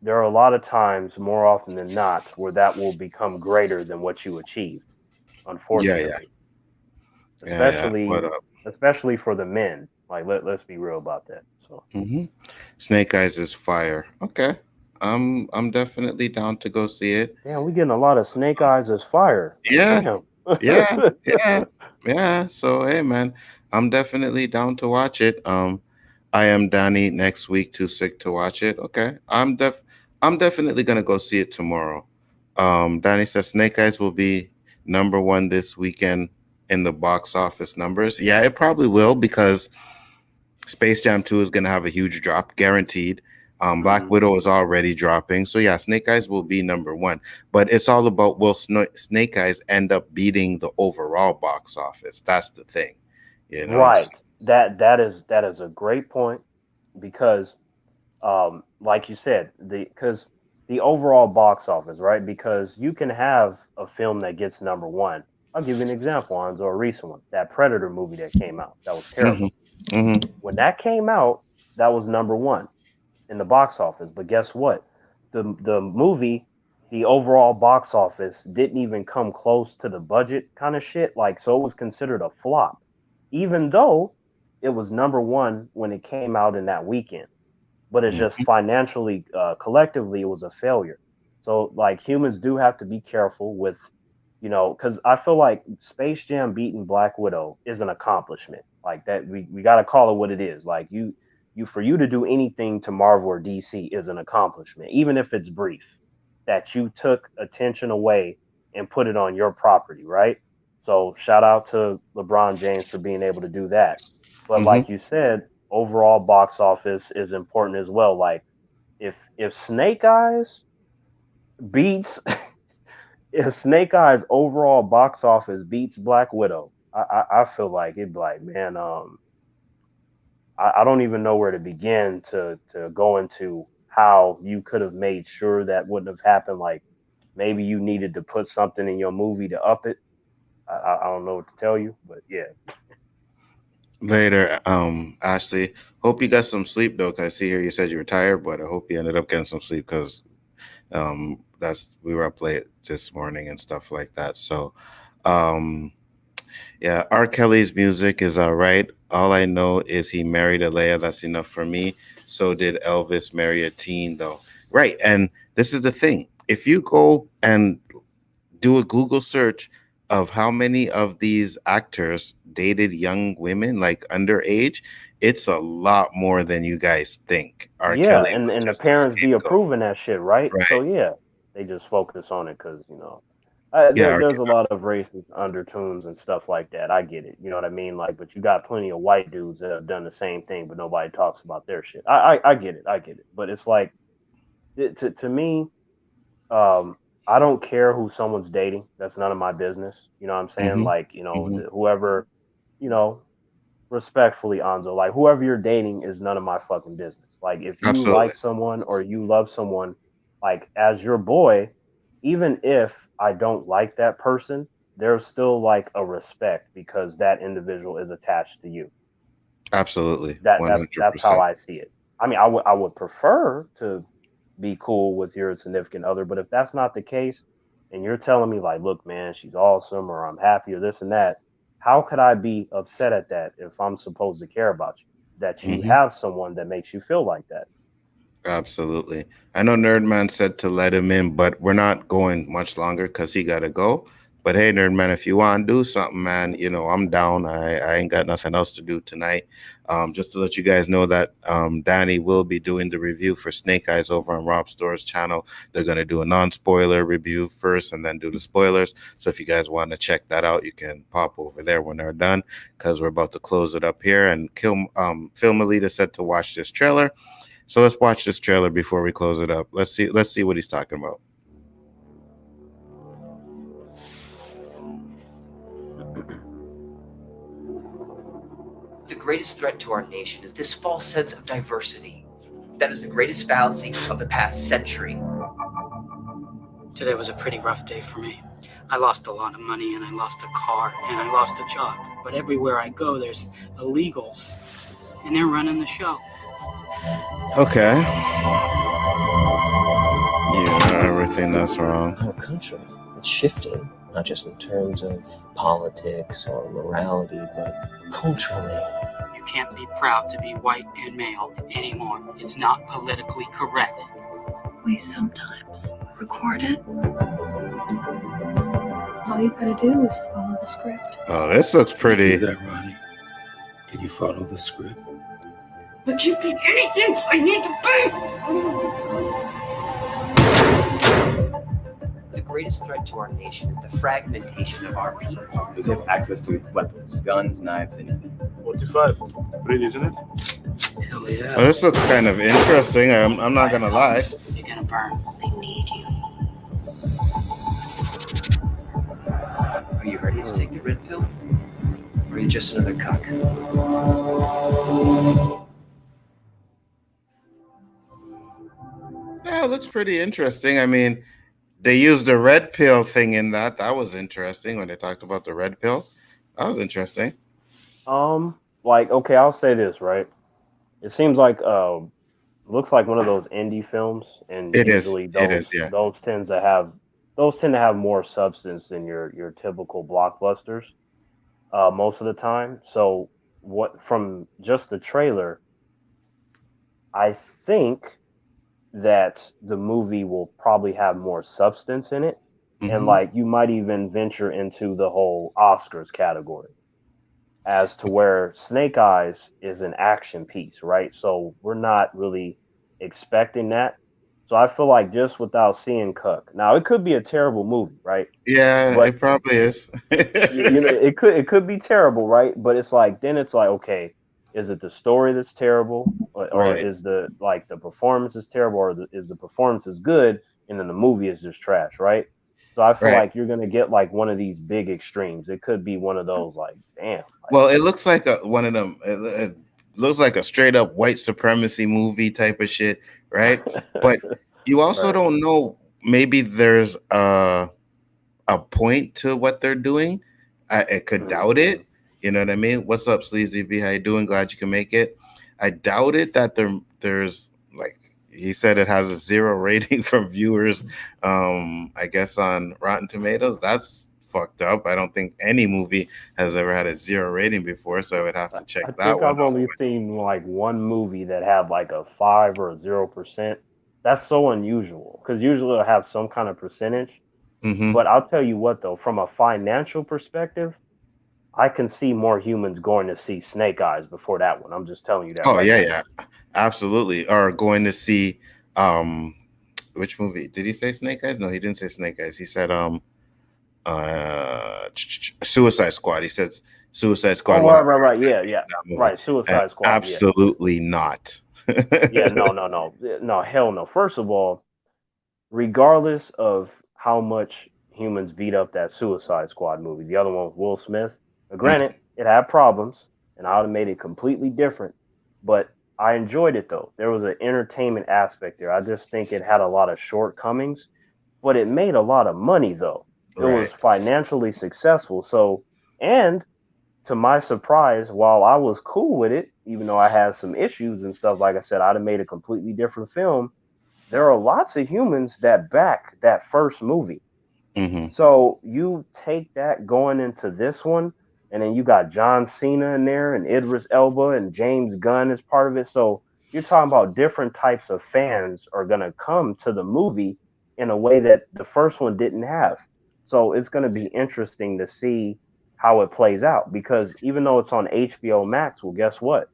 there are a lot of times, more often than not, where that will become greater than what you achieved, Yeah, yeah, unfortunately. yeah. What Especially up? especially for the men. Like let's be real about that. So Hmm. Snake Eyes is fire. Okay, I'm definitely down to go see it. damn, we getting a lot of snake eyes as fire. Like Yeah, damn. yeah, yeah, yeah. So hey, man, I'm definitely down to watch it. I am Danny next week. Too sick to watch it. Okay, I'm definitely gonna go see it tomorrow. Danny says Snake Eyes will be number one this weekend in the box office numbers? Yeah, it probably will because Space Jam 2 is going to have a huge drop, guaranteed. Black Hmm. Widow is already dropping. So, yeah, Snake Eyes will be number one. But it's all about will Snake Eyes end up beating the overall box office? That's the thing, you know? Right. That is a great point because, like you said, the overall box office, right? Because you can have a film that gets number one. I'll give you an example, Anzo, a recent one. That Predator movie that came out, that was Hmm. terrible. Hmm. When that came out, that was number one in the box office. But guess what? The movie, the overall box office didn't even come close to the budget kind of shit. Like, so it was considered a flop, even though it was number one when it came out in that weekend. But it's just financially, collectively, it was a failure. So like humans do have to be careful with, because I feel like Space Jam beating Black Widow is an accomplishment. Like that, we got to call it what it is. Like for you to do anything to Marvel or DC is an accomplishment, even if it's brief. That you took attention away and put it on your property, right? So shout out to LeBron James for being able to do that. But Hmm. like you said, overall box office is important as well. Like if Snake Eyes beats if Snake Eyes overall box office beats Black Widow, I feel like it'd be like, man, I don't even know where to begin to go into how you could have made sure that wouldn't have happened. Like maybe you needed to put something in your movie to up it. I don't know what to tell you, but yeah. Later, Ashley. Hope you got some sleep though. 'Cause I see here you said you were tired, but I hope you ended up getting some sleep because that's we were up late this morning and stuff like that. So, um, yeah, R. Kelly's music is all right. All I know is he married Alea. That's enough for me. So did Elvis marry a teen though? Right, and this is the thing. If you go and do a Google search of how many of these actors dated young women, like underage, it's a lot more than you guys think. R. Yeah, Kelly and was the just a parents be scapegoat. approving that shit, right? So Right. yeah, they just focus on it because Yeah. there's a lot of racist undertones and stuff like that. I get it, you know what I mean? Like, but you got plenty of white dudes that have done the same thing, but nobody talks about their shit. I get it, I get it. But it's like to me, um, I don't care who someone's dating. That's none of my business. You know what I'm saying? Hmm. Like, Hmm. whoever, you know, respectfully, Anzo, like whoever you're dating is none of my fucking business. Like if you Absolutely. like someone or you love someone, like as your boy, even if I don't like that person, there's still like a respect because that individual is attached to you. Absolutely. That One that's hundred how percent. I see it. I mean, I would prefer to be cool with your significant other, but if that's not the case, and you're telling me like, look, man, she's awesome, or I'm happy, or this and that, how could I be upset at that if I'm supposed to care about you? That you Hmm. have someone that makes you feel like that. Absolutely. I know Nerdman said to let him in, but we're not going much longer because he got to go. But hey, Nerdman, if you want to do something, man, I'm down. I ain't got nothing else to do tonight. Just to let you guys know that Danny will be doing the review for Snake Eyes over on Rob Store's channel. They're going to do a non-spoiler review first and then do the spoilers. So if you guys want to check that out, you can pop over there when they're done because we're about to close it up here. And Film Elita said to watch this trailer. So let's watch this trailer before we close it up. Let's see what he's talking about. The greatest threat to our nation is this false sense of diversity. That is the greatest fallacy of the past century. Today was a pretty rough day for me. I lost a lot of money, and I lost a car, and I lost a job. But everywhere I go, there's illegals, and they're running the show. Okay. Everything that's wrong. Our country, it's shifting, not just in terms of politics or morality, but culturally. You can't be proud to be white and male anymore. It's not politically correct. We sometimes record it. All you gotta do is follow the script. Oh, this looks pretty. Do that, Ronnie. Can you follow the script? I can't be anything I need to be! The greatest threat to our nation is the fragmentation of our people. Does he have access to weapons, guns, knives, anything? 45. Pretty, isn't it? Hell yeah. Well, this looks kind of interesting. I'm not gonna lie. You're gonna burn. They need you. Are you ready to take the red pill? Or are you just another cuck? Yeah, it looks pretty interesting. I mean, they used the red pill thing in that. That was interesting when they talked about the red pill. That was interesting. Like, okay, I'll say this, right? It seems like looks like one of those indie films, and It is. usually It is. Yeah. those tend to have more substance than your typical blockbusters most of the time. So what from just the trailer, I think that the movie will probably have more substance in it, and Mhm. like you might even venture into the whole Oscars category as to where Snake Eyes is an action piece, right? So we're not really expecting that. So I feel like just without seeing Cook, now it could be a terrible movie, right? Yeah, But it probably is. you know, it could be terrible, right? But it's like then it's like, okay, is it the story that's terrible, or Right. is the like the performance is terrible, or is the performance is good, and then the movie is just trash, right? So I feel Right. like you're gonna get like one of these big extremes. It could be one of those like, damn, Well, it looks like one of them. It looks like a straight up white supremacy movie type of shit, right? But you also right. don't know. Maybe there's a point to what they're doing. I could doubt Mhm. it. You know what I mean? What's up, Sleazy B? How you doing? Glad you can make it. I doubt it that there's like he said it has a 0 rating from viewers. I guess on Rotten Tomatoes. That's fucked up. I don't think any movie has ever had a 0 rating before, so I would have I to check I that think one I've out. only seen like one movie that had like a 5 or 0%. That's so unusual because usually it'll have some kind of percentage. Hmm. But I'll tell you what, though, from a financial perspective, I can see more humans going to see Snake Eyes before that one. I'm just telling you that Oh right yeah, now. yeah, absolutely. Or going to see um, which movie did he say? Snake Eyes? No, he didn't say Snake Eyes. He said Suicide Squad. He said Suicide Squad Oh, will right, have right, more right. Yeah, attention yeah. than that movie. Right. Suicide Squad. Yeah. Absolutely not. Yeah. No, no, no. No, hell no. First of all, regardless of how much humans beat up that Suicide Squad movie, the other one with Will Smith. Now, granted, it had problems, and I would have made it completely different, but I enjoyed it though. There was an entertainment aspect there. I just think it had a lot of shortcomings, but it made a lot of money though. It was Right. financially successful. So, and to my surprise, while I was cool with it, even though I had some issues and stuff, like I said, I'd have made a completely different film. There are lots of humans that back that first movie. Hmm. So you take that going into this one, and then you got John Cena in there, and Idris Elba, and James Gunn is part of it. So you're talking about different types of fans are gonna come to the movie in a way that the first one didn't have. So it's gonna be interesting to see how it plays out because even though it's on HBO Max, well, guess what?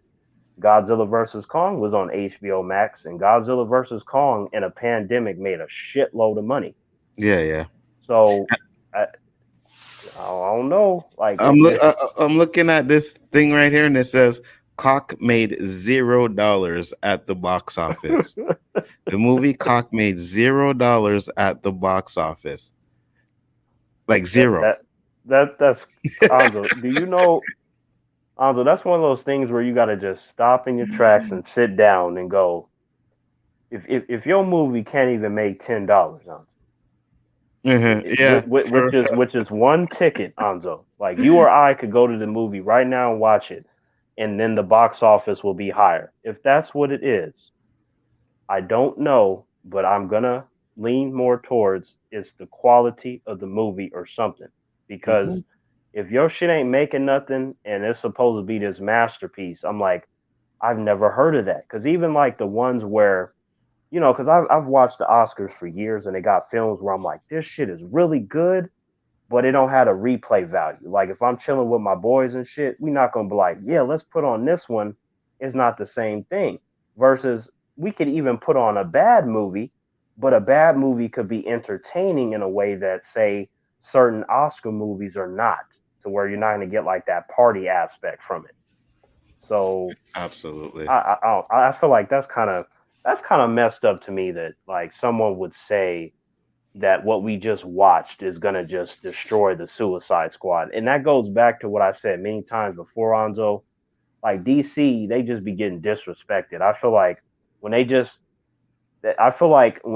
Godzilla versus Kong was on HBO Max, and Godzilla versus Kong in a pandemic made a shitload of money. Yeah, yeah. So I, I don't know. Like I'm looking at this thing right here, and it says Cock made $0 at the box office. The movie Cock made $0 at the box office, like that zero. that that's Anzo. Do you know Anzo? That's one of those things where you got to just stop in your tracks and sit down and go. If your movie can't even make $10, Yeah, for which is one ticket, Anzo. Like you or I could go to the movie right now and watch it, and then the box office will be higher. If that's what it is, I don't know, but I'm gonna lean more towards it's the quality of the movie or something. Because Mhm. if your shit ain't making nothing and it's supposed to be this masterpiece, I'm like, I've never heard of that. Because even like the ones where because I've watched the Oscars for years and they got films where I'm like, this shit is really good, but it don't have a replay value. Like if I'm chilling with my boys and shit, we not gonna be like, yeah, let's put on this one. It's not the same thing. Versus we could even put on a bad movie but a bad movie could be entertaining in a way that, say, certain Oscar movies are not, to where you're not going to get like that party aspect from it. So Absolutely. I feel like that's kind of messed up to me that like someone would say that what we just watched is gonna just destroy the Suicide Squad, and that goes back to what I said many times before, Anzo. Like DC, they just be getting disrespected. I feel like when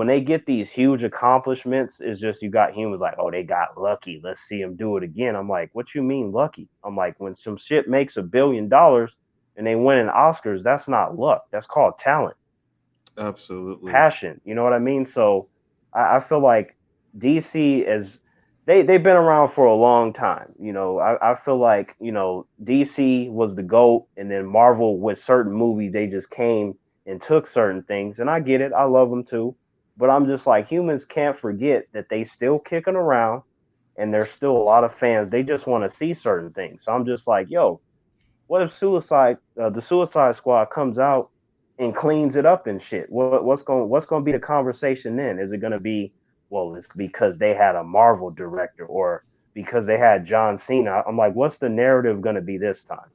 they get these huge accomplishments, it's just you got humans like, oh, they got lucky. Let's see them do it again. I'm like, what you mean lucky? I'm like, when some shit makes $1 billion and they win an Oscars, that's not luck. That's called talent, Absolutely. passion. You know what I mean? So I feel like DC is they've been around for a long time. I feel like DC was the GOAT, and then Marvel with certain movies they just came and took certain things, and I get it. I love them too, but I'm just like humans can't forget that they still kicking around, and there's still a lot of fans. They just want to see certain things. So I'm just like, yo, what if the Suicide Squad comes out and cleans it up and shit? What's going to be the conversation then? Is it going to be, well, it's because they had a Marvel director, or because they had John Cena? I'm like, what's the narrative going to be this time?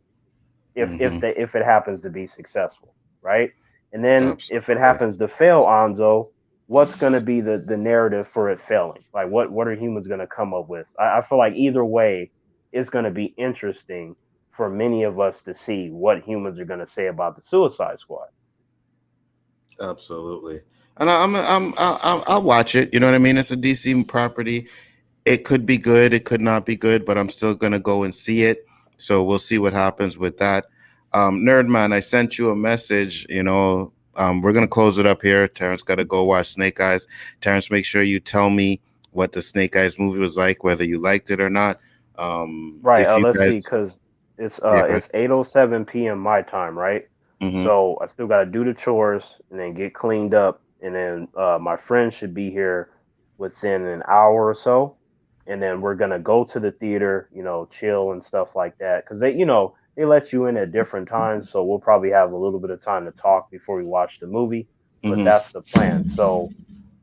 Mm-hmm. If it happens to be successful, right? And then if it Absolutely. happens to fail, Anzo, what's going to be the narrative for it failing? Like what are humans going to come up with? I feel like either way, it's going to be interesting for many of us to see what humans are going to say about the Suicide Squad. Absolutely. And I'll watch it. You know what I mean? It's a DC property. It could be good, it could not be good, but I'm still gonna go and see it. So we'll see what happens with that. Nerdman, I sent you a message. We're gonna close it up here. Terrence got to go watch Snake Eyes. Terrence, make sure you tell me what the Snake Eyes movie was like, whether you liked it or not. Right. If you Let's see, guys, because it's yeah, go ahead. it's 8:07 p.m. my time, right? Mm-hmm. So I still gotta do the chores and then get cleaned up, and then my friend should be here within an hour or so, and then we're gonna go to the theater, chill and stuff like that, because they let you in at different times, so we'll probably have a little bit of time to talk before we watch the movie, but Mm-hmm. that's the plan. So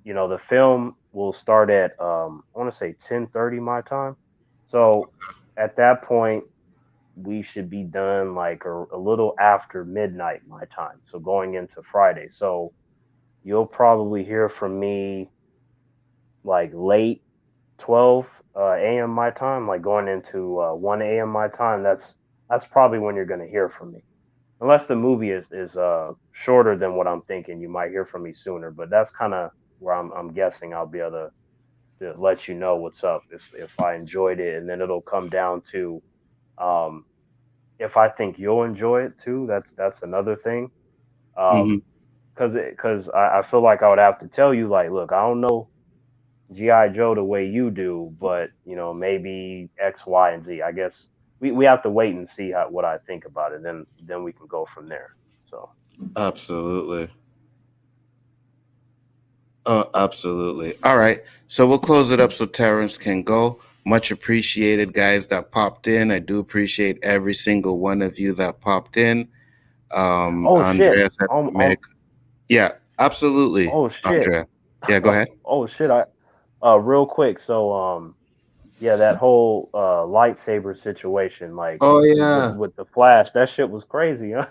the film will start at I want to say 10:30 my time. So at that point, we should be done like a little after midnight my time. So going into Friday. So you'll probably hear from me like late 12 a.m. my time, like going into 1 a.m. my time. That's probably when you're gonna hear from me. Unless the movie is shorter than what I'm thinking, you might hear from me sooner. But that's kind of where I'm guessing I'll be able to let you know what's up if I enjoyed it, and then it'll come down to um, if I think you'll enjoy it too. That's another thing. Mm-hmm. Because I feel like I would have to tell you like, look, I don't know GI Joe the way you do, but maybe X, Y, and Z. I guess we have to wait and see what I think about it. Then we can go from there. So Absolutely. Oh, absolutely. All right. So we'll close it up so Terrence can go. Much appreciated, guys, that popped in. I do appreciate every single one of you that popped in. oh shit, Andreas, Mick. Yeah, absolutely. oh shit, Andrea. Yeah, go ahead. oh shit. Real quick. So yeah, that whole lightsaber situation, like Oh, with yeah. with the Flash, that shit was crazy, huh?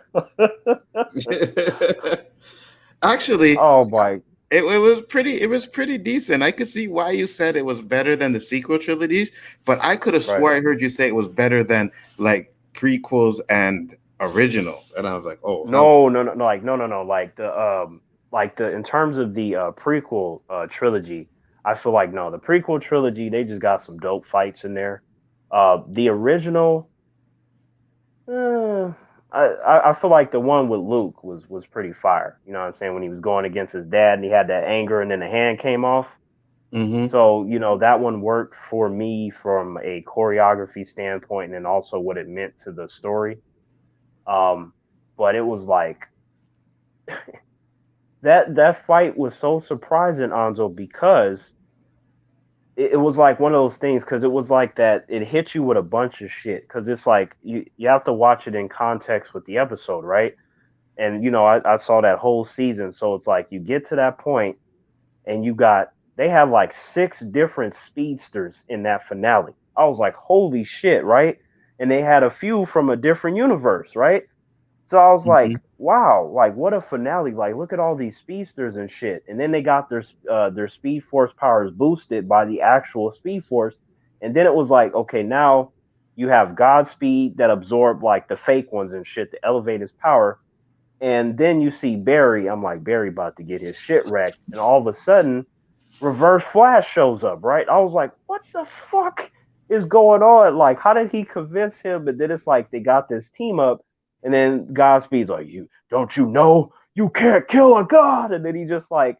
Actually, Oh my, it was pretty decent. I could see why you said it was better than the sequel trilogies, but I could have right. swore I heard you say it was better than like prequels and originals. And I was like, oh, No, no, no, no, like no, no, no, like the in terms of the prequel trilogy, I feel like no, the prequel trilogy they just got some dope fights in there. The original, uh, I feel like the one with Luke was pretty fire. You know what I'm saying, when he was going against his dad and he had that anger and then the hand came off. mm-hmm. So, that one worked for me from a choreography standpoint and then also what it meant to the story. Um, but it was like that fight was so surprising, Anzo, because it was like one of those things because it was like that it hit you with a bunch of shit because it's like you have to watch it in context with the episode, right? And I saw that whole season, so it's like you get to that point and they have like 6 different speedsters in that finale. I was like, holy shit, right? And they had a few from a different universe, right? So I was Mm-hmm. like, wow, like what a finale! Like look at all these speedsters and shit. And then they got their speed force powers boosted by the actual speed force. And then it was like, okay, now you have Godspeed that absorbed like the fake ones and shit to elevate his power. And then you see Barry. I'm like, Barry about to get his shit wrecked. And all of a sudden, Reverse Flash shows up, right? I was like, what the fuck is going on? Like, how did he convince him? But then it's like they got this team up, and then Godspeed's like, you don't you know you can't kill a god? And then he just like,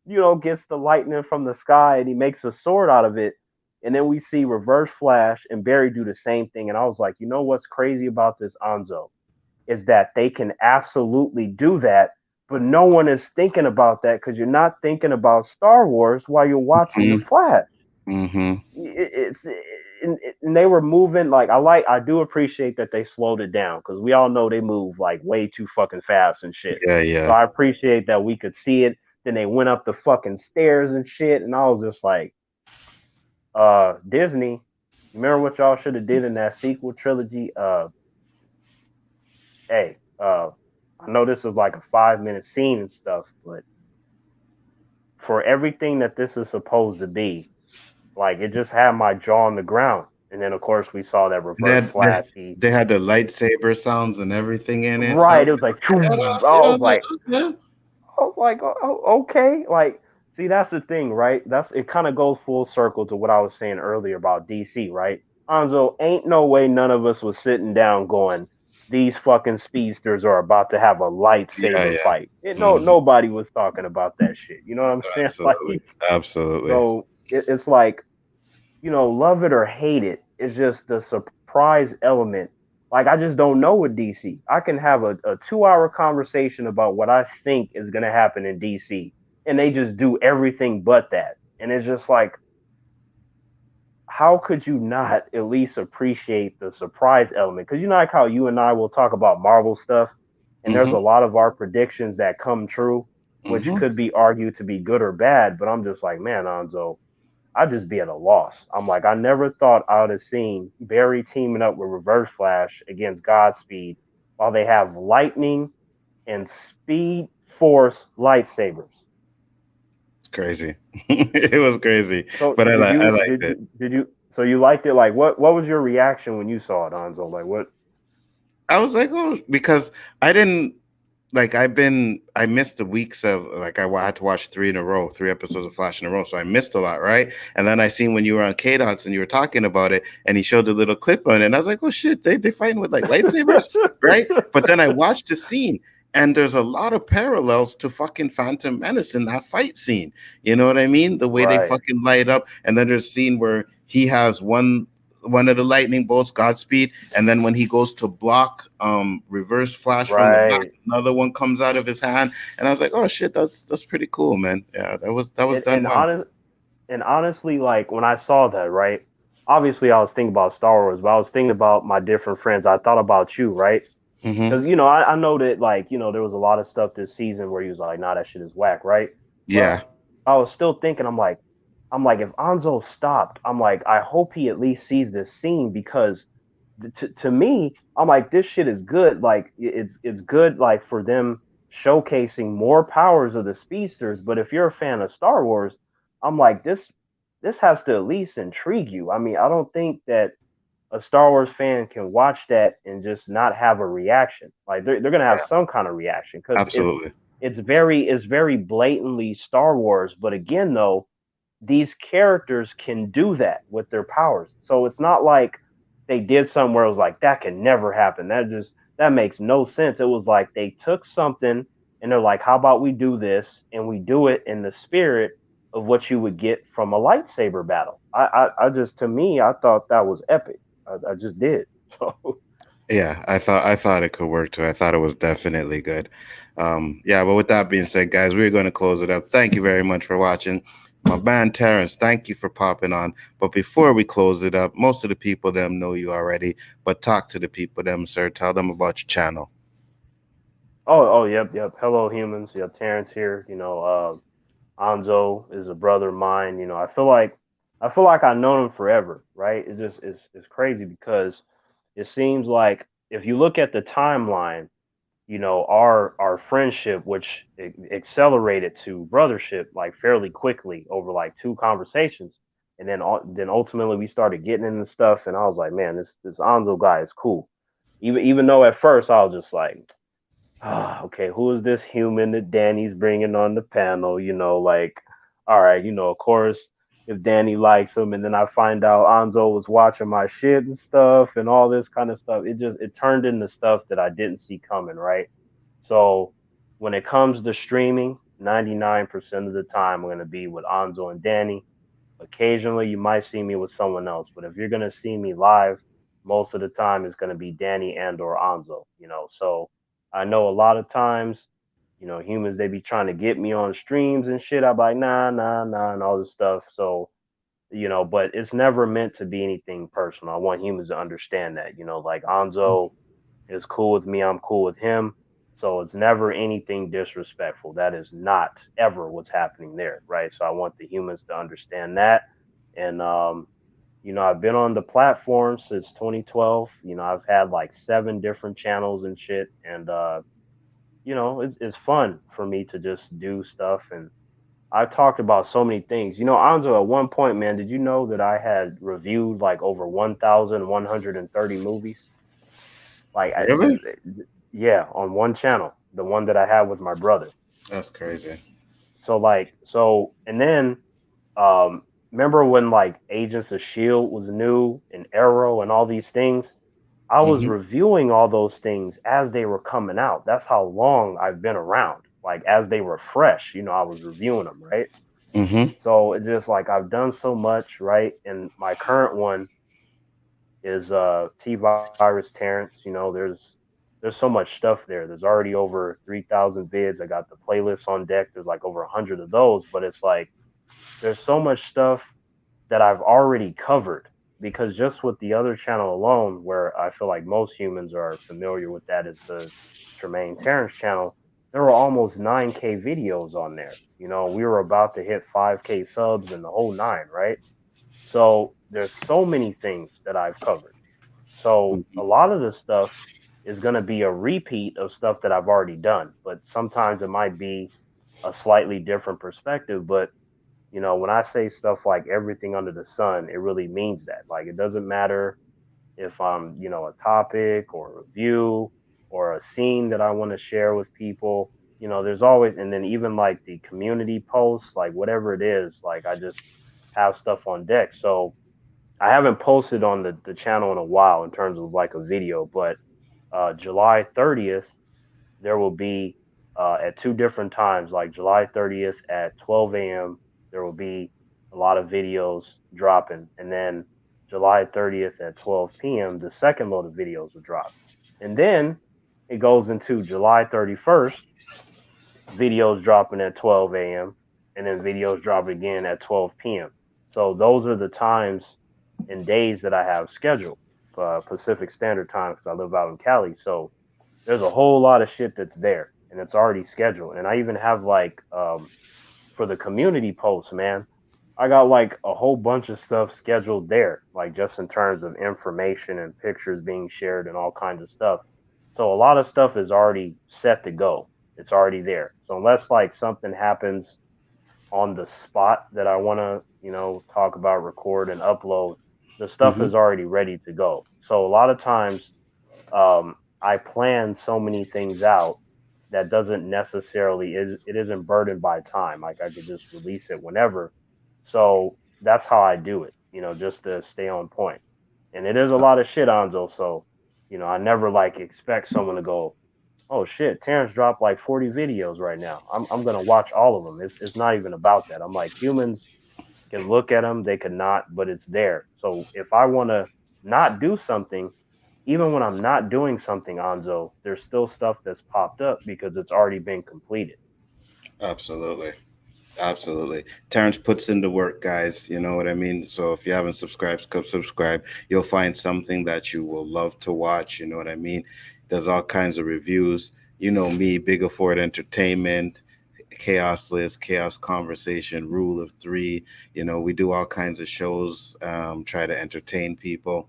gets the lightning from the sky and he makes a sword out of it. And then we see Reverse Flash and Barry do the same thing. And I was like, you know what's crazy about this, Anzo? Is that they can absolutely do that, but no one is thinking about that because you're not thinking about Star Wars while you're watching The Flash. Mm-hmm. And they were moving like I do appreciate that they slowed it down because we all know they move like way too fucking fast and shit. Yeah, So yeah. I appreciate that we could see it. Then they went up the fucking stairs and shit, and I was just like, Disney, remember what y'all should have did in that sequel trilogy? Hey, I know this is like a 5 minute scene and stuff, but for everything that this is supposed to be, like it just had my jaw on the ground. And then of course we saw that They reverse had, they, flashy. they had the lightsaber sounds and everything in it. So I Right. was It was like, like, I yeah, I was was like, like, okay. okay. Like, see, that's the thing, right? It kind of goes full circle to what I was saying earlier about DC, right? Anzo, ain't no way none of us was sitting down going, these fucking speedsters are about to have a Yeah, lightsaber yeah. fight. Mm-hmm. Nobody was talking about that shit. You know what I'm saying? Like, Absolutely. Absolutely. so it's like, love it or hate it, it's just the surprise element. Like I just don't know with DC. I can have a 2 hour conversation about what I think is gonna happen in DC, and they just do everything but that. And it's just like, how could you not at least appreciate the surprise element? Because like how you and I will talk about Marvel stuff, and there's Mm-hmm. a lot of our predictions that come true, which Mm-hmm. could be argued to be good or bad. But I'm just like, man, Anzo, I'd just be at a loss. I'm like, I never thought I would have seen Barry teaming up with Reverse Flash against Godspeed while they have lightning and speed force lightsabers. Crazy. It was crazy, So but I liked did it. you did you so you liked it? Like what was your reaction when you saw it, Anzo? Like what? I was like, oh, because I didn't like I missed the weeks of like had to watch 3 episodes of Flash in a row, so I missed a lot, right? And then I seen when you were on K Dots and you were talking about it, and he showed the little clip on it, and I was like, oh shit, they fighting with like lightsabers, right? But then I watched the scene, and there's a lot of parallels to fucking Phantom Menace in that fight scene. You know what I mean? The way they Right, fucking light up, and then there's a scene where he has one of the lightning bolts, Godspeed, and then when he goes to block Reverse Flash from the back, right. another one comes out of his hand, and I was like, oh shit, that's pretty cool, man. Yeah, that was And, done and well. honest and honestly, like when I saw that, right? Obviously, I was thinking about Star Wars, but I was thinking about my different friends. I thought about you, right? Hmm. Because I know that like there was a lot of stuff this season where he was like, nah, that shit is whack, right? But Yeah, I was still thinking, I'm like, if Anzo stopped, I'm like, I hope he at least sees this scene because to me, I'm like, this shit is good. Like it's good like for them showcasing more powers of the speedsters. But if you're a fan of Star Wars, I'm like, this has to at least intrigue you. I mean, I don't think that a Star Wars fan can watch that and just not have a reaction. Like they're gonna have yeah, some kind of reaction because absolutely. it's very blatantly Star Wars. But again, though, these characters can do that with their powers. So it's not like they did something where it was like that can never happen. That makes no sense. It was like they took something and they're like, how about we do this and we do it in the spirit of what you would get from a lightsaber battle. I just to me I thought that was epic. I just did. So Yeah, I thought it could work too. I thought it was definitely good. Yeah, but with that being said, guys, we're going to close it up. Thank you very much for watching. My man Terrence, thank you for popping on. But before we close it up, most of the people them know you already, but talk to the people them, sir. Tell them about your channel. oh yep. Hello humans. Yeah, Terrence here. Anzo is a brother of mine. I feel like I've known him forever, right? It's crazy because it seems like if you look at the timeline, our friendship, which accelerated to brothership like fairly quickly over like two conversations, and then ultimately we started getting into stuff, and I was like, man, this Anzo guy is cool. Even though at first I was just like, okay, who is this human that Danny's bringing on the panel? Like, all right, of course, if Danny likes him, and then I find out Anzo was watching my shit and stuff, and all this kind of stuff, it turned into stuff that I didn't see coming, right? So when it comes to streaming, 99% of the time I'm gonna be with Anzo and Danny. Occasionally, you might see me with someone else, but if you're gonna see me live, most of the time it's gonna be Danny and or Anzo. So I know a lot of times, humans they be trying to get me on streams and shit. I'm like, nah, nah, nah, and all this stuff. So but it's never meant to be anything personal. I want humans to understand that. Like Anzo is cool with me, I'm cool with him. So it's never anything disrespectful. That is not ever what's happening there, right? So I want the humans to understand that. And I've been on the platform since 2012. I've had like 7 different channels and shit, and it's fun for me to just do stuff. And I've talked about so many things. Anzo, at one point, man, did you know that I had reviewed like over 1,130 movies? Like, Really? yeah, on one channel, the one that I had with my brother. That's crazy. And then, remember when like Agents of Shield was new and Arrow and all these things? I was Mm-hmm. reviewing all those things as they were coming out. That's how long I've been around. Like as they were fresh, I was reviewing them, right? Mm-hmm. So it's just like I've done so much, right? And my current one is T Virus Terrence. There's so much stuff there. There's already over 3,000 vids. I got the playlist on deck. There's like over 100 of those, but it's like there's so much stuff that I've already covered because just with the other channel alone, where I feel like most humans are familiar with that, is the Tremaine Terrence channel. There were almost 9K videos on there. We were about to hit 5K subs and the whole nine, right? So there's so many things that I've covered. So a lot of this stuff is going to be a repeat of stuff that I've already done, but sometimes it might be a slightly different perspective. But when I say stuff like everything under the sun, it really means that. Like it doesn't matter if I'm, a topic or a review or a scene that I want to share with people. There's always, and then even like the community posts, like whatever it is, like I just have stuff on deck. So I haven't posted on the channel in a while in terms of like a video, but July 30th, there will be at 2 different times, like July 30th at 12 a.m., there will be a lot of videos dropping. And then July 30th at 12 p.m., the second load of videos will drop. And then it goes into July 31st, videos dropping at 12 a.m. and then videos dropping again at 12 p.m. So those are the times and days that I have scheduled Pacific Standard Time because I live out in Cali. So there's a whole lot of shit that's there and it's already scheduled. And I even have like for the community posts, man, I got like a whole bunch of stuff scheduled there, like just in terms of information and pictures being shared and all kinds of stuff. So a lot of stuff is already set to go. It's already there. So unless like something happens on the spot that I want to, talk about, record, and upload, the stuff Mm-hmm. is already ready to go. So a lot of times, I plan so many things out that doesn't necessarily it isn't burdened by time. Like I could just release it whenever. So that's how I do it, just to stay on point. And it is a lot of shit, Anzo. So, I never like expect someone to go, oh shit, Terrence dropped like 40 videos right now. I'm gonna watch all of them. It's not even about that. I'm like humans can look at them, they can not, but it's there. So if I want to not do something, even when I'm not doing something, Anzo, there's still stuff that's popped up because it's already been completed. Absolutely. Absolutely. Terrence puts in the work, guys. You know what I mean? So if you haven't subscribed, come subscribe. You'll find something that you will love to watch. You know what I mean? There's all kinds of reviews. You know me, Bigger Ford Entertainment, Chaos List, Chaos Conversation, Rule of Three. You know, we do all kinds of shows, try to entertain people.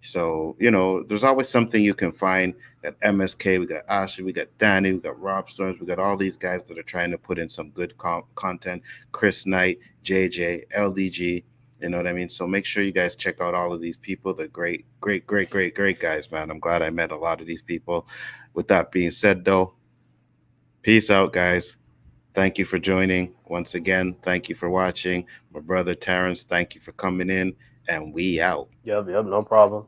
So, you know, there's always something you can find. Got MSK, we got Ashley, we got Danny, we got Rob Storms, we got all these guys that are trying to put in some good content. Chris Knight, JJ, LDG, you know what I mean? So make sure you guys check out all of these people. They're great, great, great, great, great guys, man. I'm glad I met a lot of these people. With that being said, though, peace out, guys. Thank you for joining. Once again, thank you for watching. My brother Terrence, thank you for coming in, and we out. Yep, no problem.